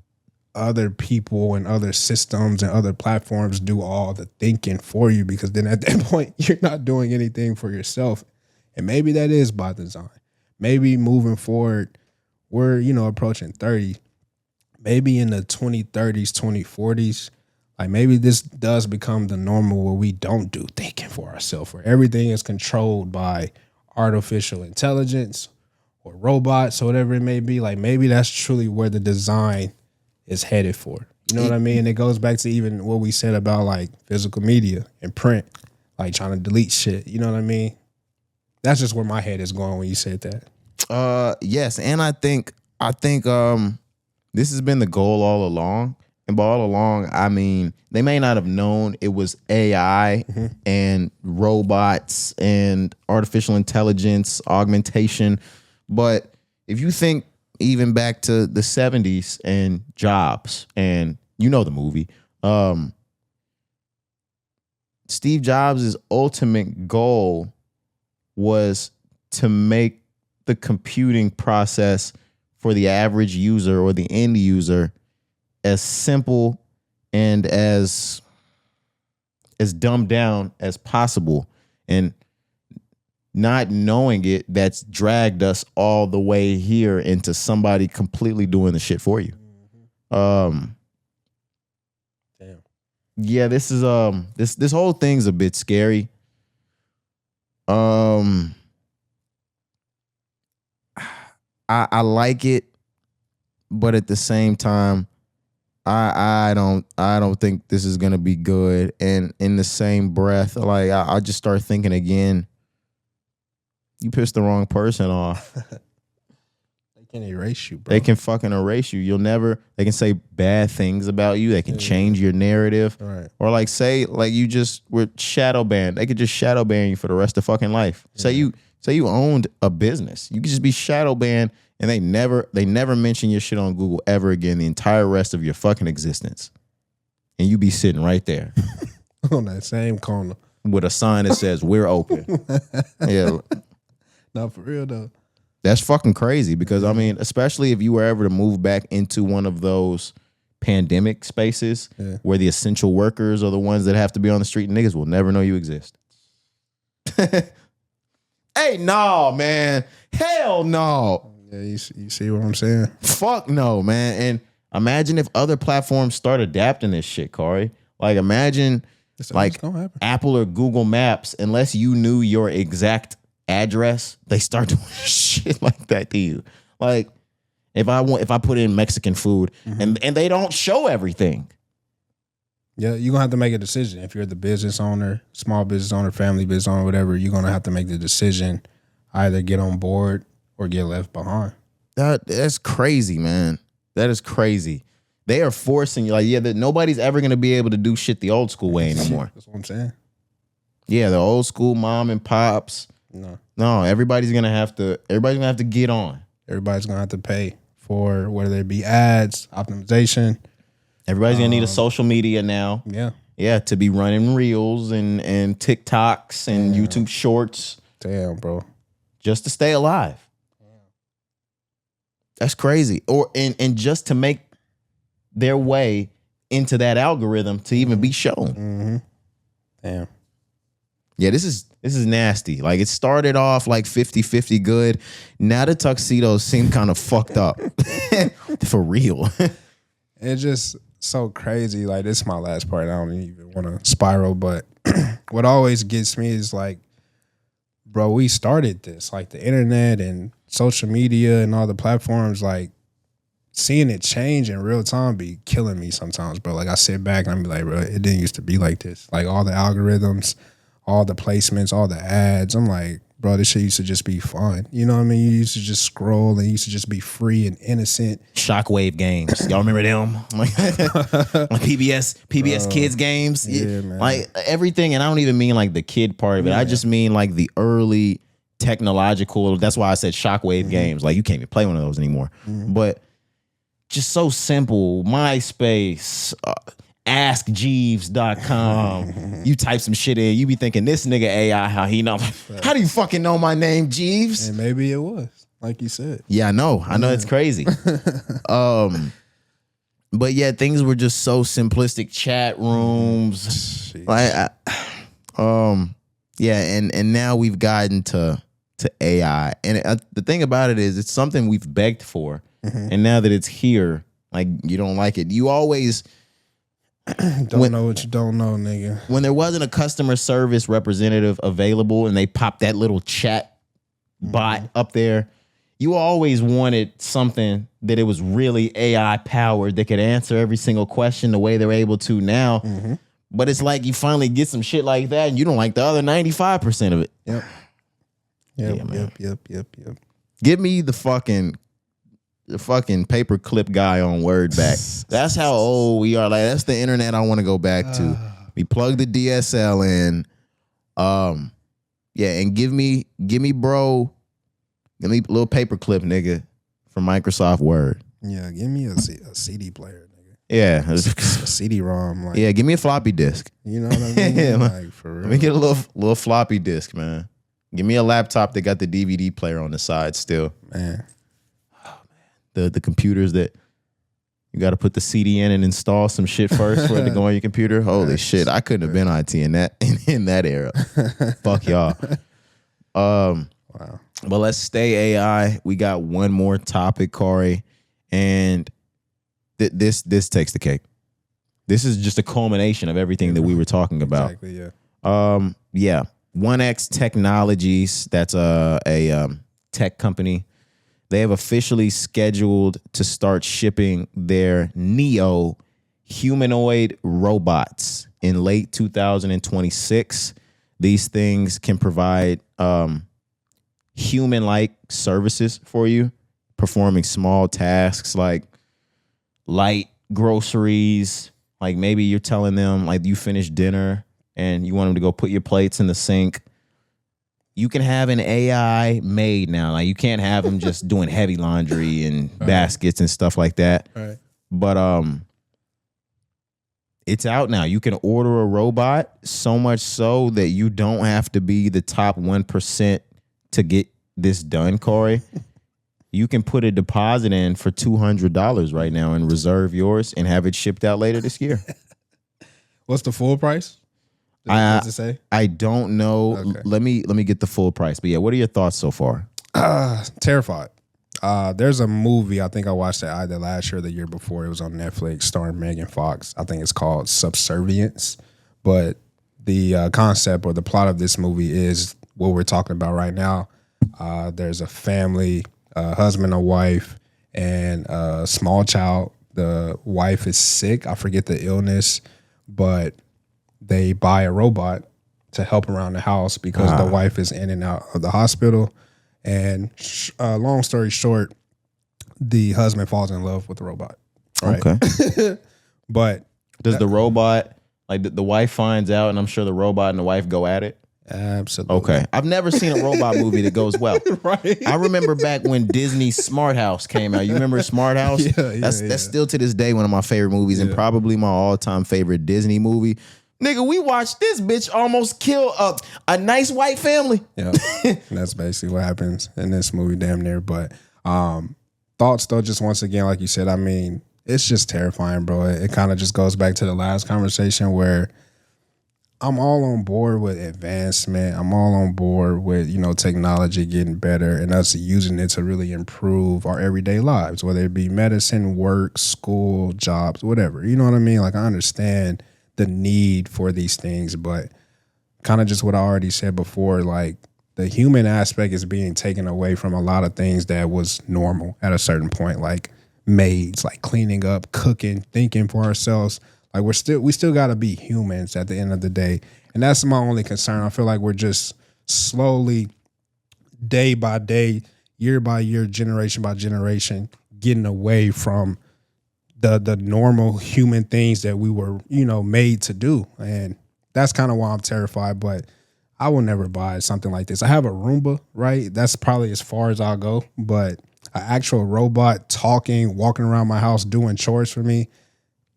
other people and other systems and other platforms do all the thinking for you, because then at that point you're not doing anything for yourself. And maybe that is by design. Maybe moving forward, we're, approaching 30, maybe in the 2030s, 2040s, like maybe this does become the normal where we don't do thinking for ourselves, where everything is controlled by artificial intelligence or robots or whatever it may be. Like maybe that's truly where the design is headed for. You know what I mean? It goes back to even what we said about like physical media and print, like trying to delete shit. You know what I mean? That's just where my head is going when you said that. Yes, and I think this has been the goal all along. And by all along, I mean, they may not have known it was AI and robots and artificial intelligence, augmentation. But if you think even back to the 70s and Jobs, and the movie, Steve Jobs' ultimate goal was to make the computing process for the average user or the end user as simple and as dumbed down as possible. And not knowing it, that's dragged us all the way here into somebody completely doing the shit for you. Damn. Yeah, this is this whole thing's a bit scary. I like it, but at the same time, I don't think this is gonna be good. And in the same breath, like I just start thinking again, you pissed the wrong person off. They can erase you, bro. They can fucking erase you. They can say bad things about you. They can change your narrative. Right. Or like say like you just were shadow banned. They could just shadow ban you for the rest of fucking life. Yeah. Say you owned a business. You could just be shadow banned and they never mention your shit on Google ever again the entire rest of your fucking existence. And you be sitting right there. On that same corner. With a sign that says, we're open. Yeah. No, for real though. That's fucking crazy because, I mean, especially if you were ever to move back into one of those pandemic spaces where the essential workers are the ones that have to be on the street, niggas will never know you exist. Hey, no, man. Hell no. Yeah, you see what I'm saying? Fuck no, man. And imagine if other platforms start adapting this shit, Cari. Like, imagine like Apple or Google Maps, unless you knew your exact address, they start doing shit like that to you. Like if I put in Mexican food and they don't show everything. Yeah, you're gonna have to make a decision. If you're the business owner, small business owner, family business owner, whatever, you're gonna have to make the decision, either get on board or get left behind. That's crazy, man. That is crazy. They are forcing you, like, nobody's ever gonna be able to do shit the old school way anymore. That's what I'm saying. Yeah, the old school mom and pops. No, everybody's gonna have to get on. Everybody's gonna have to pay for whether it be ads, optimization. Everybody's gonna need a social media now. Yeah. Yeah, to be running reels and TikToks and YouTube shorts. Damn, bro. Just to stay alive. That's crazy. And just to make their way into that algorithm to even be shown. Damn. Yeah, this is nasty. Like, it started off like 50-50 good. Now the tuxedos seem kind of fucked up. For real. It's just so crazy. Like, this is my last part. I don't even want to spiral, but what always gets me is like, bro, we started this. Like, the internet and social media and all the platforms, like, seeing it change in real time be killing me sometimes, bro. Like, I sit back and I'm like, bro, it didn't used to be like this. Like, all the algorithms, all the placements, all the ads. I'm like, bro, this shit used to just be fun. You know what I mean? You used to just scroll and you used to just be free and innocent. Shockwave games. Y'all remember them? Like PBS Kids games. Yeah, man. Like everything. And I don't even mean like the kid part of it. I just mean like the early technological. That's why I said shockwave games. Like, you can't even play one of those anymore. But just so simple. MySpace, AskJeeves.com. You type some shit in, you be thinking, this nigga AI, how he know? How do you fucking know my name, Jeeves? And maybe it was, like you said. Yeah, I know it's crazy. But yeah, things were just so simplistic. Chat rooms, like, yeah, and now we've gotten to AI, and the thing about it is, it's something we've begged for, and now that it's here, like, you don't like it. You always know what you don't know, nigga. When there wasn't a customer service representative available and they popped that little chat bot up there, you always wanted something that it was really AI powered that could answer every single question the way they're able to now. But it's like you finally get some shit like that and you don't like the other 95% of it. Yep. Give me the fucking paperclip guy on Word back. That's how old we are. Like, that's the internet I want to go back to. We plug the DSL in. Yeah, and give me a little paperclip, nigga, from Microsoft Word. Yeah, give me a CD player, nigga. Yeah. A CD-ROM. Like, yeah, give me a floppy disk. You know what I mean? Yeah, like, for real. Let me get a little floppy disk, man. Give me a laptop that got the DVD player on the side still. Man. The computers that you got to put the CD in and install some shit first for it to go on your computer. Holy shit, I couldn't have been IT in that era. Fuck y'all. Wow. But let's stay AI. We got one more topic, Cari, and this takes the cake. This is just a culmination of everything that we were talking about. Exactly. Yeah. Yeah. 1X Technologies. That's a tech company. They have officially scheduled to start shipping their Neo humanoid robots in late 2026. These things can provide human-like services for you, performing small tasks like light groceries. Like maybe you're telling them like you finished dinner and you want them to go put your plates in the sink. You can have an AI maid now. Like you can't have them just doing heavy laundry and baskets and stuff like that. Right. But it's out now. You can order a robot, so much so that you don't have to be the top 1% to get this done, Corey. You can put a deposit in for $200 right now and reserve yours and have it shipped out later this year. What's the full price? Does it say? I don't know. Okay. Let me get the full price. But yeah, what are your thoughts so far? Terrified. There's a movie, I think I watched it either last year or the year before. It was on Netflix starring Megan Fox. I think it's called Subservience. But the concept or the plot of this movie is what we're talking about right now. There's a family, husband and wife, and a small child. The wife is sick. I forget the illness, but they buy a robot to help around the house because the wife is in and out of the hospital. And long story short, the husband falls in love with the robot. Right? Okay. But does the robot, like the wife finds out, and I'm sure the robot and the wife go at it? Absolutely. Okay. I've never seen a robot movie that goes well. Right. I remember back when Disney's Smart House came out. You remember Smart House? That's still to this day one of my favorite movies and probably my all-time favorite Disney movie. Nigga, we watched this bitch almost kill a nice white family. Yeah, that's basically what happens in this movie, damn near. But thoughts, though, just once again, like you said, I mean, it's just terrifying, bro. It kind of just goes back to the last conversation where I'm all on board with advancement. I'm all on board with, technology getting better and us using it to really improve our everyday lives, whether it be medicine, work, school, jobs, whatever. You know what I mean? Like, I understand the need for these things, but kind of just what I already said before, like the human aspect is being taken away from a lot of things that was normal at a certain point, like maids, like cleaning up, cooking, thinking for ourselves. Like we still got to be humans at the end of the day. And that's my only concern. I feel like we're just slowly, day by day, year by year, generation by generation, getting away from the normal human things that we were, made to do. And that's kind of why I'm terrified, but I will never buy something like this. I have a Roomba, right? That's probably as far as I'll go, but an actual robot talking, walking around my house, doing chores for me,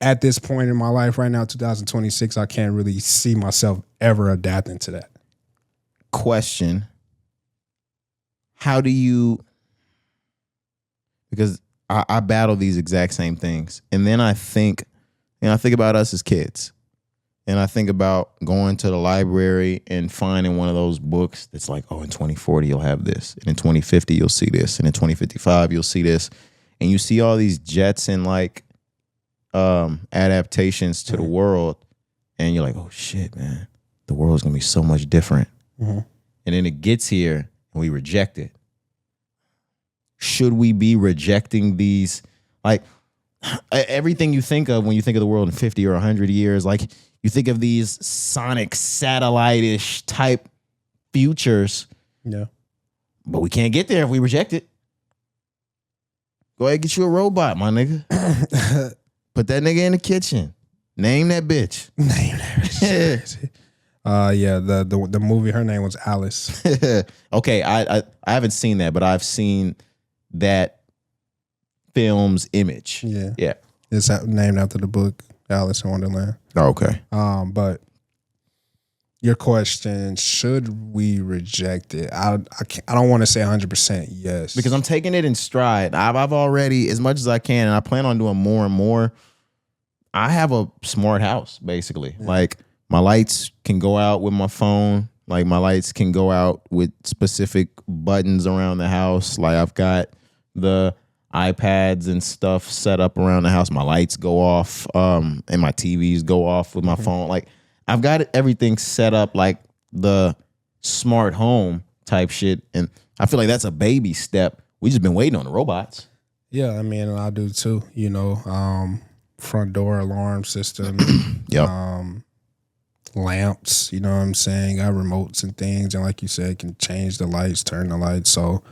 at this point in my life right now, 2026, I can't really see myself ever adapting to that. Question. How do you, because I battle these exact same things. And then I think about us as kids. And I think about going to the library and finding one of those books that's like, oh, in 2040, you'll have this. And in 2050, you'll see this. And in 2055, you'll see this. And you see all these Jetson-like adaptations to the world. And you're like, oh, shit, man. The world's going to be so much different. Mm-hmm. And then it gets here and we reject it. Should we be rejecting these, like everything you think of when you think of the world in 50 or 100 years, like you think of these sonic satellite-ish type futures. Yeah. But we can't get there if we reject it. Go ahead and get you a robot, my nigga. Put that nigga in the kitchen. Name that bitch. Name that bitch. Yeah, the movie, her name was Alice. Okay, I haven't seen that, but I've seen that film's image. Yeah. It's named after the book Alice in Wonderland. Oh, okay. But your question, should we reject it? I don't want to say 100% yes. Because I'm taking it in stride. I've already, as much as I can, and I plan on doing more and more. I have a smart house, basically. Yeah. Like, my lights can go out with my phone. Like, my lights can go out with specific buttons around the house. Like, I've got the iPads and stuff set up around the house. My lights go off, and my TVs go off with my phone. Like, I've got everything set up like the smart home type shit. And I feel like that's a baby step. We just been waiting on the robots. Yeah, I mean, I do too, front door alarm system. Yep. Lamps, you know what I'm saying? Got remotes and things. And like you said, can change the lights, turn the lights. So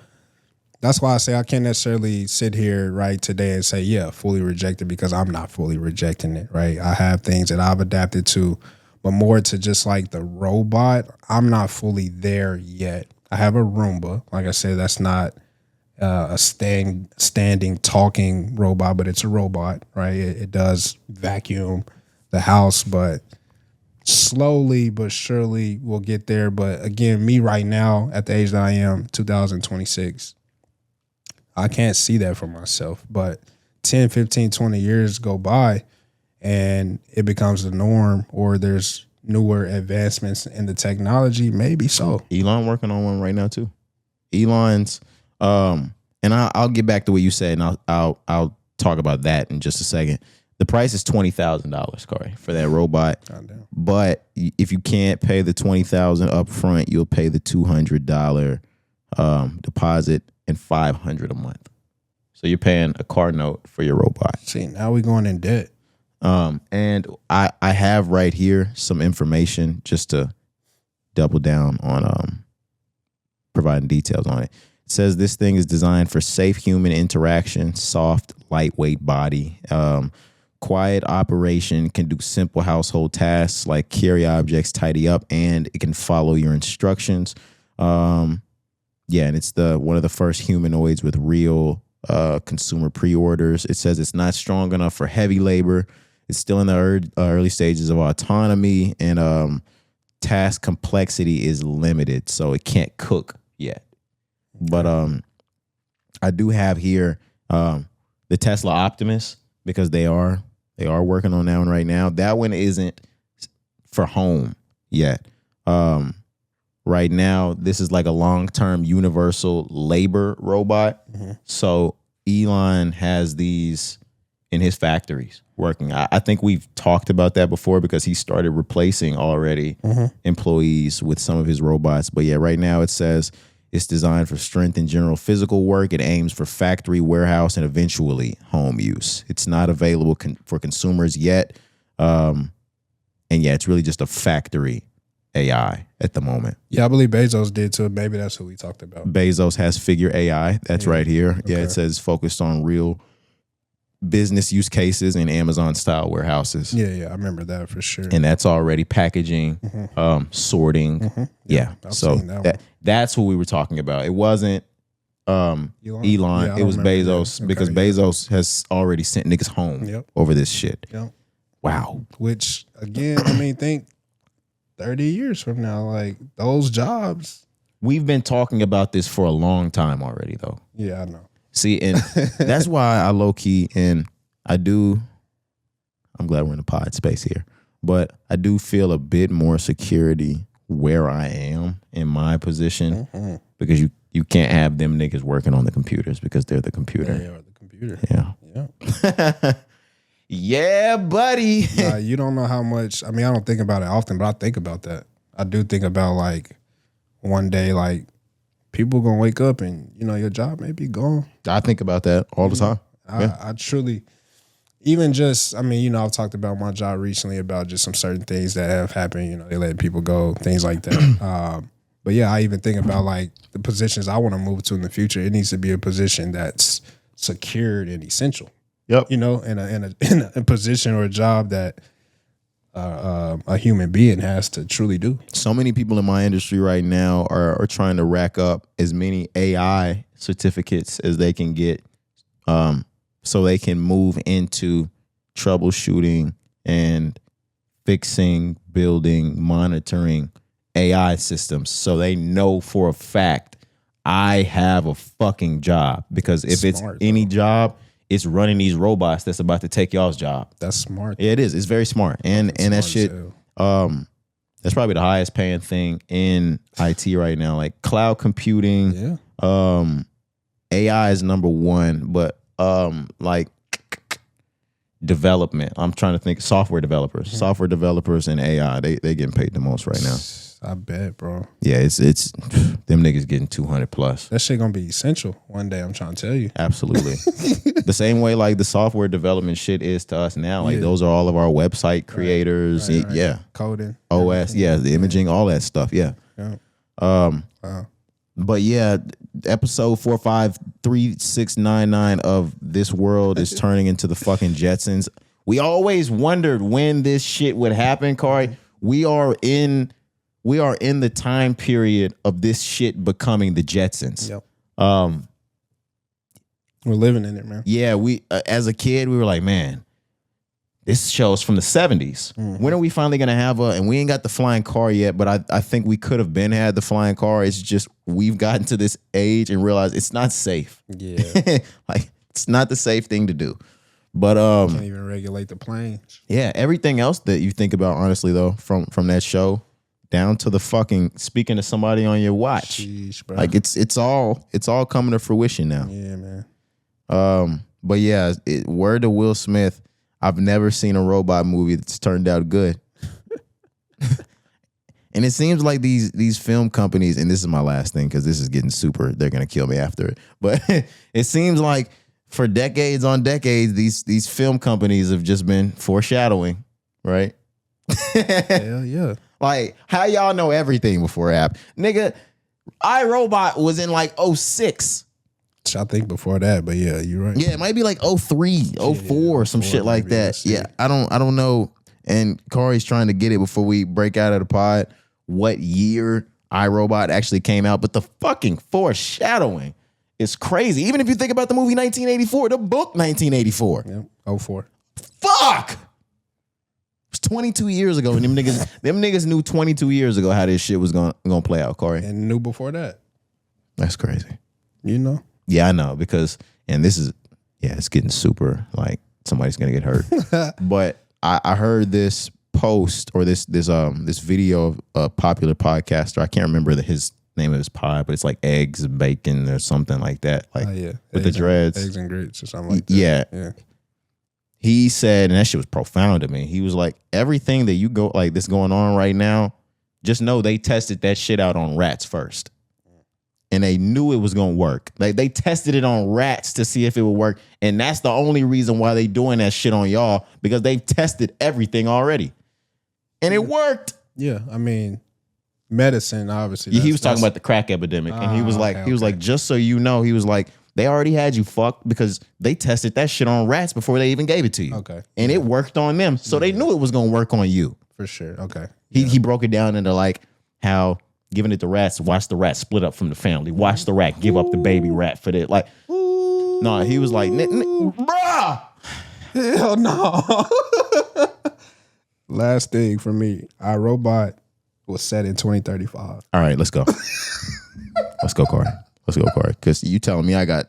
That's why I say I can't necessarily sit here right today and say, yeah, fully rejected, because I'm not fully rejecting it, right? I have things that I've adapted to, but more to just like the robot, I'm not fully there yet. I have a Roomba. Like I said, that's not a standing, talking robot, but it's a robot, right? It does vacuum the house, but slowly but surely we'll get there. But again, me right now at the age that I am, 2026, I can't see that for myself. But 10, 15, 20 years go by and it becomes the norm, or there's newer advancements in the technology, maybe so. Elon working on one right now too. Elon's and I'll get back to what you said, and I'll talk about that in just a second. The price is $20,000, Cari, for that robot. But if you can't pay the $20,000 up front, you'll pay the $200 deposit and $500 a month. So you're paying a car note for your robot. See, now we're going in debt. And I have right here some information just to double down on providing details on it. It says this thing is designed for safe human interaction, soft, lightweight body, quiet operation, can do simple household tasks like carry objects, tidy up, and it can follow your instructions. And it's one of the first humanoids with real consumer pre-orders. It says it's not strong enough for heavy labor. It's still in the early stages of autonomy, and task complexity is limited, so it can't cook yet. But I do have here the Tesla Optimus, because they are working on that one right now. That one isn't for home yet. Right now, this is like a long-term universal labor robot. Mm-hmm. So Elon has these in his factories working. I think we've talked about that before, because he started replacing already employees with some of his robots. But yeah, right now it says it's designed for strength and general physical work. It aims for factory, warehouse, and eventually home use. It's not available for consumers yet. And yeah, it's really just a factory AI at the moment. Yeah, I believe Bezos did too. Maybe that's who we talked about. Bezos has Figure AI. That's right here. Okay. Yeah, it says focused on real business use cases in Amazon style warehouses. Yeah, I remember that for sure. And that's already packaging, sorting. Yeah. So that's what we were talking about. It wasn't Elon. Yeah, it was Bezos, because Bezos has already sent niggas home over this shit. Yep. Wow. Which again, I mean, think 30 years from now, like those jobs. We've been talking about this for a long time already, though. Yeah, I know. See, and that's why I low key, and I'm glad we're in the pod space here, but I do feel a bit more security where I am in my position, because you can't have them niggas working on the computers, because they're the computer. They are the computer. Yeah. Yeah, buddy. You don't know how much, I mean, I don't think about it often, but I think about that. I do think about like one day, like, people gonna wake up and your job may be gone. I think about that all the time. I truly, even just, I mean, I've talked about my job recently, about just some certain things that have happened. They let people go, things like that. But yeah, I even think about like the positions I want to move to in the future. It needs to be a position that's secured and essential. Yep. In a position or a job that a human being has to truly do. So many people in my industry right now are trying to rack up as many AI certificates as they can get, so they can move into troubleshooting and fixing, building, monitoring AI systems, so they know for a fact I have a fucking job. Because if it's any job, it's running these robots that's about to take y'all's job. That's smart. Yeah, it is. It's very smart. And that shit, that's probably the highest paying thing in IT right now. Like cloud computing, AI is number one, but like development. I'm trying to think software developers and AI, they getting paid the most right now. I bet, bro. Yeah, it's them niggas getting 200 plus. That shit gonna be essential one day, I'm trying to tell you. Absolutely. The same way like the software development shit is to us now. Like those are all of our website creators. Right. Yeah. Coding. OS. Yeah. The imaging, all that stuff. Yeah. Wow. But yeah, episode 453699 of This World is turning into the fucking Jetsons. We always wondered when this shit would happen, Cari. We are in the time period of this shit becoming the Jetsons. Yep. We're living in it, man. Yeah, we as a kid, we were like, man, this show's from the 70s. Mm-hmm. When are we finally gonna have and we ain't got the flying car yet, but I think we could have had the flying car. It's just we've gotten to this age and realized it's not safe. Yeah. Like it's not the safe thing to do. But can't even regulate the planes. Yeah, everything else that you think about, honestly, though, from that show down to the fucking speaking to somebody on your watch. Sheesh, bro. Like it's all coming to fruition now. Yeah, man. But yeah, word to Will Smith, I've never seen a robot movie that's turned out good. And it seems like these film companies, and this is my last thing because this is getting super, they're gonna kill me after it. But it seems like for decades on decades, these film companies have just been foreshadowing, right? Hell yeah. Like, how y'all know everything before app? Nigga, iRobot was in like 06. I think before that, but yeah, you're right. Yeah, it might be like 03, 04, some shit like that. Yeah, I don't know. And Cari's trying to get it before we break out of the pod what year iRobot actually came out, but the fucking foreshadowing is crazy. Even if you think about the movie 1984, the book 1984. Yep, 04. Fuck! It was 22 years ago, and them niggas knew 22 years ago how this shit was gonna play out, Cari. And knew before that. That's crazy. You know? Yeah, I know, because, and this is, yeah, it's getting super, like, somebody's gonna get hurt. But I heard this post or this video of a popular podcaster. I can't remember his name of his pod, but it's like eggs and bacon or something like that. Like yeah. with the dreads. Eggs and grits or something like that. Yeah. He said, and that shit was profound to me. He was like, everything that you go like this going on right now, just know they tested that shit out on rats first. And they knew it was gonna work. Like they tested it on rats to see if it would work. And that's the only reason why they doing that shit on y'all, because they've tested everything already. And it worked. Yeah, I mean, medicine, obviously. He was talking about the crack epidemic. And he was like, like, just so you know, he was like, they already had you fucked because they tested that shit on rats before they even gave it to you. Okay. And it worked on them. So they knew it was gonna work on you. For sure. Okay. He broke it down into like how giving it to rats, watch the rat split up from the family. Watch the rat give up the baby rat for that. Like, no, he was like, bruh. Hell no. Last thing for me, iRobot was set in 2035. All right, let's go. Let's go, Cari. Let's go, Cari. Because you telling me I got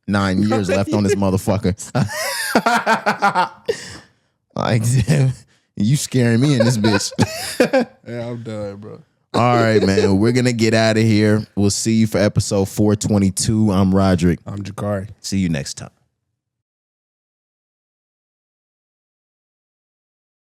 9 years left on this motherfucker. Like, you scaring me in this bitch. Yeah, I'm done, bro. All right, man. We're going to get out of here. We'll see you for episode 422. I'm Roderick. I'm Jakari. See you next time.